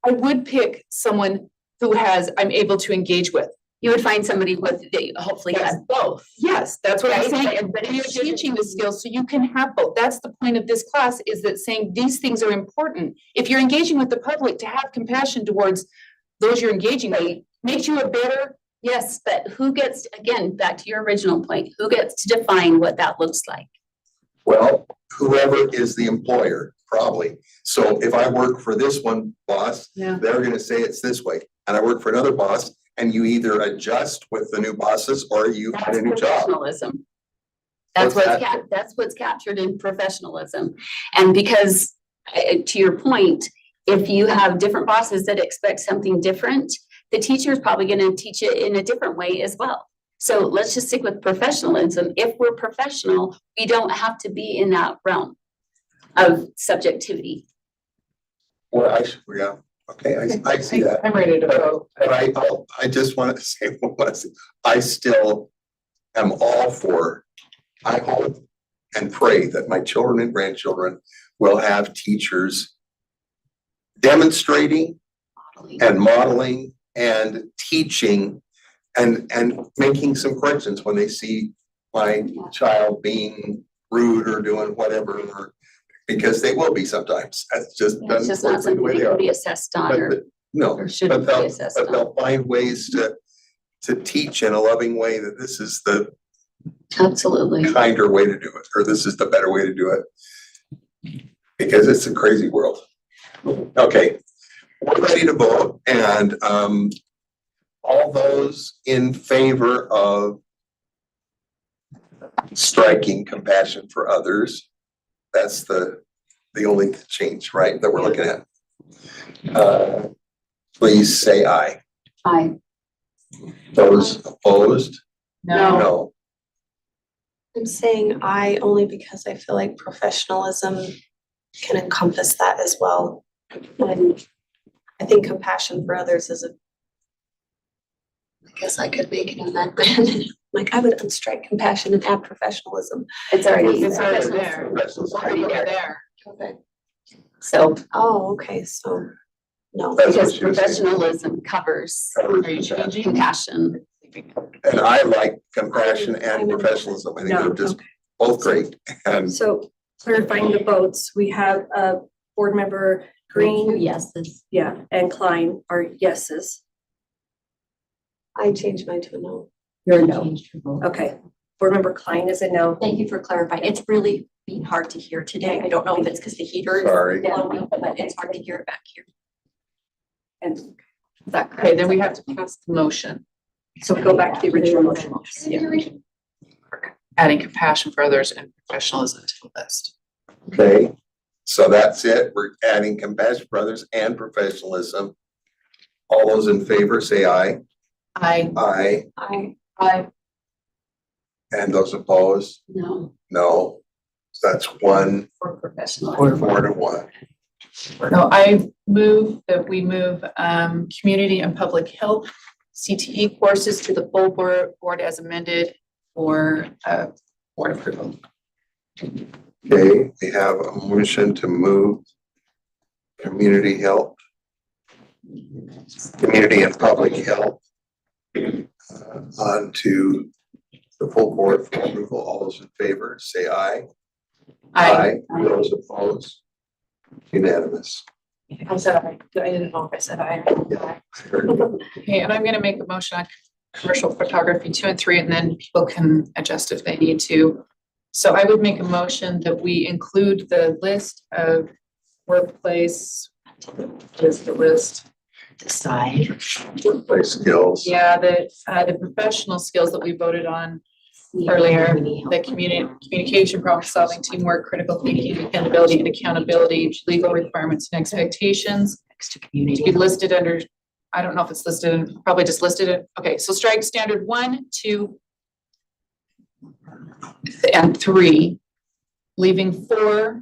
would pick someone who I'm able to engage with. You would find somebody that hopefully has both. Yes, that's what I'm Right? saying. But you're teaching the skills so you can have both. That's the point of this class, is that saying these things are important. If you're engaging with the public, to have compassion towards those you're engaging with makes you a better. Yes, but who gets, again, back to your original point, who gets to define what that looks like? Well, whoever is the employer, probably. So if I work for this one boss, Yeah. they're gonna say it's this way. And I work for another boss, and you either adjust with the new bosses or you find a new job. Professionalism. That's What's that's what's captured in professionalism. And because, to your point, if you have different bosses that expect something different, the teacher is probably going to teach it in a different way as well. So let's just stick with professionalism. If we're professional, we don't have to be in that realm of subjectivity. Well, yeah, okay, I see that. I'm ready to vote. But I just wanted to say, I still am all for, I hope and pray that my children and grandchildren will have teachers demonstrating and modeling and teaching and making some corrections when they see my child being rude or doing whatever, or because they will be sometimes. That's just. It's just not something that can be assessed on or. No, or shouldn't but be assessed on. they'll find ways to teach in a loving way that this is the Absolutely. kinder way to do it, or this is the better way to do it. Because it's a crazy world. Okay, we're ready to vote, and all those in favor of striking compassion for others, that's the only change, right, that we're looking at. Please say aye. Aye. Those opposed? No. I'm saying I only because I feel like professionalism can encompass that as well. And I think compassion for others is I guess I could make an amendment. Like I would unstrike compassion and add professionalism. It's already there. It's already there. Okay. So. Oh, okay, so no. Because professionalism covers Are you changing? compassion. And I like compassion and professionalism. I think they're just both great. And So clarifying the votes, we have board member Green. Yeses. Yeah, and Klein are yeses. I changed mine to a no. You're a no. Okay, board member Klein is a no. Thank you for clarifying. It's really been hard to hear today. I don't know if it's because the heater is Sorry. blowing, but it's hard to hear it back here. And Is that correct? Okay, then we have to pass the motion. so go back to the original motion. Adding compassion for others and professionalism to the list. okay, so that's it. We're adding compassion for others and professionalism. All those in favor say aye. Aye. Aye. And those opposed? No. No. So that's one, For professionalism. 4 to 1. No, I move that we move community and public health CTE courses to the full board as amended for board approval. Okay, we have a motion to move community health, community and public health onto the full board for approval. All those in favor, say aye. Aye. Those opposed? Unanimous. I said aye. I didn't know if I said aye. Okay, and I'm gonna make a motion on commercial photography 2 and 3, and then people can adjust if they need to. So I would make a motion that we include the list of workplace, what is the list? Decide. Workplace skills. Yeah, the professional skills that we voted on earlier, the communication, problem solving, teamwork, critical thinking, dependability and accountability, legal requirements and expectations. Next to community. To be listed under, I don't know if it's listed, probably just listed it. Okay, so strike standard 1, 2, and 3, leaving 4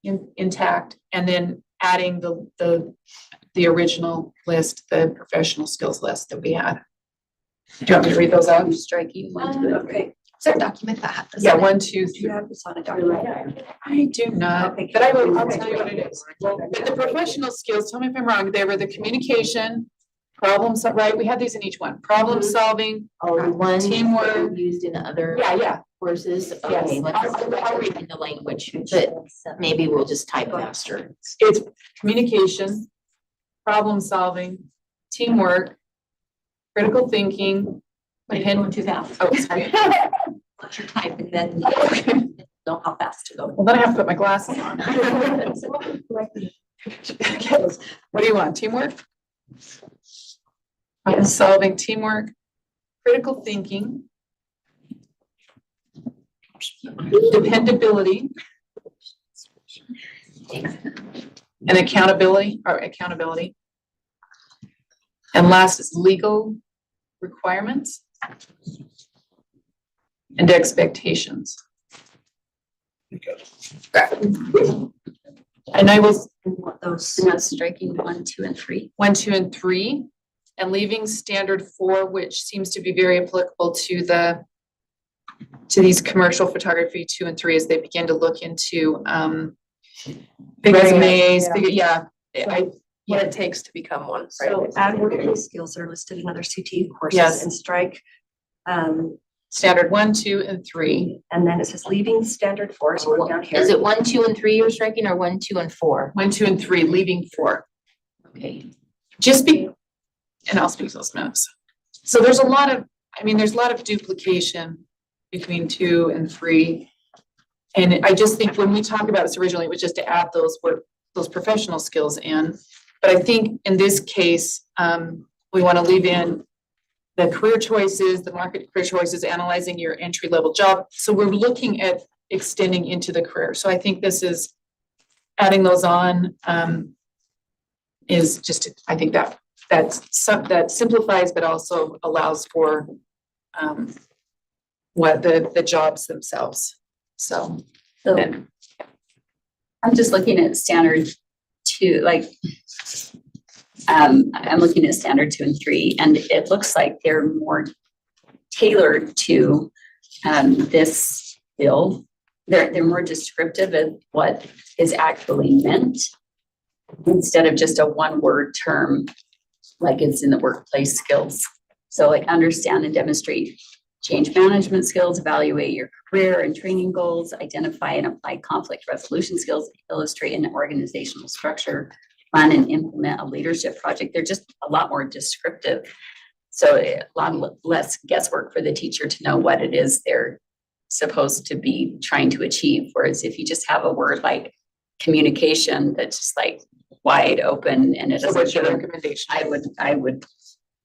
intact, and then adding the original list, the professional skills list that we had. Do you want me to read those out? Striking 1, 2, Okay, Is there a document that has this? Yeah, in it? 1, 2, do you 3. have this on a document? I do not, Okay. but I'll tell you what it is. But the professional skills, tell me if I'm wrong, they were the communication, right? We had these in each one. Problem solving. Oh, the ones that Teamwork. are used in other Yeah. courses. Yes. Okay, I'll read in the language, but maybe we'll just type faster. It's communication, problem solving, teamwork, critical thinking. But if going too fast. Oh, sorry. Let your type and then know how fast to go. Well, then I have to put my glasses on. What do you want? Teamwork? Problem solving, teamwork, critical thinking, dependability, and accountability. And last is legal requirements And expectations. And I will, Those, not striking 1, 2, and 3. 1, 2, and 3, and leaving standard 4, which seems to be very applicable to these commercial photography 2 and 3 as they begin to look into resumes, What it takes to become one, right? So add workplace skills are listed in other CTE courses Yes. and strike. Standard 1, 2, and 3. And then it says leaving standard 4, so we're down here. Is it 1, 2, and 3 you're striking or 1, 2, and 4? 1, 2, and 3, leaving 4. Okay. And I'll speak those notes. So there's a lot of duplication between 2 and 3. And I just think when we talked about this originally, it was just to add those professional skills in. But I think in this case, we want to leave in the career choices, the market career choices, analyzing your entry-level job. So we're looking at extending into the career. So I think this is adding those on is just, I think that simplifies, but also allows for what the jobs themselves. So I'm just looking at standard 2, I'm looking at standard 2 and 3, and it looks like they're more tailored to this bill. They're more descriptive of what is actually meant instead of just a one-word term like it's in the workplace skills. So like understand and demonstrate change management skills, evaluate your career and training goals, identify and apply conflict resolution skills, illustrate an organizational structure, plan and implement a leadership project. They're just a lot more descriptive. So a lot less guesswork for the teacher to know what it is they're supposed to be trying to achieve. Whereas if you just have a word like communication that's just like wide open and it So what's your doesn't, recommendation?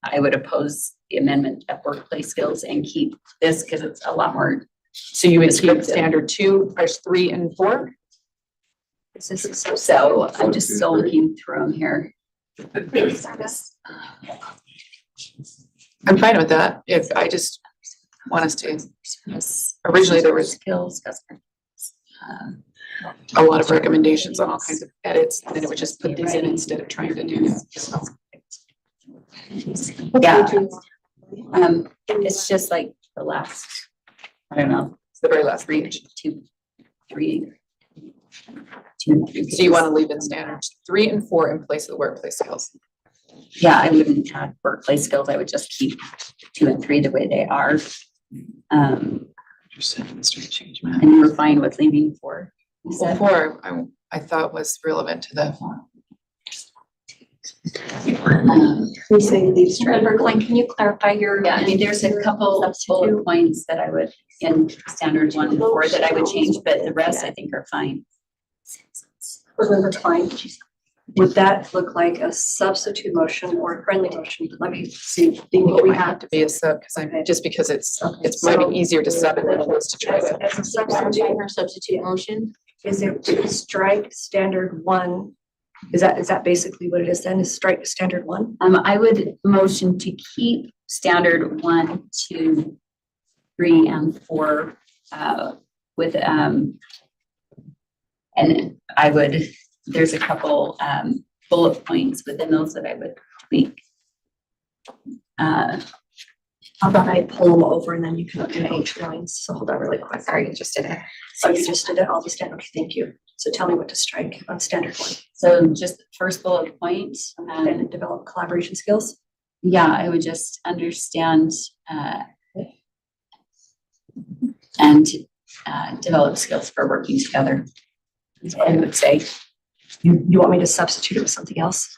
I would oppose the amendment of workplace skills and keep this because it's a lot more. So you would keep standard 2, 3, and 4? So I'm just still looking through them here. I'm fine with that. If I just want us to, originally there was skills, a lot of recommendations on all kinds of edits, and then it would just put these in instead of trying to do that. So, yeah. It's just like the last, I don't know. It's the very last page. 2, 3. So you want to leave in standards 3 and 4 in place of the workplace skills? Yeah, I wouldn't add workplace skills. I would just keep 2 and 3 the way they are. And we're fine with leaving 4. Well, 4, I thought was relevant to the. We say leave straight. Member Glenn, can you clarify your? Yeah, I mean, there's a couple of bullet points that I would, in standard 1 and 4 that I would change, but the rest I think are fine. Member Klein, would that look like a substitute motion or a friendly motion? Let me see. What we have to be a sub, because it's might be easier to sub it than it is to try to. As a substitute motion, is it to strike standard 1? Is that basically what it is then? Is strike standard 1? I would motion to keep standard 1, 2, 3, and 4 with and I would, there's a couple bullet points within those that I would tweak. How about I pull them over and then you can do H lines? So hold on really quick. Sorry, you just did it. Oh, you just did it? I'll just, okay, thank you. So tell me what to strike on standard 1. So just first bullet point. And develop collaboration skills. Yeah, I would just understand and develop skills for working together. That's what I would say. You want me to substitute it with something else?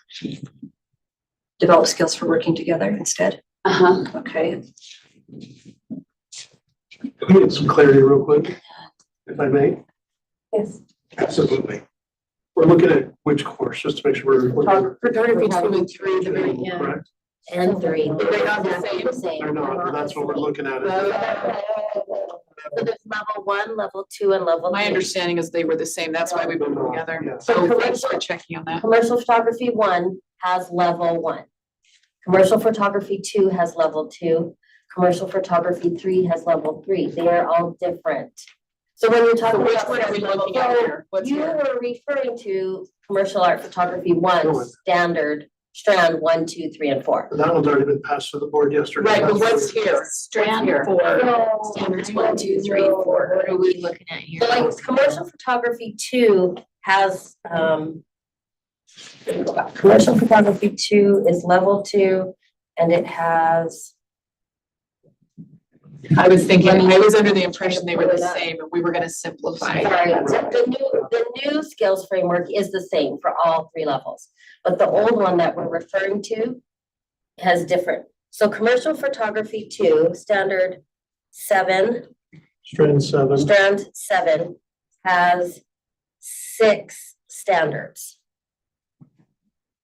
Develop skills for working together instead? Okay. Can we get some clarity real quick, if I may? Yes. Absolutely. We're looking at which course, just to make sure we're. Photography 2 and 3, the very end. Correct? And 3. They're not the same. They're not, but that's what we're looking at. So there's level 1, level 2, and level 3. My understanding is they were the same. That's why we put them together. Yes. So thanks for checking on that. Commercial photography 1 has level 1. Commercial photography 2 has level 2. Commercial photography 3 has level 3. They are all different. So when you're talking So which about. one are we looking at here? What's You here? were referring to commercial art photography 1, standard, strand 1, 2, 3, and 4. That one's already been passed to the board yesterday. Right, but what's here? Strand Here. 4, standards 1, 2, 3, and 4. What are we looking at here? So like commercial photography 2 has, commercial photography 2 is level 2 and it has. I was thinking, I was under the impression they were the same and we were gonna simplify. Sorry, the new skills framework is the same for all 3 levels, but the old one that we're referring to has different. So commercial photography 2, standard 7, strand 7 has 6 standards.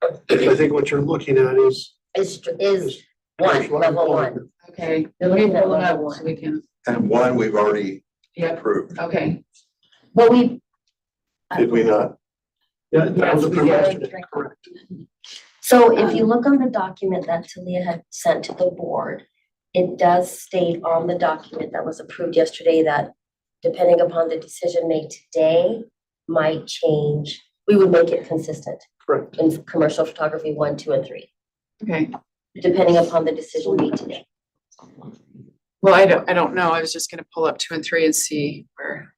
I think what you're looking at is. Is 1, level 1. Okay, let me pull it up so we can, And 1, we've already yeah, approved, okay. But we. did we not? Yeah, that was approved Yeah. yesterday, correct. So if you look on the document that Talia had sent to the board, it does state on the document that was approved yesterday that depending upon the decision made today, might change, we would make it consistent. Correct. In commercial photography 1, 2, and 3, Okay, depending upon the decision made today. well, I don't know, I was just gonna pull up 2 and 3 and see where.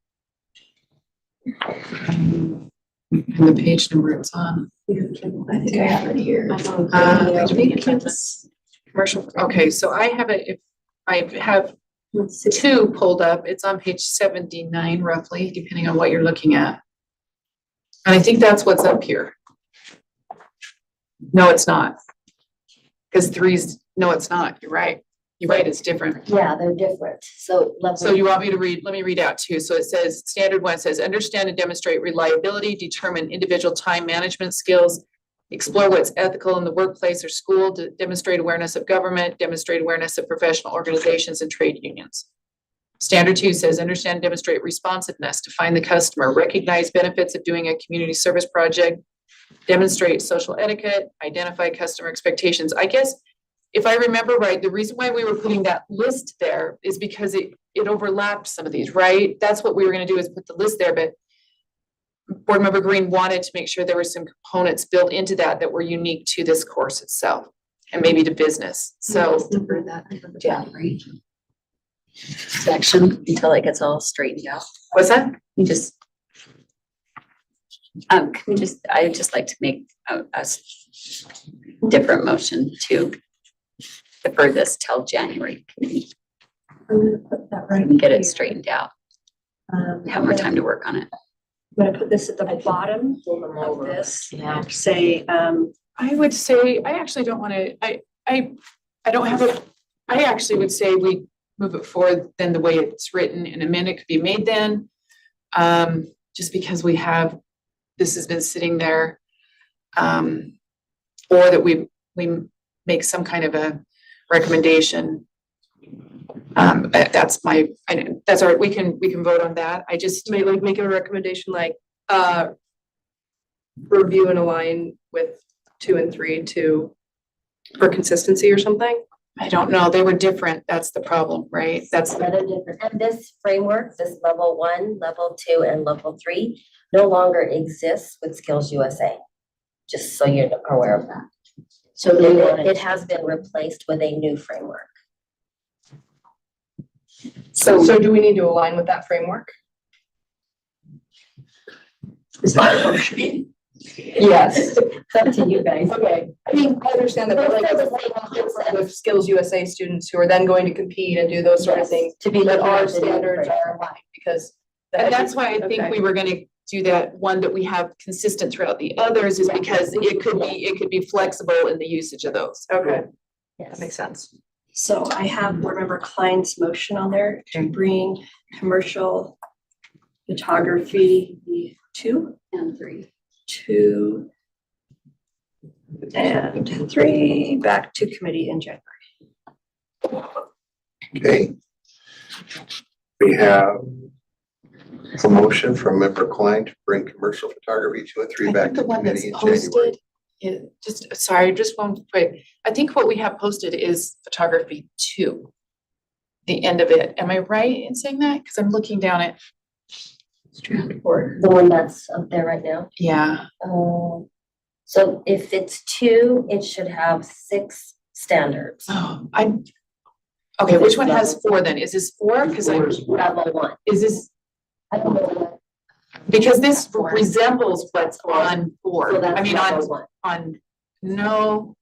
And the page number it's on. I think I have it here. Commercial, okay, so I have it, if I have 2 pulled up, it's on page 79 roughly, depending on what you're looking at. And I think that's what's up here. No, it's not. Because 3's, no, it's not, you're right. You're right, it's different. Yeah, they're different. So level. So you want me to read, let me read out 2. So it says, standard 1 says, understand and demonstrate reliability, determine individual time management skills, explore what's ethical in the workplace or school, to demonstrate awareness of government, demonstrate awareness of professional organizations and trade unions. Standard 2 says, understand and demonstrate responsiveness, define the customer, recognize benefits of doing a community service project, demonstrate social etiquette, identify customer expectations. I guess if I remember right, the reason why we were putting that list there is because it overlapped some of these, right? That's what we were gonna do, is put the list there, but Board Member Green wanted to make sure there were some components built into that were unique to this course itself and maybe to business. So Section until it gets all straightened out. what's that? You just. Can we just, I'd just like to make a different motion to defer this till January. And get it straightened out. Have more time to work on it. I'm gonna put this at the bottom of this, say, I would say, I actually don't wanna, I don't have a, I actually would say we move it forward then the way it's written, and amendment could be made then. Just because we have, this has been sitting there. Or that we make some kind of a recommendation. That's my, that's all right, we can vote on that. I just. Make a recommendation like, review and align with 2 and 3 for consistency or something? I don't know, they were different, that's the problem, right? That's Yeah, they're different. And this framework, this level 1, level 2, and level 3 no longer exists with Skills USA. Just so you're aware of that. So it has been replaced with a new framework. So do we need to align with that framework? is that a motion? Yes. It's up to you guys. Okay, I mean, I understand that, but like with Skills USA students who are then going to compete and do those sort of things, To be that looking our at the new standards framework. are aligned, because. And that's why I think Okay. we were gonna do that one that we have consistent throughout the others, is because it could be flexible in the usage of those. Okay, Yes. that makes sense. So I have Board Member Klein's motion on there to bring commercial photography 2 And 3. 2 and 3 back to committee in January. Okay. We have a motion from Member Klein to bring commercial photography 2 and 3 I back think to the one that's committee in January. posted, just one quick, I think what we have posted is photography 2. the end of it. Am I right in saying that? Because I'm looking down at. The one that's up there right now. Yeah. So if it's 2, it should have 6 standards. Oh, okay, which one has 4 then? Is this 4? Because Level 1. is this, I don't know. because this resembles what's on 4. So that's I mean, level 1. no,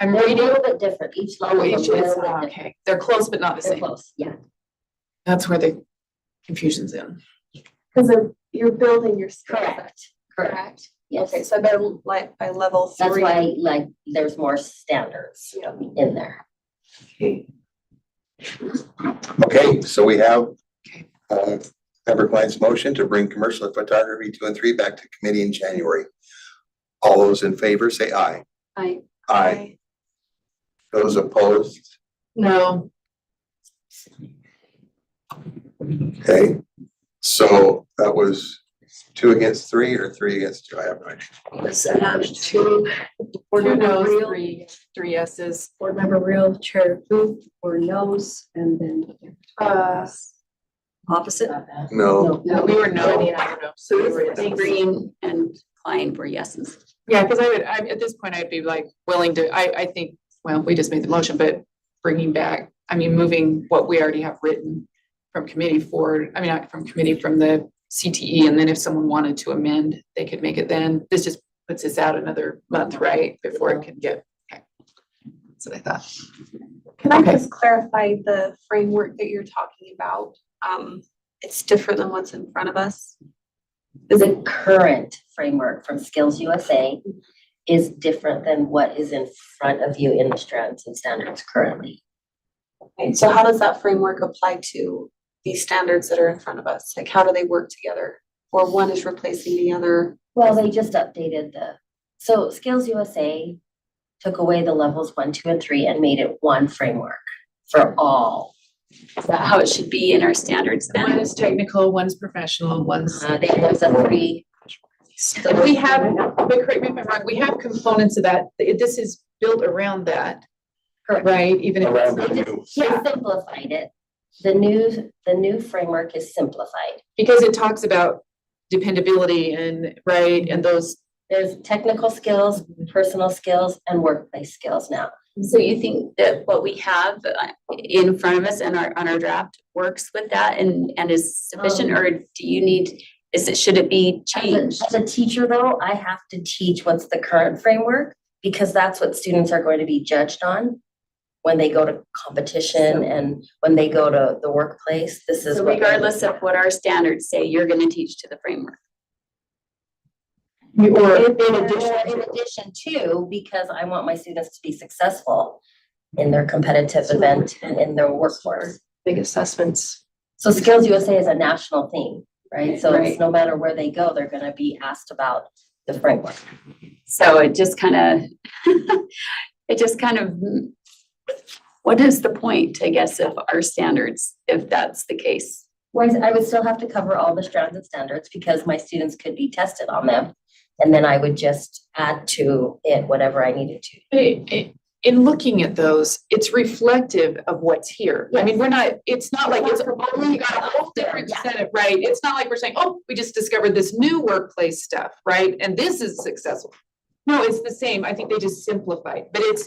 I'm They're a reading. little bit different. Each level Oh, is each a is, little bit different. okay. They're close, but not the They're same. close, yeah. That's where the confusion's in. Cause you're building your skill set. Correct, correct. Yes. Okay, so by level 3. That's why, like, there's more standards in there. Okay, so we have Member Klein's motion to bring commercial photography 2 and 3 back to committee in January. All those in favor say aye. Aye. Aye. Those opposed? No. Okay, so that was 2 against 3 or 3 against 2? I have no idea. 2. Board member Real. 3 yeses. Board Member Real, Chair Booth, or no's, and then opposite. No. No, we were no. I don't know. So we were. Green and Klein were yeses. Yeah, because at this point, I'd be like willing to, I think, well, we just made the motion, but bringing back, moving what we already have written from committee forward, not from committee, from the CTE, and then if someone wanted to amend, they could make it then. This just puts us out another month, right, before it can get, okay. That's what I thought. Can I Okay. just clarify the framework that you're talking about? It's different than what's in front of us. The current framework from Skills USA is different than what is in front of you in the strands and standards currently. Okay, so how does that framework apply to these standards that are in front of us? Like, how do they work together? Or one is replacing the other? Well, they just updated so Skills USA took away the levels 1, 2, and 3 and made it one framework for all. Is that how it should be in our standards One then? is technical, one's professional, one's. There's a 3. So we have, but correct me if I'm wrong, we have components of that. This is built around that. Correct. Right, even if. Around the They new. simplified it. The new framework is simplified. Because it talks about dependability and, right, and those. There's technical skills, personal skills, and workplace skills now. So you think that what we have in front of us and on our draft works with that and is sufficient, or do you need, should it be changed? As a teacher though, I have to teach what's the current framework because that's what students are going to be judged on when they go to competition and when they go to the workplace. This is So what regardless of what our standards say, you're gonna teach to the framework. Or in addition to, because I want my students to be successful in their competitive event and in their workforce. Big assessments. So Skills USA is a national theme, right? So Right. it's no matter where they go, they're gonna be asked about the framework. So it just kind of, what is the point, I guess, of our standards, if that's the case? Whereas I would still have to cover all the strands and standards because my students could be tested on them. And then I would just add to it whatever I needed to. In looking at those, it's reflective of what's here. I mean, it's not like it's, oh, you got a whole different set of, right? It's not like we're saying, oh, we just discovered this new workplace stuff, right? And this is successful. No, it's the same. I think they just simplified, but if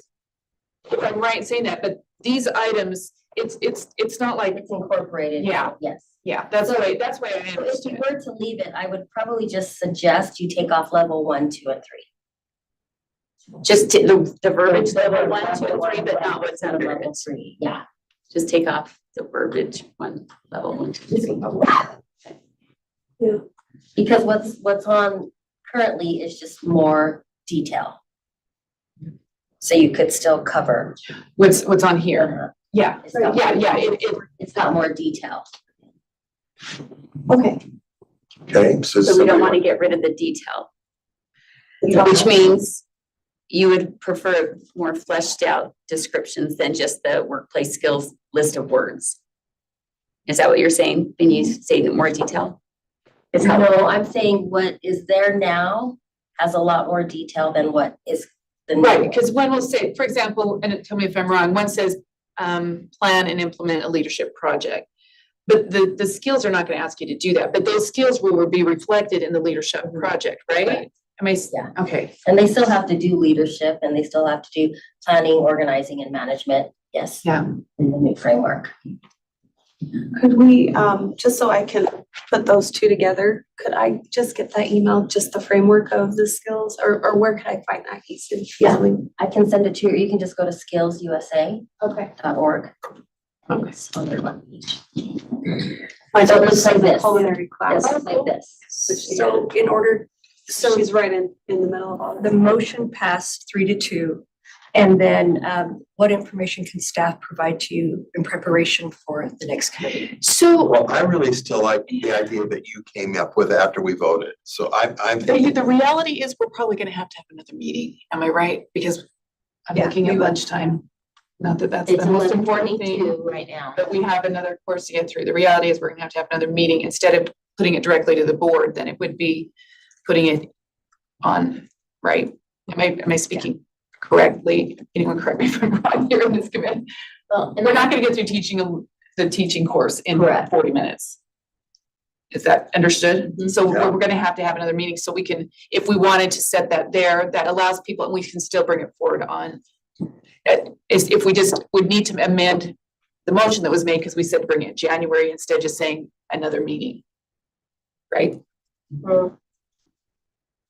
I'm right in saying that, but these items, it's not like. It's incorporated. Yeah. Yes. Yeah, that's why I So if understand. you were to leave it, I would probably just suggest you take off level 1, 2, and 3. Just the verbiage level 1, 2, and 3, but not what's under Level it. 3, yeah. Just take off the verbiage level 1, 2, 3. Yeah. Because what's on currently is just more detail. So you could still cover. What's on here. Yeah, It's got yeah, it's got more detail. Okay. Okay, So we don't want to get rid of the detail. Which means you would prefer more fleshed out descriptions than just the workplace skills list of words. Is that what you're saying when you say more detail? No, I'm saying what is there now has a lot more detail than what is the new right, one. because one will say, for example, and tell me if I'm wrong, one says, plan and implement a leadership project. But the skills are not gonna ask you to do that, but those skills will be reflected in the leadership project, right? Yeah. Okay. And they still have to do leadership and they still have to do planning, organizing and management. Yes. Yeah. In the new framework. Could we, just so I can put those two together, could I just get that email, just the framework of the skills, or where could I find that? Yeah, I can send it to you. You can just go to skillsusa.org. Okay. It's on their webpage. So it looks like this. culinary class. Yes, like this. So in order, so She's right in the middle of all of the motion passed 3-2. And then what information can staff provide to you in preparation for the next committee? So Well, I really still like the idea that you came up with after we voted. So I'm thinking, the reality is we're probably gonna have to have another meeting. Am I right? Because I'm looking at lunchtime. Not that that's It's the most important 11:22 thing, right now. but we have another course to get through. The reality is we're gonna have another meeting. Instead of putting it directly to the board, then it would be putting it on, right? Am I speaking correctly? Anyone correct me if I'm wrong here in this committee? Well, We're not gonna get through the teaching course in Correct. 40 minutes. Is that understood? Mhm. So Yeah. we're gonna have to have another meeting so we can, if we wanted to set that there, that allows people, and we can still bring it forward on. Is if we just would need to amend the motion that was made, because we said bring it January instead of just saying another meeting. Right?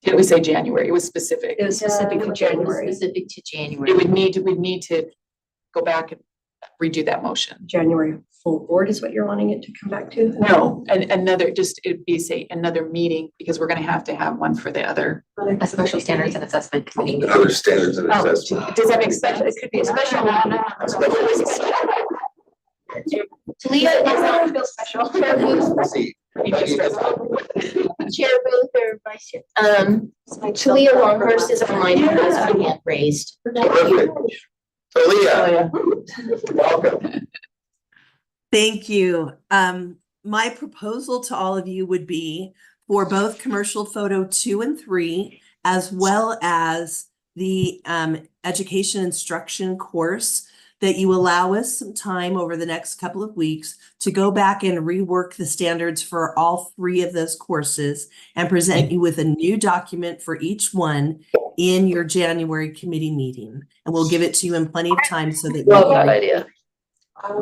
Did we say January? It was specific. It was specific to January. Specific to January. We'd need to go back and redo that motion. January full board is what you're wanting it to come back to? No, another, just it'd be say another meeting, because we're gonna have to have one for the other. A special standards and assessment committee. other standards and Oh, assessment. does that make sense? It could be a special one. Talia is on special. Chair Booth, See, Chair Booth or Vice Chair. Talia Longhurst is online, who has her hand raised. terrific. Talia, welcome. Thank you. My proposal to all of you would be for both commercial photo 2 and 3, as well as the education instruction course, that you allow us some time over the next couple of weeks to go back and rework the standards for all 3 of those courses and present you with a new document for each one in your January committee meeting. And we'll give it to you in plenty of time so that Love you that can idea.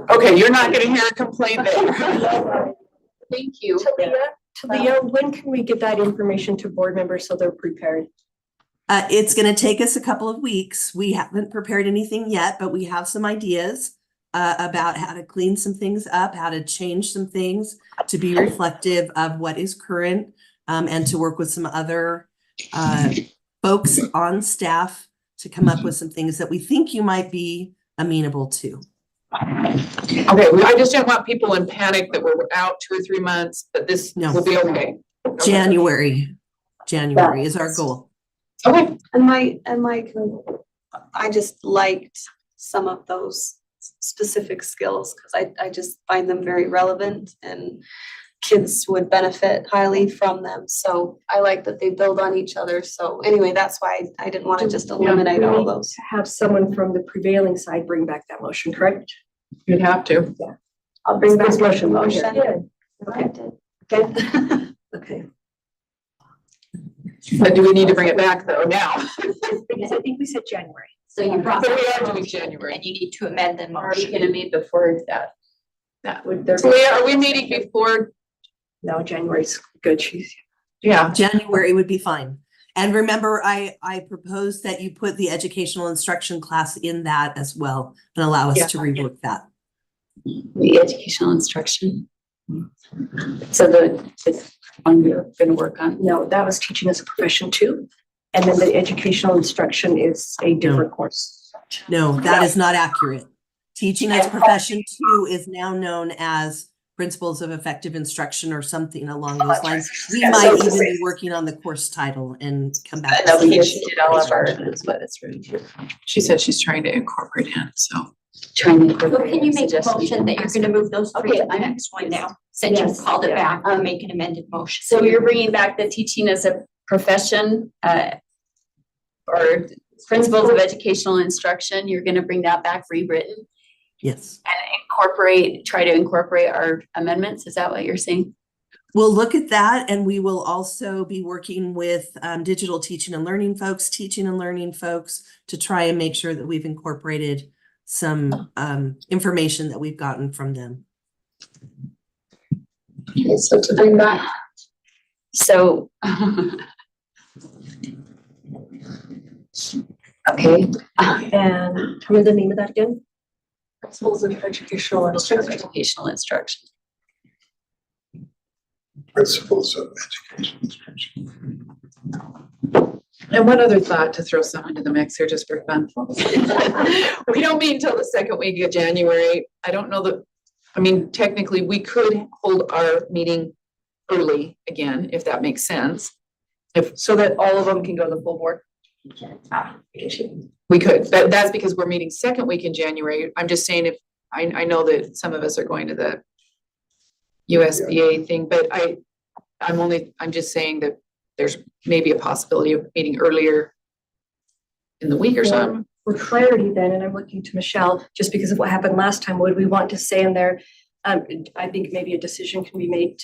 Okay, you're not gonna hear a complaint there. Thank you. Talia, when can we get that information to board members so they're prepared? It's going to take us a couple of weeks. We haven't prepared anything yet, but we have some ideas about how to clean some things up, how to change some things to be reflective of what is current, and to work with some other folks on staff to come up with some things that we think you might be amenable to. Okay, I just don't want people in panic that we're out 2 or 3 months, but this No. will be okay. January is our goal. Okay. I just liked some of those specific skills, because I just find them very relevant and kids would benefit highly from them. So I like that they build on each other. So anyway, that's why I didn't want to just eliminate all those. To have someone from the prevailing side bring back that motion, correct? You'd have to. Yeah. I'll bring back This motion. motion. Okay. Okay. But do we need to bring it back though now? Because I think we said January. So you brought. So we are doing January. And you need to amend the Are we motion. gonna meet before that? Would there? Talia, are we meeting before? No, January's good. Yeah. January would be fine. And remember, I proposed that you put the educational instruction class in that as well and allow us to rework that. The educational instruction. So this one we're gonna work on. No, that was teaching as a profession too. And then the educational instruction is a different course. No, that is not accurate. Teaching as a profession 2 is now known as Principles of Effective Instruction or something along those lines. We Yeah, might so- even be working on the course title and come back. No, to because that. she did all of our, but it's really. She said she's trying to incorporate in, so. Trying to. So can you make a motion that you're gonna move those three Okay, to the next one now? Since Yes. you called it back, I'll make an amended motion. So you're bringing back the teaching as a profession, or principles of educational instruction, you're gonna bring that back rewritten. Yes. And try to incorporate our amendments. Is that what you're saying? We'll look at that, and we will also be working with digital teaching and learning folks to try and make sure that we've incorporated some information that we've gotten from them. Okay, so to bring back. So. Okay. And remember the name of that again? Principles of educational instruction. Educational instruction. Principles of education instruction. And one other thought to throw some into the mix here just for fun. We don't meet until the second week of January. I don't know that, I mean, technically, we could hold our meeting early again, if that makes sense. So that all of them can go to the full board? We could, but that's because we're meeting second week in January. I'm just saying if, I know that some of us are going to the USBA thing, but I'm just saying that there's maybe a possibility of meeting earlier in the week or something. For clarity then, and I'm looking to Michelle, just because of what happened last time, would we want to say in there, I think maybe a decision can be made,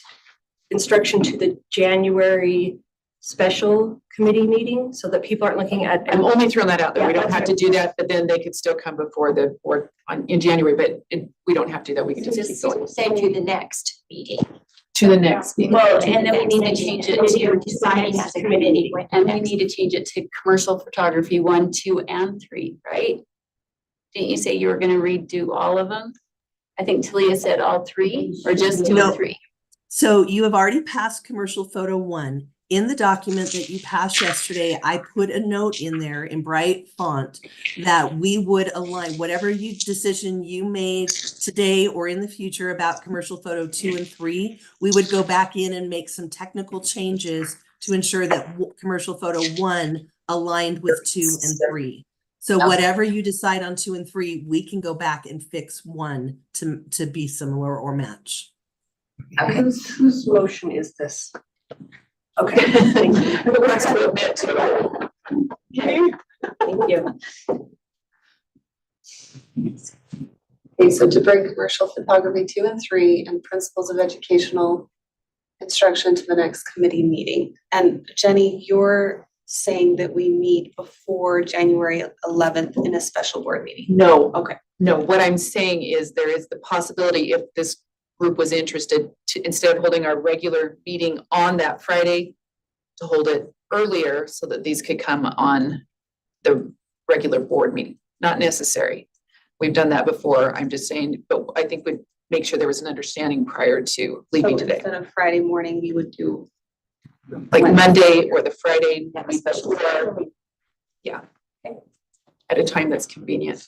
instruction to the January special committee meeting, so that people aren't looking at. I'm only throwing that out there. We Yeah, don't have to do that, but then they could still come before the board in January, but we don't have to do that. We can just keep going. Say to the next meeting. To the next meeting. Well, and then we need to change it to deciding as a committee, and we need to change it to commercial photography 1, 2, and 3, right? Didn't you say you were gonna redo all of them? I think Talia said all 3, or just 2 No. and 3. So you have already passed commercial photo 1. In the document that you passed yesterday, I put a note in there in bright font that we would align whatever decision you made today or in the future about commercial photo 2 and 3. We would go back in and make some technical changes to ensure that commercial photo 1 aligned with 2 and 3. So whatever you decide on 2 and 3, we can go back and fix 1 to be similar or match. Okay. Whose motion is this? Okay. Thank you. Okay. Thank you. Okay, so to bring commercial photography 2 and 3 and principles of educational instruction to the next committee meeting. And Jenny, you're saying that we meet before January 11th in a special board meeting? No. Okay. No, what I'm saying is there is the possibility, if this group was interested, to, instead of holding our regular meeting on that Friday, to hold it earlier so that these could come on the regular board meeting. Not necessary. We've done that before. I'm just saying, but I think we'd make sure there was an understanding prior to leaving So today. instead of Friday morning, we would do. Like Monday or the Friday before. Yeah. At a time that's convenient.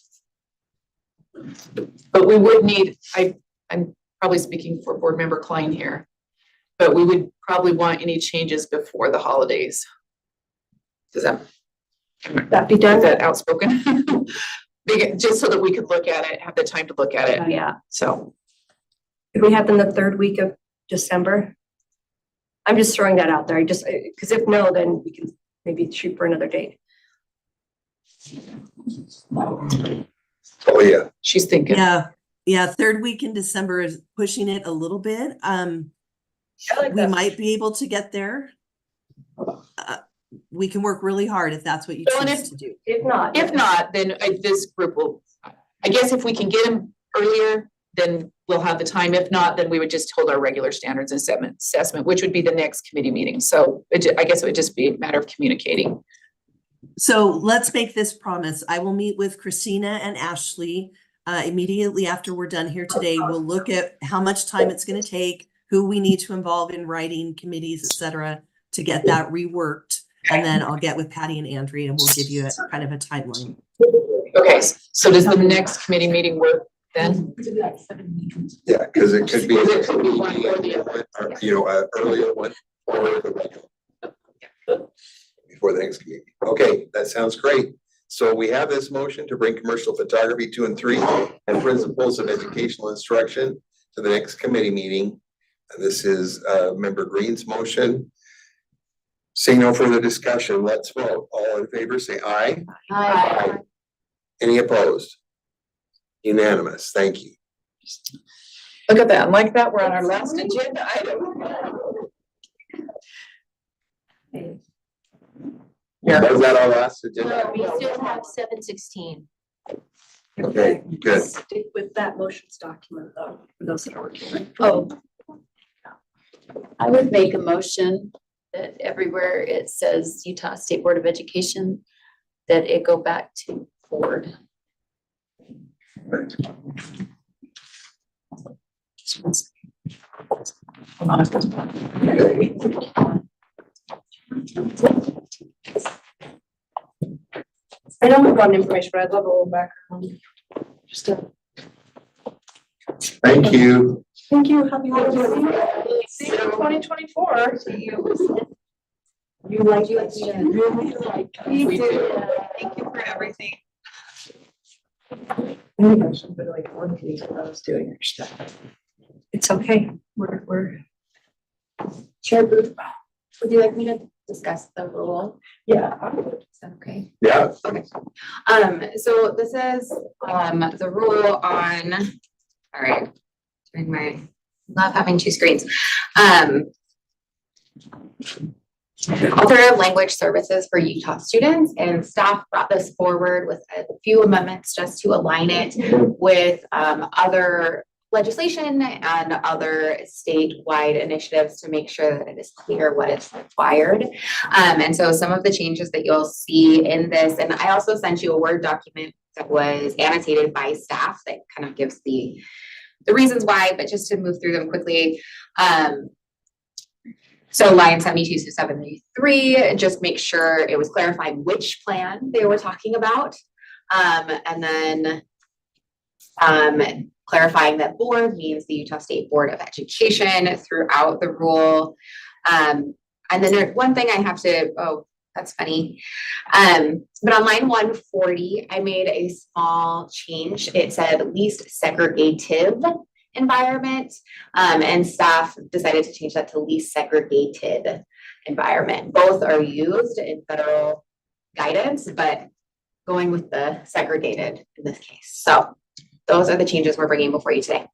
But we would need, I'm probably speaking for board member Klein here, but we would probably want any changes before the holidays. Does that be done? Is that outspoken? Just so that we could look at it, have the time to look at it. Yeah. So. Could we happen the third week of December? I'm just throwing that out there. I just, because if no, then we can maybe shoot for another date. Oh, yeah. She's thinking. Yeah, third week in December is pushing it a little bit. like We that. might be able to get there. We can work really hard if that's what you Well, and choose to do. If not. If not, then this group will, I guess if we can get them earlier, then we'll have the time. If not, then we would just hold our regular standards and assessment, which would be the next committee meeting. So I guess it would just be a matter of communicating. So let's make this promise. I will meet with Christina and Ashley immediately after we're done here today. We'll look at how much time it's going to take, who we need to involve in writing committees, et cetera, to get that reworked. And then I'll get with Patty and Andrea and we'll give you a kind of a timeline. Okay, so does the next committee meeting work then? Yeah, because it could be, It could be one or the other. earlier one or the regular. Before the next meeting. Okay, that sounds great. So we have this motion to bring commercial photography 2 and 3 and principles of educational instruction to the next committee meeting. And this is Member Green's motion. Seeing no further discussion, let's vote. All in favor, say aye. Aye. Any opposed? Unanimous, thank you. Look at that. And like that, we're on our last agenda item. Was that our last agenda? We still have 7:16. Okay, good. Stick with that motions document though, for those that are working. Oh. I would make a motion that everywhere it says Utah State Board of Education, that it go back to board. I know we've gotten information, but I'd love a little background. Just to. Thank you. Thank you. Happy holidays. See you in 2024. You like you really like. We do. Thank you for everything. Maybe I should put like one piece when I was doing your stuff. It's okay. We're. Chair Booth, would you like me to discuss the rule? Yeah. Is that okay? Yeah. Okay. So this is, the rule on, all right, doing my, love having two screens. Alternative language services for Utah students, and staff brought this forward with a few amendments just to align it with, other legislation and other statewide initiatives to make sure that it is clear what is required. And so some of the changes that you'll see in this, and I also sent you a Word document that was annotated by staff that kind of gives the reasons why, but just to move through them quickly. So line 72 to 73, just make sure it was clarifying which plan they were talking about. And then clarifying that board means the Utah State Board of Education throughout the rule. And then there's one thing I have to, oh, that's funny. But on line 140, I made a small change. It said least segregative environment, and staff decided to change that to least segregated environment. Both are used in federal guidance, but going with the segregated in this case. So those are the changes we're bringing before you today.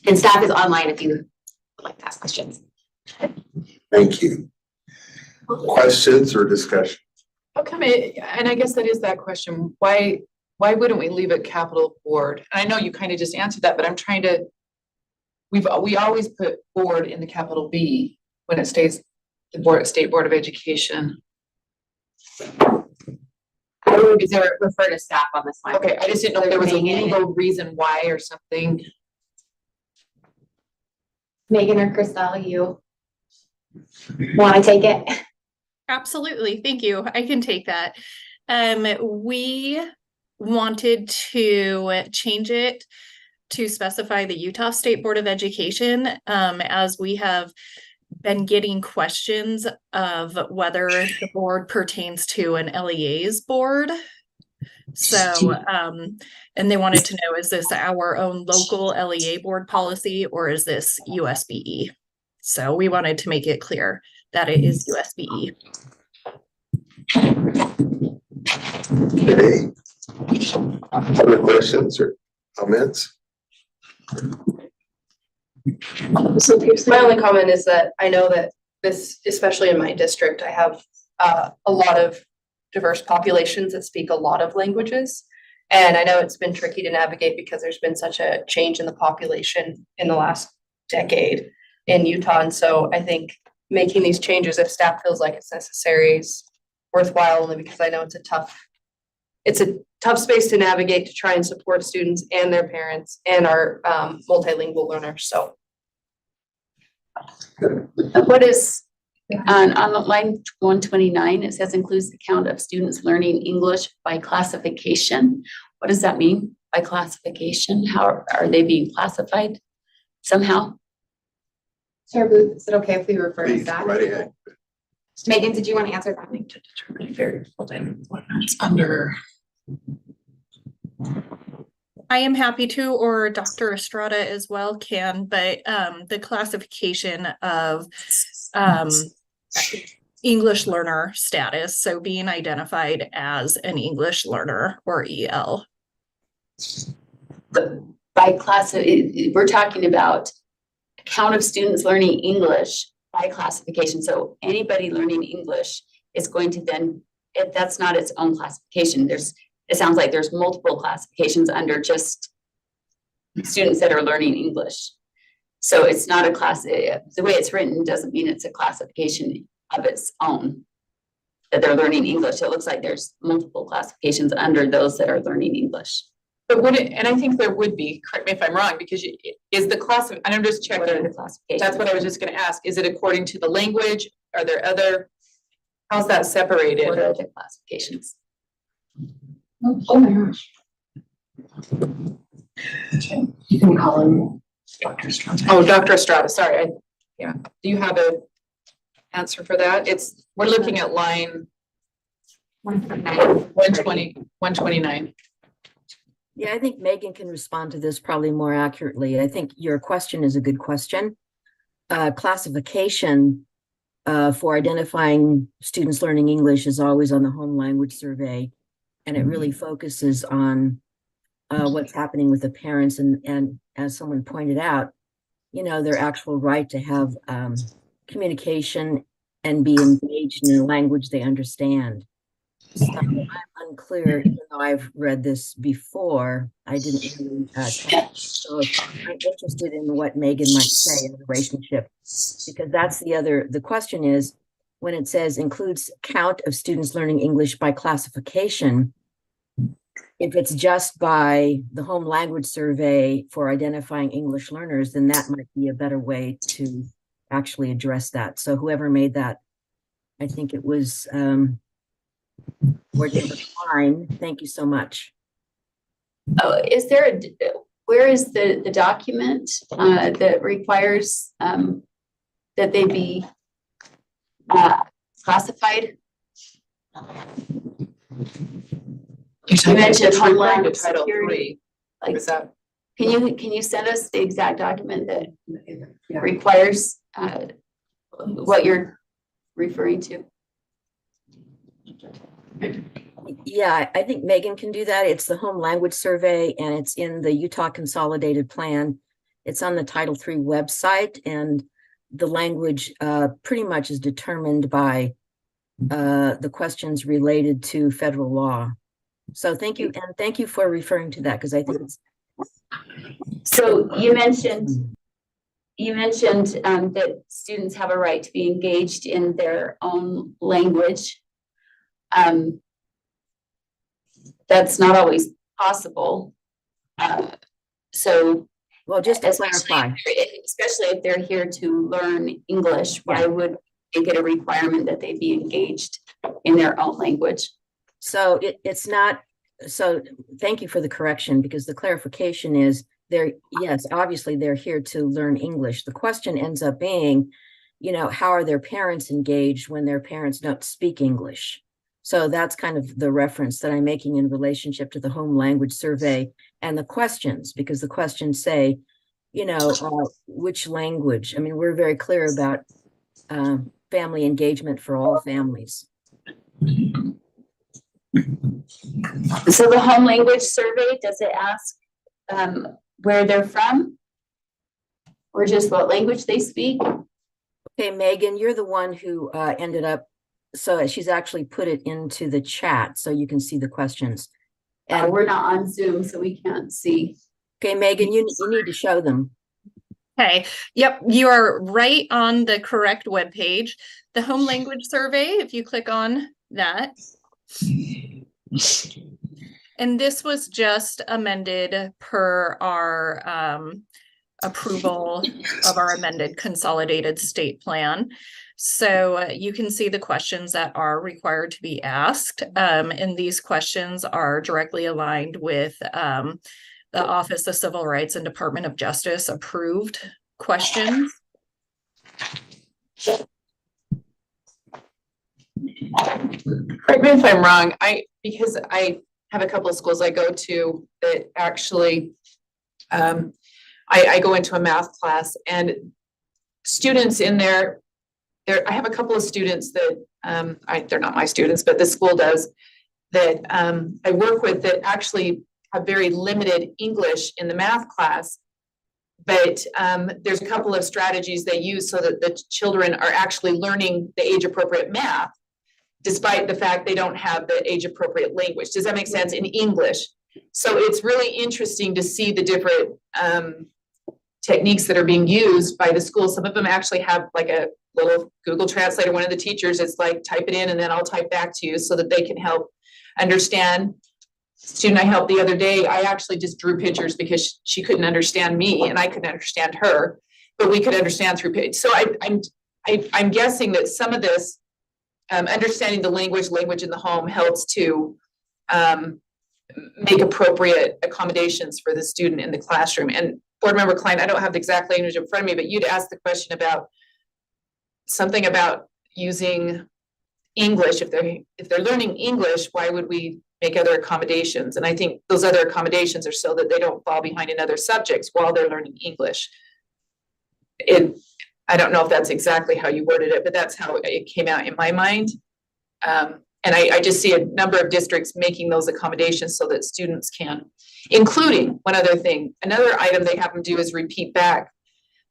And staff is online if you would like to ask questions. Thank you. Questions or discussion? How come it, and I guess that is that question, why wouldn't we leave it capital board? And I know you kind of just answered that, but I'm trying to, we always put board in the capital B when it stays the State Board of Education. I would refer to staff on this line. Okay, I just didn't know if there was a legal reason why or something. Megan or Christelle, you want to take it? Absolutely. Thank you. I can take that. We wanted to change it to specify the Utah State Board of Education, as we have been getting questions of whether the board pertains to an LEA's board. So, and they wanted to know, is this our own local LEA board policy or is this USBE? So we wanted to make it clear that it is USBE. Okay. Other questions or comments? My only comment is that I know that this, especially in my district, I have a lot of diverse populations that speak a lot of languages. And I know it's been tricky to navigate because there's been such a change in the population in the last decade in Utah. And so I think making these changes, if staff feels like it's necessary, is worthwhile, only because I know it's a tough space to navigate to try and support students and their parents and our multilingual learners. So what is on line 129, it says includes the count of students learning English by classification. What does that mean by classification? How are they being classified somehow? Chair Booth, is it okay if we refer to Please, staff? right ahead. Megan, did you want to answer that? To determine variable it's under. I am happy to, or Dr. Estrada as well can, but the classification of English learner status, so being identified as an English learner or EL. by class, we're talking about count of students learning English by classification. So anybody learning English is going to then, if that's not its own classification, it sounds like there's multiple classifications under just students that are learning English. So it's not a class, the way it's written doesn't mean it's a classification of its own, that they're learning English. It looks like there's multiple classifications under those that are learning English. But would it, and I think there would be, correct me if I'm wrong, because is the class, and I'm just checking. What are the classifications? That's what I was just gonna ask. Is it according to the language? Are there other, how's that separated? What are the classifications? Oh my gosh. You can call him. Dr. Strong. Oh, Dr. Estrada, sorry, yeah. Do you have a answer for that? We're looking at line 129. Yeah, I think Megan can respond to this probably more accurately. I think your question is a good question. Classification for identifying students learning English is always on the home language survey, and it really focuses on what's happening with the parents and as someone pointed out, you know, their actual right to have communication and be engaged in a language they understand. So I'm unclear, even though I've read this before, I didn't really check. So I'm interested in what Megan might say in the relationship, because that's the question is, when it says includes count of students learning English by classification, if it's just by the home language survey for identifying English learners, then that might be a better way to actually address that. So whoever made that, I think it was Board Member Klein. Thank you so much. Oh, is there where is the document that requires that they be classified? You mentioned Homeland Security. Like, can you send us the exact document that requires what you're referring to? Yeah, I think Megan can do that. It's the home language survey and it's in the Utah Consolidated Plan. It's on the Title III website, and the language pretty much is determined by the questions related to federal law. So thank you, and thank you for referring to that, because I think it's. So you mentioned that students have a right to be engaged in their own language. That's not always possible. So, well, just to especially if they're here to learn English, why would make it a requirement that they be engaged in their own language? So it's not. So thank you for the correction, because the clarification is yes, obviously they're here to learn English. The question ends up being, you know, how are their parents engaged when their parents don't speak English? So that's kind of the reference that I'm making in relationship to the home language survey and the questions, because the questions say, you know, which language? I mean, we're very clear about family engagement for all families. So the home language survey, does it ask where they're from? Or just what language they speak? Okay, Megan, you're the one who ended up, so she's actually put it into the chat so you can see the questions. And we're not on Zoom, so we can't see. Okay, Megan, you need to show them. Okay, yep, you are right on the correct webpage. The home language survey, if you click on that. And this was just amended per our approval of our amended consolidated state plan. So you can see the questions that are required to be asked. And these questions are directly aligned with the Office of Civil Rights and Department of Justice approved questions. Correct me if I'm wrong, because I have a couple of schools I go to that actually, I go into a math class, and students in there, I have a couple of students that, they're not my students, but the school does, that I work with that actually have very limited English in the math class. But there's a couple of strategies they use so that the children are actually learning the age appropriate math, despite the fact they don't have the age appropriate language. Does that make sense? In English. So it's really interesting to see the different techniques that are being used by the school. Some of them actually have like a little Google Translator. One of the teachers is like, type it in and then I'll type back to you so that they can help understand. Student I helped the other day, I actually just drew pictures because she couldn't understand me and I couldn't understand her, but we could understand through pictures. So I'm guessing that some of this understanding the language in the home helps to make appropriate accommodations for the student in the classroom. And Board Member Klein, I don't have the exact language in front of me, but you'd asked the question about something about using English. If they're learning English, why would we make other accommodations? And I think those other accommodations are so that they don't fall behind in other subjects while they're learning English. I don't know if that's exactly how you worded it, but that's how it came out in my mind. And I just see a number of districts making those accommodations so that students can, including one other thing. Another item they have them do is repeat back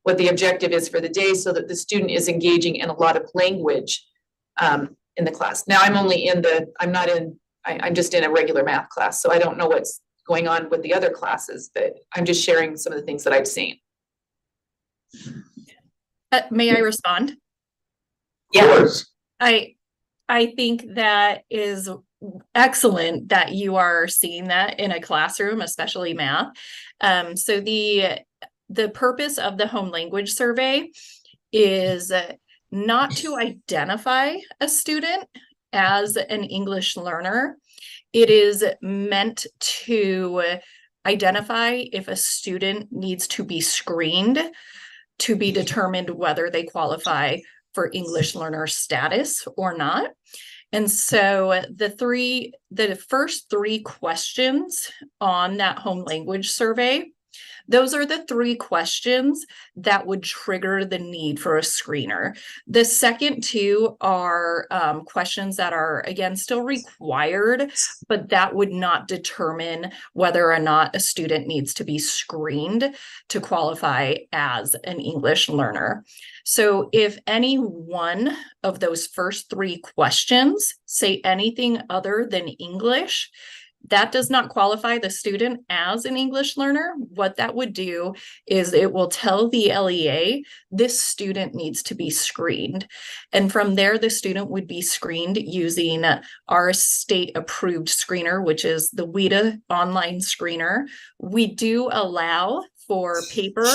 what the objective is for the day so that the student is engaging in a lot of language in the class. Now I'm just in a regular math class, so I don't know what's going on with the other classes, but I'm just sharing some of the things that I've seen. May I respond? Yes. I think that is excellent that you are seeing that in a classroom, especially math. So the purpose of the home language survey is not to identify a student as an English learner. It is meant to identify if a student needs to be screened to be determined whether they qualify for English learner status or not. And so the first three questions on that home language survey, those are the three questions that would trigger the need for a screener. The second two are questions that are, again, still required, but that would not determine whether or not a student needs to be screened to qualify as an English learner. So if any one of those first three questions say anything other than English, that does not qualify the student as an English learner. What that would do is it will tell the LEA this student needs to be screened. And from there, the student would be screened using our state approved screener, which is the WIDA online screener. We do allow for paper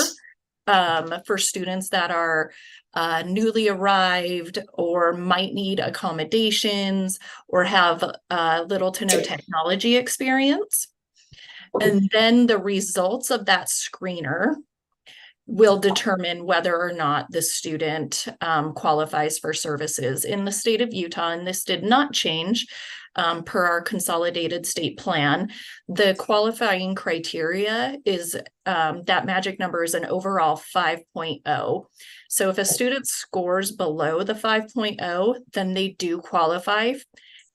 for students that are newly arrived or might need accommodations or have little to no technology experience. And then the results of that screener will determine whether or not the student qualifies for services in the state of Utah. And this did not change per our consolidated state plan. The qualifying criteria is that magic number is an overall 5.0. So if a student scores below the 5.0, then they do qualify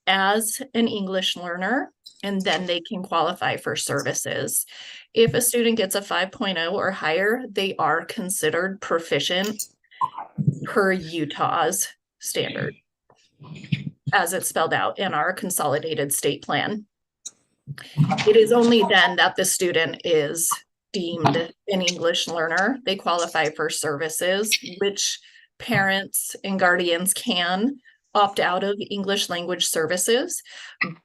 as an English learner, and then they can qualify for services. If a student gets a 5.0 or higher, they are considered proficient per Utah's standard, as it's spelled out in our consolidated state plan. It is only then that the student is deemed an English learner. They qualify for services, which parents and guardians can opt out of English language services.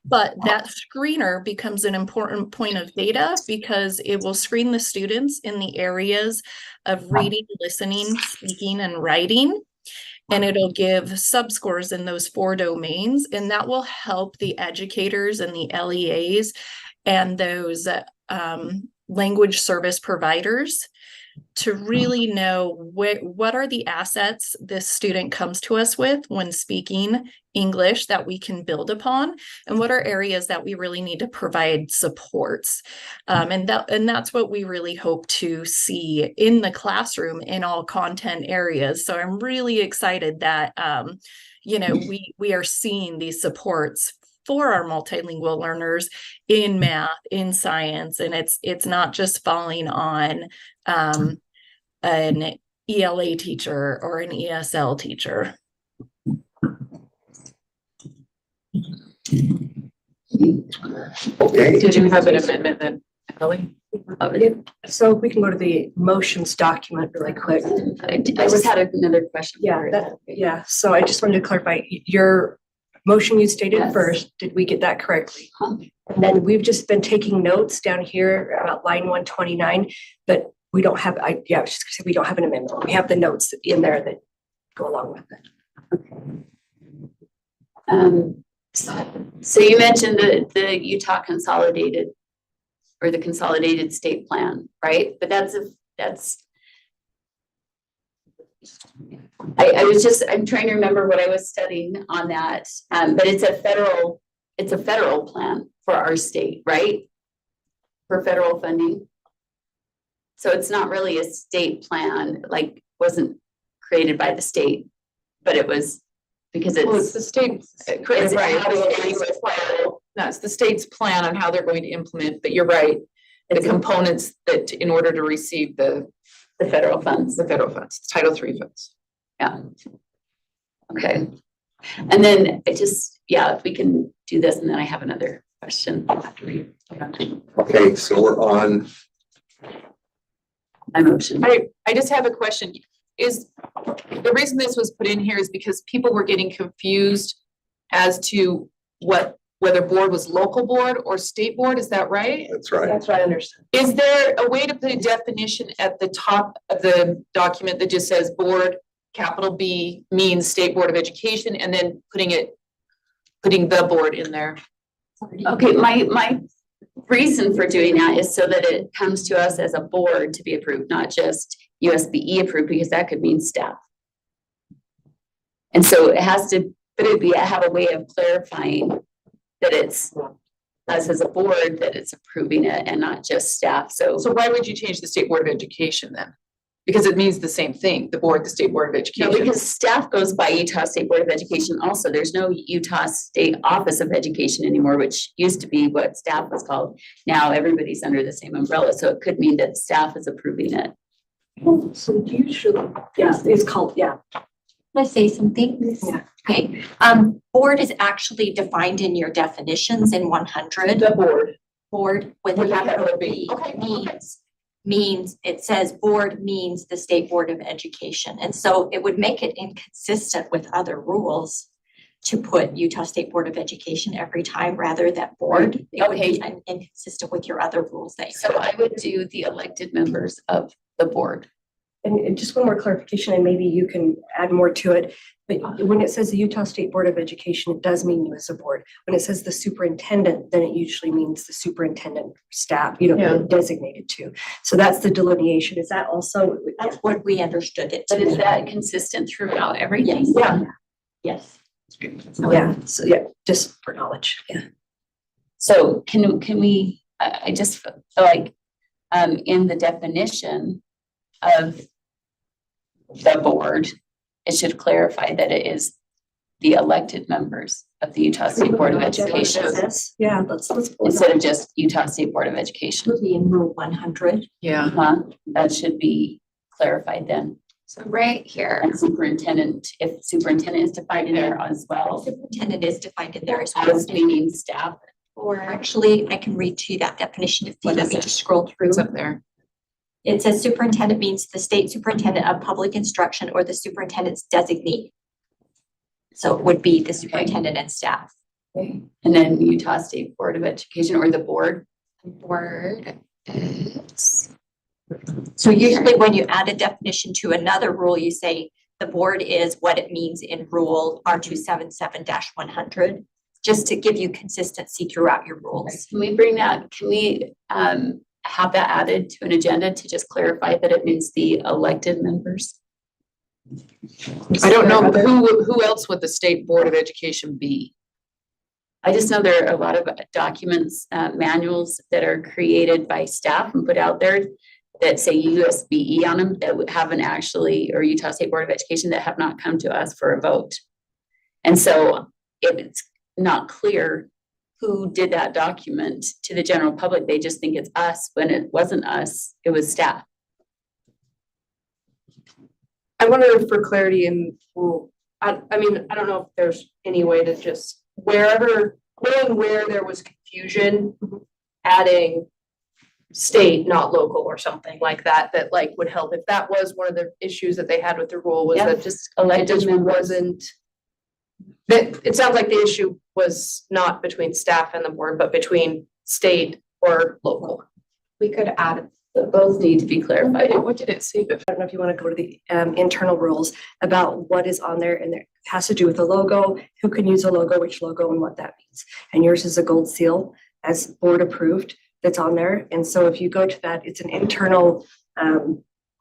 But that screener becomes an important point of data because it will screen the students in the areas of reading, listening, speaking, and writing. And it'll give subscores in those 4 domains, and that will help the educators and the LEAs and those language service providers to really know what are the assets this student comes to us with when speaking English that we can build upon, and what are areas that we really need to provide supports. And that's what we really hope to see in the classroom in all content areas. So I'm really excited that we are seeing these supports for our multilingual learners in math, in science, and it's not just falling on an ELA teacher or an ESL teacher. Okay. Did you have an amendment then, Ellie? So we can go to the motions document really quick. I just had another question. Yeah, so I just wanted to clarify, your motion you stated Yes. first, did we get that correctly? And then we've just been taking notes down here about line 129, but we don't have, I was just gonna say, we don't have an amendment. We have the notes in there that go along with it. So you mentioned the Utah consolidated or the consolidated state plan, right? But I'm trying to remember what I was studying on that. But it's a federal plan for our state, right? For federal funding. So it's not really a state plan, like wasn't created by the state, but it was because Well, it's the state, It's right, how the it state's is. plan. No, it's the state's plan on how they're going to implement, but you're right. The components that in order to receive the federal funds. Title III funds. Yeah. Okay. And then if we can do this, and then I have another question. Okay, so we're on, My motion. I just have a question. Is the reason this was put in here is because people were getting confused as to whether board was local board or state board, is that right? that's right. That's what I understand. Is there a way to put a definition at the top of the document that just says board, capital B means State Board of Education, and then putting the board in there? Okay, my reason for doing that is so that it comes to us as a board to be approved, not just USBE approved, because that could mean staff. And so it has to, but have a way of clarifying that it's us as a board, that it's approving it and not just staff. So why would you change the State Board of Education then? Because it means the same thing, the State Board of no, Education. because staff goes by Utah State Board of Education also. There's no Utah State Office of Education anymore, which used to be what staff was called. Now everybody's under the same umbrella. So it could mean that staff is approving it. So usually, it's called, Can I say something? Yeah. Okay, board is actually defined in your definitions in 100. The board. Board with With a a capital capital B. B means, it says board means the State Board of Education. And so it would make it inconsistent with other rules to put Utah State Board of Education every time rather than board. It would be inconsistent with your other rules that you So I would do the elected members of the board. and just one more clarification, and maybe you can add more to it. But when it says the Utah State Board of Education, it does mean you as a board. When it says the superintendent, then it usually means the superintendent staff, designated to. So that's the delineation. Is that also? That's what we understood it to But is be. that consistent throughout everything? Yeah. Yes. Yeah, so just for knowledge, So can we, I just feel like, in the definition of the board, it should clarify that it is the elected members of the Utah State Board of Education. Yeah, let's. Instead of just Utah State Board of Education. Would be in rule 100. Yeah. That should be clarified then. So right here. And superintendent, if superintendent is defined in there as well. Superintendent is defined in there as well. As meaning staff. Or actually, I can read to you that definition if you What let is me it? just scroll through. It's up there. It says superintendent means the state superintendent of public instruction or the superintendent's designee. So it would be the superintendent and staff. And then Utah State Board of Education or the board. Board is. So usually when you add a definition to another rule, you say the board is what it means in rule R277-100, just to give you consistency throughout your rules. Can we bring that, can we have that added to an agenda to just clarify that it means the elected members? I don't know, who else would the State Board of Education be? I just know there are a lot of documents, manuals that are created by staff and put out there that say USBE on them that haven't actually, or Utah State Board of Education that have not come to us for a vote. And so if not clear who did that document to the general public. They just think it's us when it wasn't us, it was staff. I wonder for clarity and, well, I mean, I don't know if there's any way to just wherever, knowing where there was confusion, adding state, not local or something like that, that like would help. If that was one of the issues that they had with the rule was Yeah, that just it elected just members. wasn't. That, it sounds like the issue was not between staff and the board, but between state or local. We could add. Both need to be clarified. What did it say? I don't know if you want to go to the internal rules about what is on there, and it has to do with the logo, who can use a logo, which logo, and what that means. And yours is a gold seal as board approved that's on there. And so if you go to that, it's an internal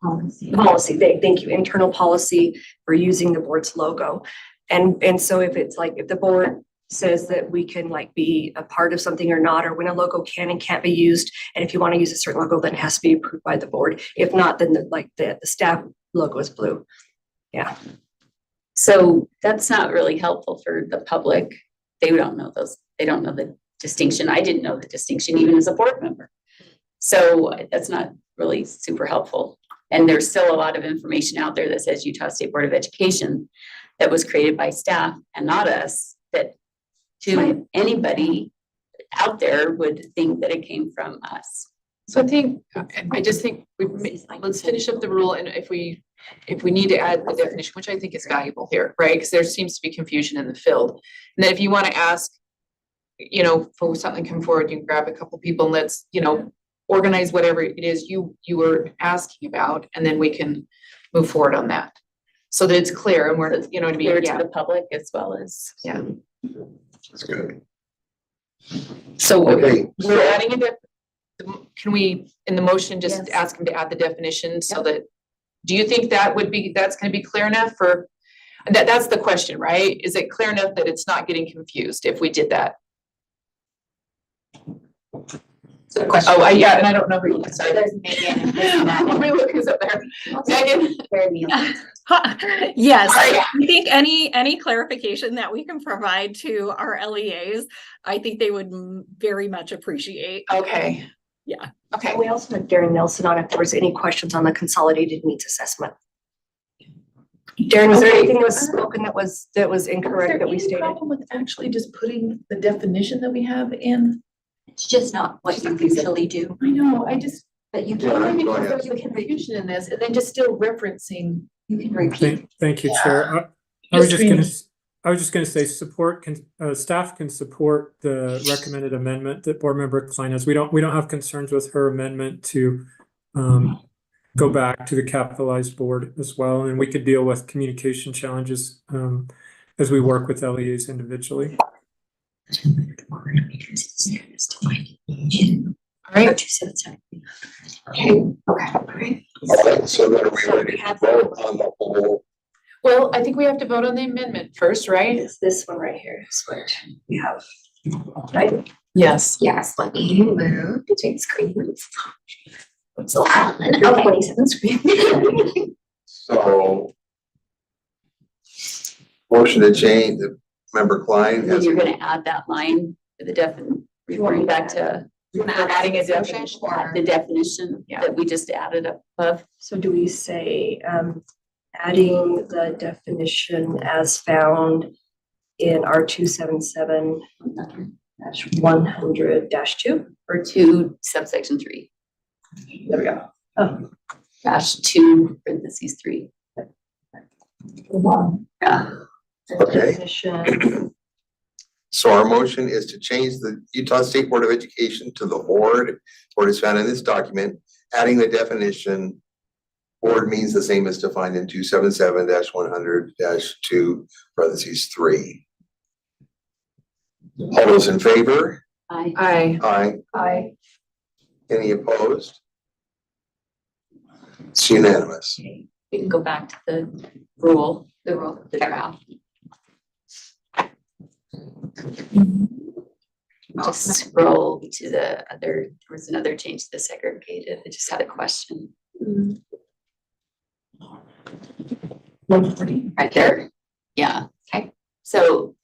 policy. Thank you, internal policy for using the board's logo. And so if it's like, if the board says that we can like be a part of something or not, or when a logo can and can't be used, and if you want to use a certain logo, then it has to be approved by the board. If not, then the staff logo is blue. Yeah. So that's not really helpful for the public. They don't know those, they don't know the distinction. I didn't know the distinction even as a board member. So that's not really super helpful. And there's still a lot of information out there that says Utah State Board of Education that was created by staff and not us, that to anybody out there would think that it came from us. So I just think let's finish up the rule, and if we need to add the definition, which I think is valuable here, right? Because there seems to be confusion in the field. And then if you want to ask, you know, for something come forward, you can grab a couple people and let's, you know, organize whatever it is you were asking about, and then we can move forward on that. So that it's clear and we're, you know what I mean? Clear Yeah. to the public as well as. Yeah. That's good. So Okay, we're adding it. Can we, in the motion, just ask him to add the definition so that, do you think that would be, that's gonna be clear enough for, that's the question, right? Is it clear enough that it's not getting confused if we did that? So question. Oh, yeah, and I don't know who you, sorry. There's Megan. Let me look who's up there. Megan? Yes, Sorry. I think any clarification that we can provide to our LEAs, I think they would very much appreciate. Okay. Yeah. Okay. We also had Darren Nelson on if there was any questions on the consolidated needs assessment. Darren, was there anything that was spoken that was incorrect that we stated? Problem with actually just putting the definition that we have in? It's just not what you usually do. I know, I just. But you Yeah, Maybe go there's ahead. some confusion in this, and then just still referencing. You can repeat. Thank you, Chair. I was just gonna say staff can support the recommended amendment that Board Member Klein has. We don't have concerns with her amendment to go back to the capitalized board as well, and we could deal with communication challenges as we work with LEAs individually. All right. Okay. all right, so then are we ready to vote on the whole? Well, I think we have to vote on the amendment first, right? It's this one right here is what we have. Right? Yes. Yes, let me move between screens. It's a lot. Okay. 27 screen. So motion to change the member Klein And then has. you're gonna add that line to the referring back to Adding a definition or? the definition that we just added up above. So do we say, adding the definition as found in R 277-100-2? Or two, subsection 3. There we go. Oh, -2, parentheses 3. Yeah. Okay. definition. So our motion is to change the Utah State Board of Education to the board, or is found in this document, adding the definition. Board means the same as defined in 277-100-2 parentheses 3. All those in favor? Aye. Aye. Aye. Aye. Any opposed? It's unanimous. We can go back to the rule, the draft. Just scroll to the other, there was another change to the segregated. I just had a question. Right there. Yeah. Okay. So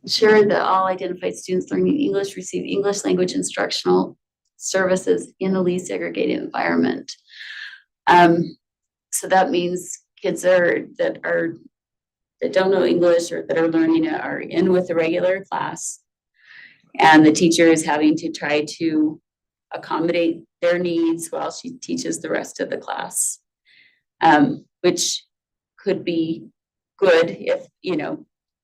ensure that all identified students learning English receive English language instructional services in a least segregated environment. So that means kids that don't know English or that are learning it are in with a regular class. And the teacher is having to try to accommodate their needs while she teaches the rest of the class. Which could be good if,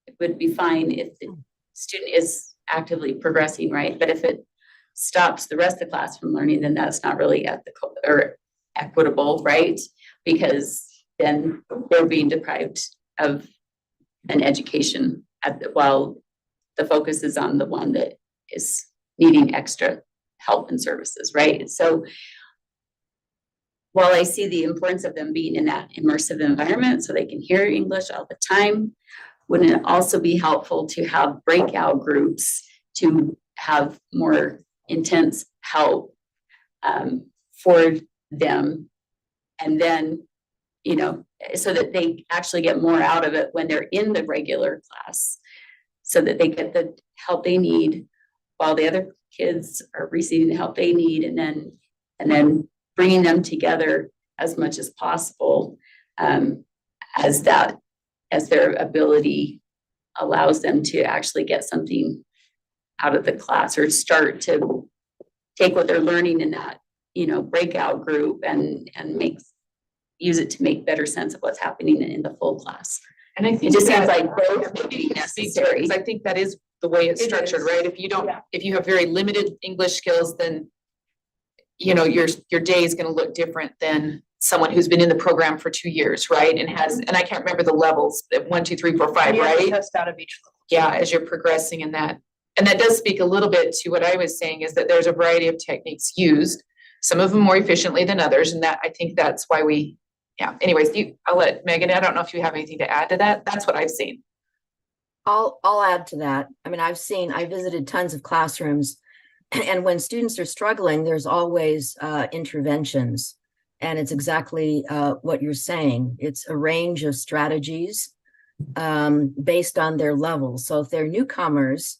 it would be fine if the student is actively progressing, right? But if it stops the rest of the class from learning, then that's not really ethical or equitable, right? Because then they're being deprived of an education while the focus is on the one that is needing extra help and services, right? So while I see the importance of them being in that immersive environment so they can hear English all the time, wouldn't it also be helpful to have breakout groups to have more intense help for them? And then, so that they actually get more out of it when they're in the regular class, so that they get the help they need while the other kids are receiving the help they need, and then bringing them together as much as possible, as their ability allows them to actually get something out of the class or start to take what they're learning in that, breakout group and use it to make better sense of what's happening in the full class. And I think it just seems that- like both would be necessary. Because I think that is the way it's It structured, is. right? If you have very limited English skills, then your day is gonna look different than someone who's been in the program for 2 years, right? And I can't remember the levels, 1, 2, 3, 4, 5, You have to right? test out of each level. Yeah, as you're progressing in that. And that does speak a little bit to what I was saying, is that there's a variety of techniques used, some of them more efficiently than others, and that, I think that's why anyways, I'll let Megan, I don't know if you have anything to add to that. That's what I've seen. I'll add to that. I mean, I visited tons of classrooms, and when students are struggling, there's always interventions. And it's exactly what you're saying. It's a range of strategies based on their levels. So if they're newcomers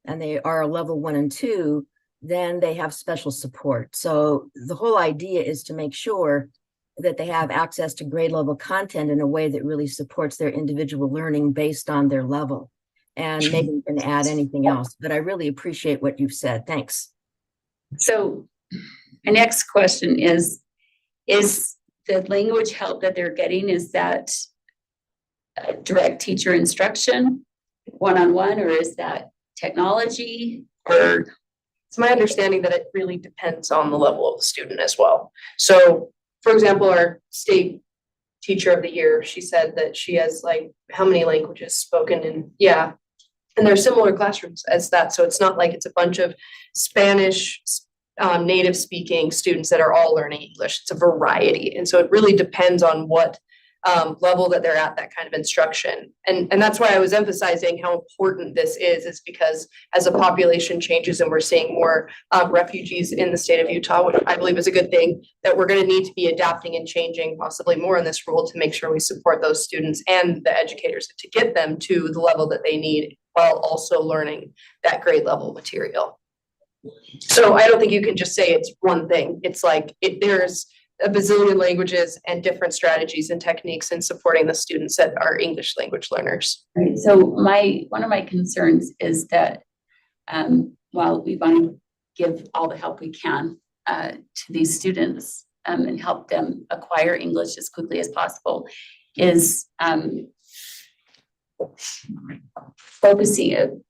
and they are a level 1 and 2, then they have special support. So the whole idea is to make sure that they have access to grade level content in a way that really supports their individual learning based on their level. And Megan can add anything else, but I really appreciate what you've said. Thanks. So my next question is the language help that they're getting, is that direct teacher instruction, one-on-one, or is that technology? Or It's my understanding that it really depends on the level of the student as well. So, for example, our state teacher of the year, she said that she has how many languages spoken in, and there are similar classrooms as that. So it's not like it's a bunch of Spanish native speaking students that are all learning English. It's a variety. And so it really depends on what level that they're at, that kind of instruction. And that's why I was emphasizing how important this is because as the population changes and we're seeing more refugees in the state of Utah, which I believe is a good thing, that we're going to need to be adapting and changing possibly more in this rule to make sure we support those students and the educators to get them to the level that they need while also learning that grade level material. So I don't think you can just say it's one thing. It's there's a bazillion languages and different strategies and techniques in supporting the students that are English language learners. right, so one of my concerns is that while we want to give all the help we can to these students and help them acquire English as quickly as possible, is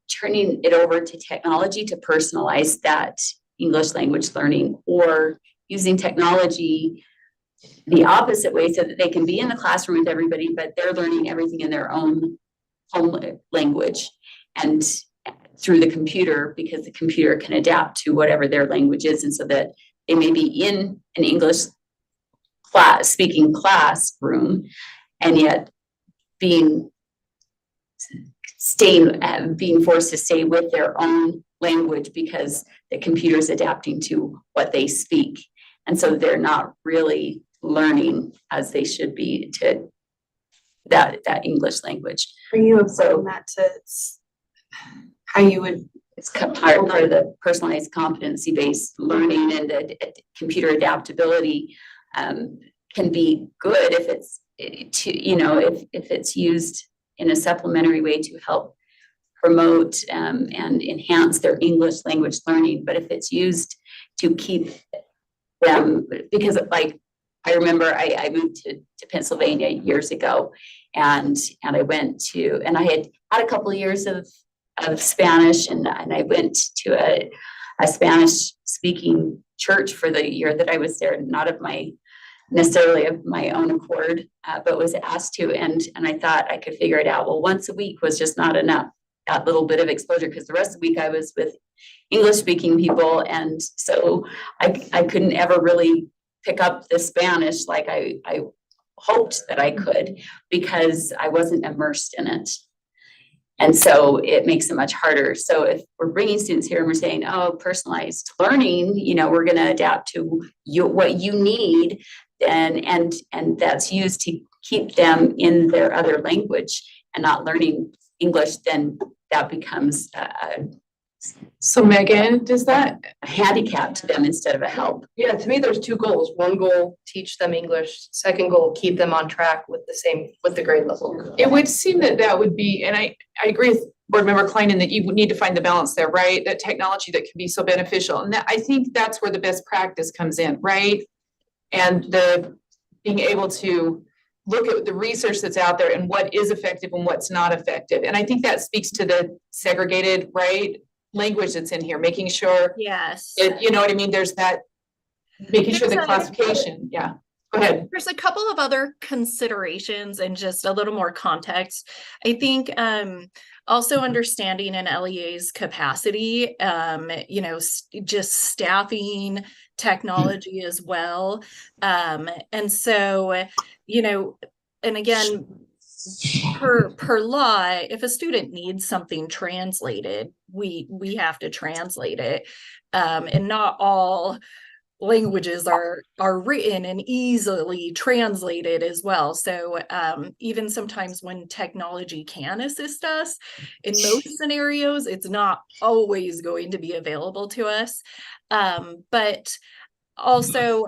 turning it over to technology to personalize that English language learning, or using technology the opposite way so that they can be in the classroom with everybody, but they're learning everything in their own home language and through the computer, because the computer can adapt to whatever their language is. And so that they may be in an English speaking classroom and yet being forced to stay with their own language because the computer is adapting to what they speak. And so they're not really learning as they should be to that English language. Are you applying that to how you would, It's part of the personalized competency-based learning and the computer adaptability can be good if it's if it's used in a supplementary way to help promote and enhance their English language learning. But if it's used to keep them, because like I remember I moved to Pennsylvania years ago, and I went to, and I had a couple of years of Spanish, and I went to a Spanish speaking church for the year that I was there, not necessarily of my own accord, but was asked to, and I thought I could figure it out. Well, once a week was just not enough, that little bit of exposure, because the rest of the week I was with English speaking people, and so I couldn't ever really pick up the Spanish like I hoped that I could, because I wasn't immersed in it. And so it makes it much harder. So if we're bringing students here and we're saying, oh, personalized learning, we're going to adapt to what you need, and that's used to keep them in their other language and not learning English, then that becomes so Megan, does that? a handicap to them instead of a help. Yeah, to me, there's two goals. One goal, teach them English. Second goal, keep them on track with the grade level. It would seem that would be, and I agree with Board Member Klein in that you would need to find the balance there, right? That technology that can be so beneficial. And I think that's where the best practice comes in, right? And the being able to look at the research that's out there and what is effective and what's not effective. And I think that speaks to the segregated, right, language that's in here, making sure Yes. you know what I mean? There's that, making sure the There's a- classification, yeah. Go ahead. There's a couple of other considerations and just a little more context. I think also understanding an LEA's capacity, just staffing, technology as well. And so, and again, per law, if a student needs something translated, we have to translate it. And not all languages are written and easily translated as well. So even sometimes when technology can assist us, in most scenarios, it's not always going to be available to us. But also,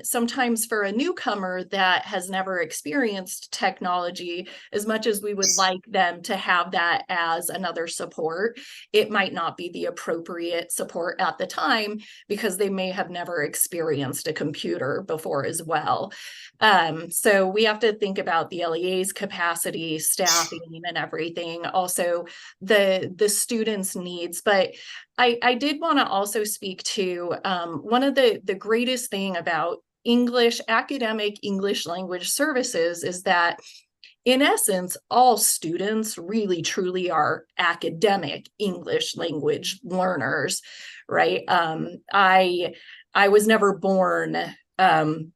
sometimes for a newcomer that has never experienced technology, as much as we would like them to have that as another support, it might not be the appropriate support at the time because they may have never experienced a computer before as well. So we have to think about the LEA's capacity, staffing, and everything. Also, the students' needs. But I did want to also speak to one of the greatest thing about academic English language services is that, in essence, all students really truly are academic English language learners, right? I was never born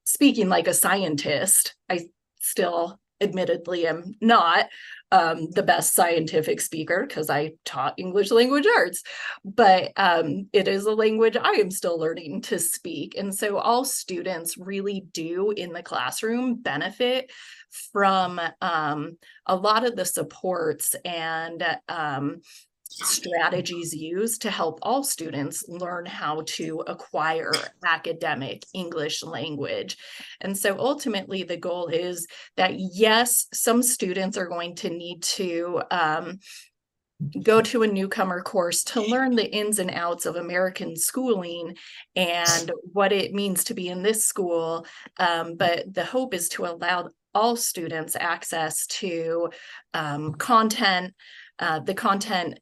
speaking like a scientist. I still admittedly am not the best scientific speaker because I taught English language arts, but it is a language I am still learning to speak. And so all students really do in the classroom benefit from a lot of the supports and strategies used to help all students learn how to acquire academic English language. And so ultimately the goal is that, yes, some students are going to need to go to a newcomer course to learn the ins and outs of American schooling and what it means to be in this school. But the hope is to allow all students access to content, the content,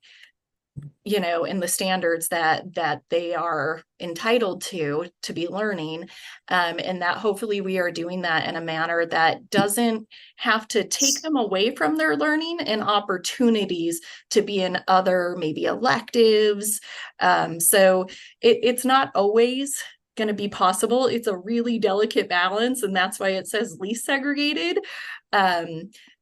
in the standards that they are entitled to be learning, and that hopefully we are doing that in a manner that doesn't have to take them away from their learning and opportunities to be in other maybe electives. So it's not always going to be possible. It's a really delicate balance, and that's why it says least segregated.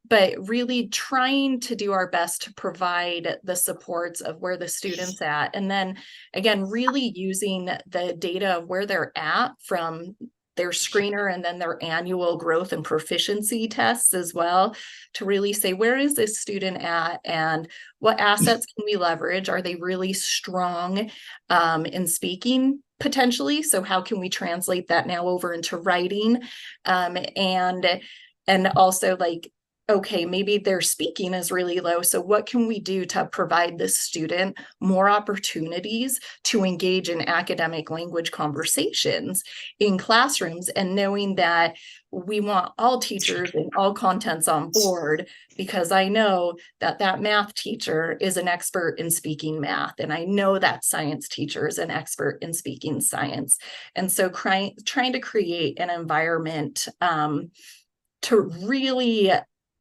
But really trying to do our best to provide the supports of where the student's at. And then again, really using the data of where they're at from their screener and then their annual growth and proficiency tests as well, to really say, where is this student at and what assets can we leverage? Are they really strong in speaking potentially? So how can we translate that now over into writing? And also like, okay, maybe their speaking is really low. So what can we do to provide this student more opportunities to engage in academic language conversations in classrooms, and knowing that we want all teachers and all contents on board, because I know that that math teacher is an expert in speaking math, and I know that science teacher is an expert in speaking science. And so trying to create an environment to really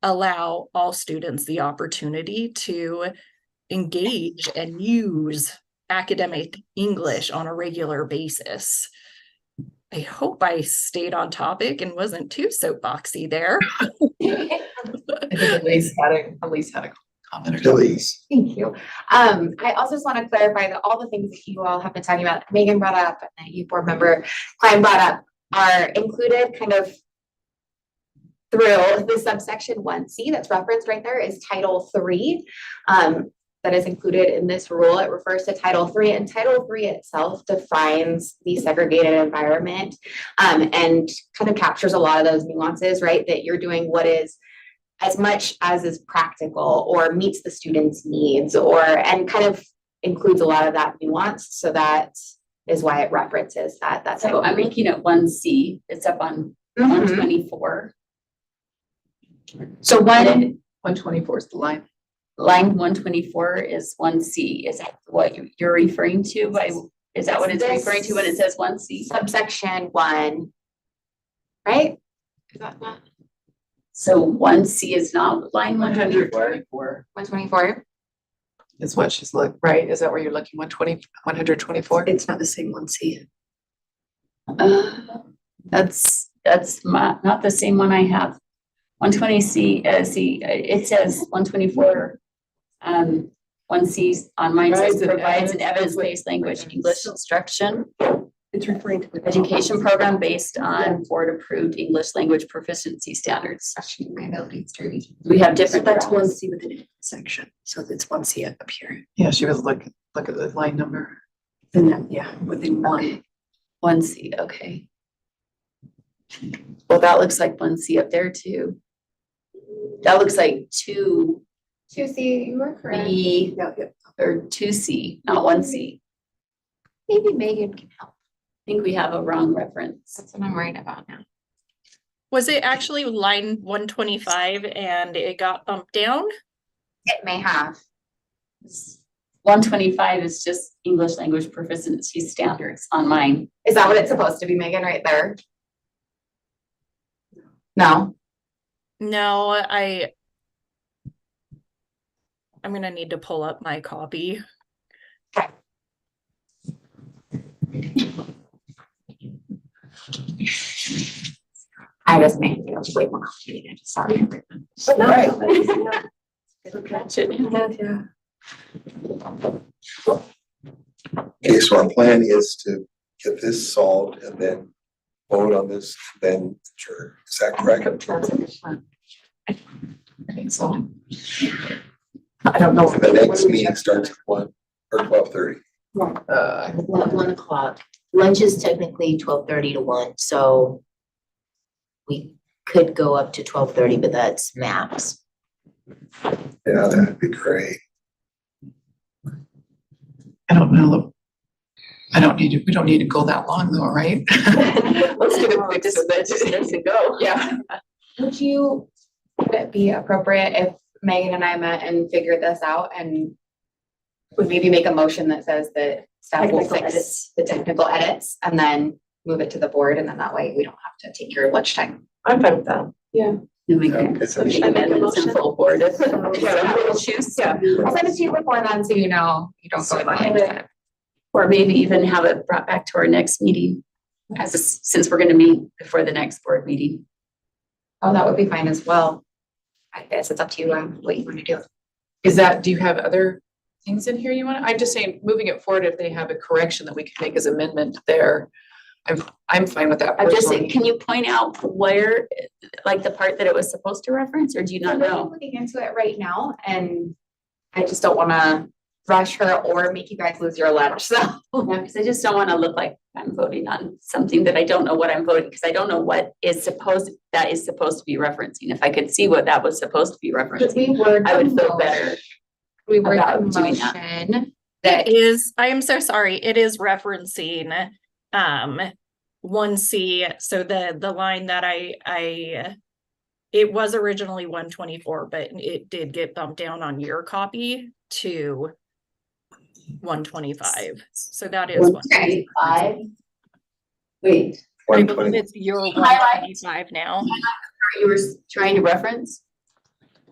allow all students the opportunity to engage and use academic English on a regular basis. I hope I stayed on topic and wasn't too soapboxy there. I think Elise had a comment or something. Elise. Thank you. I also just want to clarify that all the things that you all have been talking about, Megan brought up, and that you board member Klein brought up, are included kind of through the subsection 1C that's referenced right there is Title III. That is included in this rule. It refers to Title III, and Title III itself defines the segregated environment and kind of captures a lot of those nuances, right? That you're doing what is as much as is practical or meets the student's needs, and kind of includes a lot of that nuance. So that is why it references that. So I'm looking at 1C. It's up on 124. So 124 is the line. Line 124 is 1C. Is that what you're referring to? Is that what it's referring to when it says 1C? Subsection 1, right? Is that not? So 1C is not line 124? 124? Is what she's looking, right? Is that where you're looking, 124? It's not the same 1C. That's not the same one I have. 120C, it says 124, 1C on mine says provides an evidence-based language English instruction. It's referring to the education program based on board-approved English language proficiency standards. We have different. That's 1C within a section. So it's 1C up here. Yeah, she was looking, look at the line number. And then, yeah, within one. 1C, okay. Well, that looks like 1C up there too. That looks like 2C, you were correct. Or 2C, not 1C. Maybe Megan can help. I think we have a wrong reference. That's what I'm worried about now. Was it actually line 125 and it got bumped down? It may have. 125 is just English language proficiency standards on mine. Is that what it's supposed to be, Megan, right there? No. No, I'm gonna need to pull up my copy. I just made it way more complicated. Sorry. Okay, so our plan is to get this solved and then vote on this, then sure, is that correct? I think so. I don't know. The next meeting starts at 1 or 12:30. 1 o'clock. Lunch is technically 12:30 to 1, so we could go up to 12:30, but that's max. Yeah, that'd be great. I don't know. We don't need to go that long though, right? Let's get it fixed so that it doesn't go. Yeah. Would it be appropriate if Megan and I met and figured this out and would maybe make a motion that says that staff will fix the technical edits and then move it to the board, and then that way we don't have to take your lunchtime? I'm fine with that. Yeah. Then we can make amendments in full board if we'll choose. Yeah, I'll send it to you before then, so you know you don't go behind. Or maybe even have it brought back to our next meeting, since we're going to meet before the next board meeting. Oh, that would be fine as well. I guess it's up to you what you want to do. Do you have other things in here you want? I'm just saying, moving it forward, if they have a correction that we can make as amendment there, I'm fine with that. I'm just personally. saying, can you point out where, like the part that it was supposed to reference, or do you not I'm know? looking into it right now and I just don't wanna rush her or make you guys lose your letter, so. Yeah, because I just don't want to look like I'm voting on something that I don't know what I'm voting, because I don't know what is supposed to be referencing. If I could see what that was supposed to be Could we referencing, word I would the feel better. We word about the doing that. motion that It is, I am so sorry, it is referencing 1C. So the line that it was originally 124, but it did get bumped down on your copy to 125. So that is 125. Wait, I believe it's your 125 now. you were trying to reference?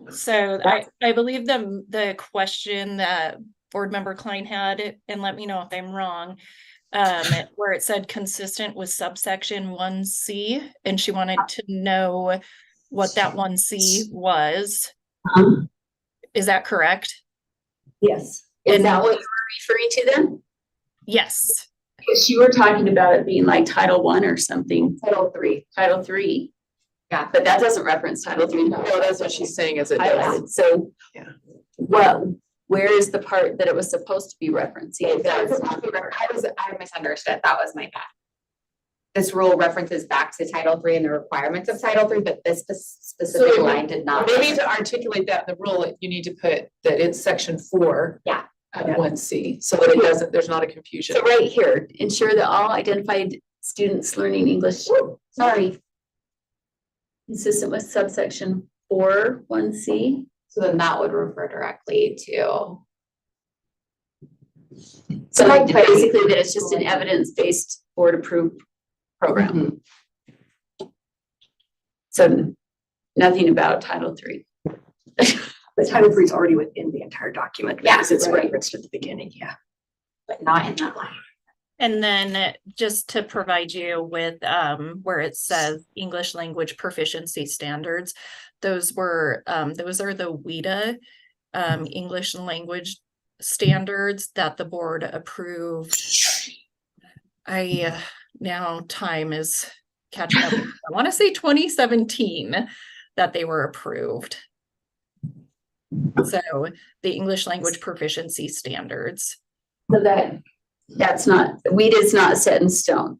So I believe the question that board member Klein had, and let me know if I'm wrong, where it said consistent with subsection 1C, and she wanted to know what that 1C was. Is that correct? Yes. Is And- that what you were referring to then? Yes. Because you were talking about it being like Title I or something. Title III. Yeah. But that doesn't reference Title III. No, that's what she's saying is it does. Highlighted. So. Yeah. Where is the part that it was supposed to be referencing? I misunderstood. That was my bad. This rule references back to Title III and the requirements of Title III, but this specific line did not. Maybe to articulate that in the rule, you need to put that it's section 4. Yeah. Of 1C, so that it doesn't, there's not a confusion. So right here, ensure that all identified students learning English. Sorry. Consistent with subsection 4, 1C. So then that would refer directly to. So like basically that it's just an evidence-based board-approved program. So nothing about Title III. The Title III is already within the entire document. Yeah, because it's right. referenced at the beginning, yeah. But not in that line. And then just to provide you with where it says English language proficiency standards, those are the WIDA English language standards that the board approved. Now time is catching up. I want to say 2017 that they were approved. So the English language proficiency standards. So that's not, WIDA is not set in stone.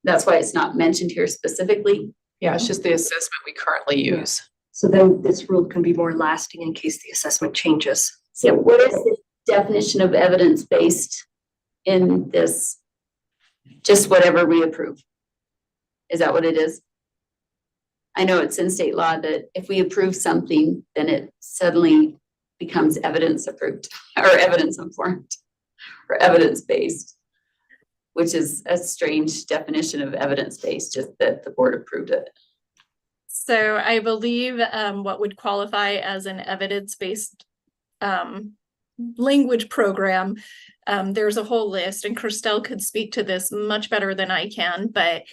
That's why it's not mentioned here specifically. Yeah, it's just the assessment we currently use. So then this rule can be more lasting in case the assessment changes. So what is the definition of evidence-based in this? Just whatever we approve. Is that what it is? I know it's in state law that if we approve something, then it suddenly becomes evidence approved or evidence informed or evidence-based, which is a strange definition of evidence-based, just that the board approved it. So I believe what would qualify as an evidence-based language program, there's a whole list, and Christelle could speak to this much better than I can, but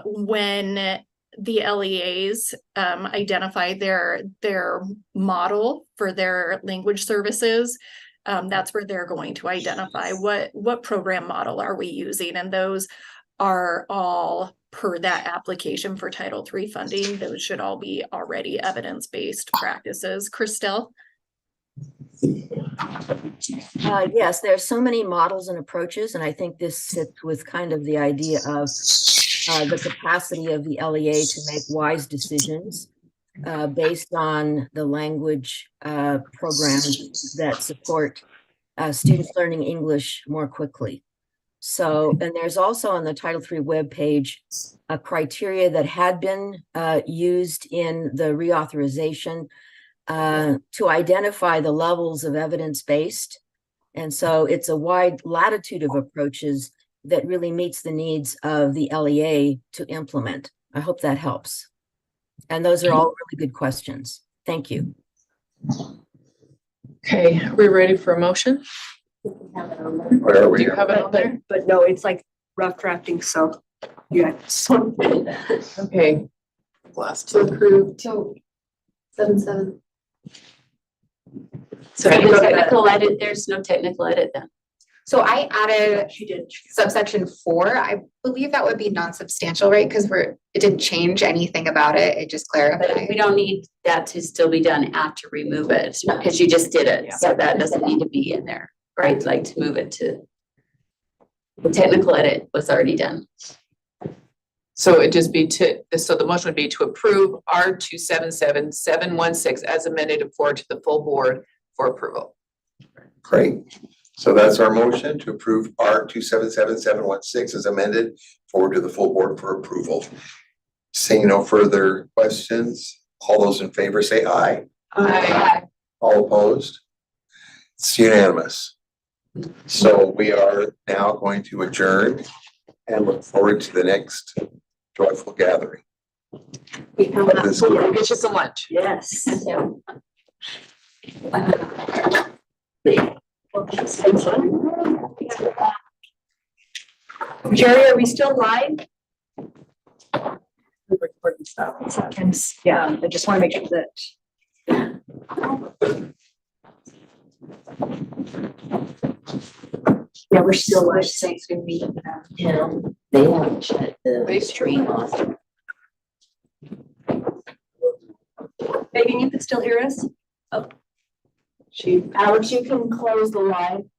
when the LEAs identify their model for their language services, that's where they're going to identify what program model are we using, and those are all per that application for Title III funding. Those should all be already evidence-based practices. Christelle? Yes, there's so many models and approaches, and I think this sits with kind of the idea of the capacity of the LEA to make wise decisions based on the language programs that support students learning English more quickly. So, and there's also on the Title III webpage a criteria that had been used in the reauthorization to identify the levels of evidence-based. And so it's a wide latitude of approaches that really meets the needs of the LEA to implement. I hope that helps. And those are all really good questions. Thank you. Okay, are we ready for a motion? Where are we? Do you have it on there? But no, it's like rough drafting, so yeah. Okay. Last To approve till 7/7. So the technical edit, there's no technical edit then. So I added subsection 4. I believe that would be non-substantial, right? Because it didn't change anything about it. It just But clarified. we don't need that to still be done after we move it, because you just did it, so that doesn't need to be in there, right? Like to move it to. The technical edit was already done. So it'd just be so the motion would be to approve R 277-716 as amended and forward to the full board for approval. Great. So that's our motion to approve R 277-716 as amended, forward to the full board for approval. Seeing no further questions, all those in favor say aye. Aye. All opposed? It's unanimous. So we are now going to adjourn and look forward to the next joyful gathering. Of this We'll group. get you some lunch. Yes. Jerry, are we still live? Yeah, I just want to make sure that. Yeah, we're still live. Thanks for meeting them. Yeah, they haven't shut the stream off. Megan, you can still hear us? Oh. Alex, you can close the line.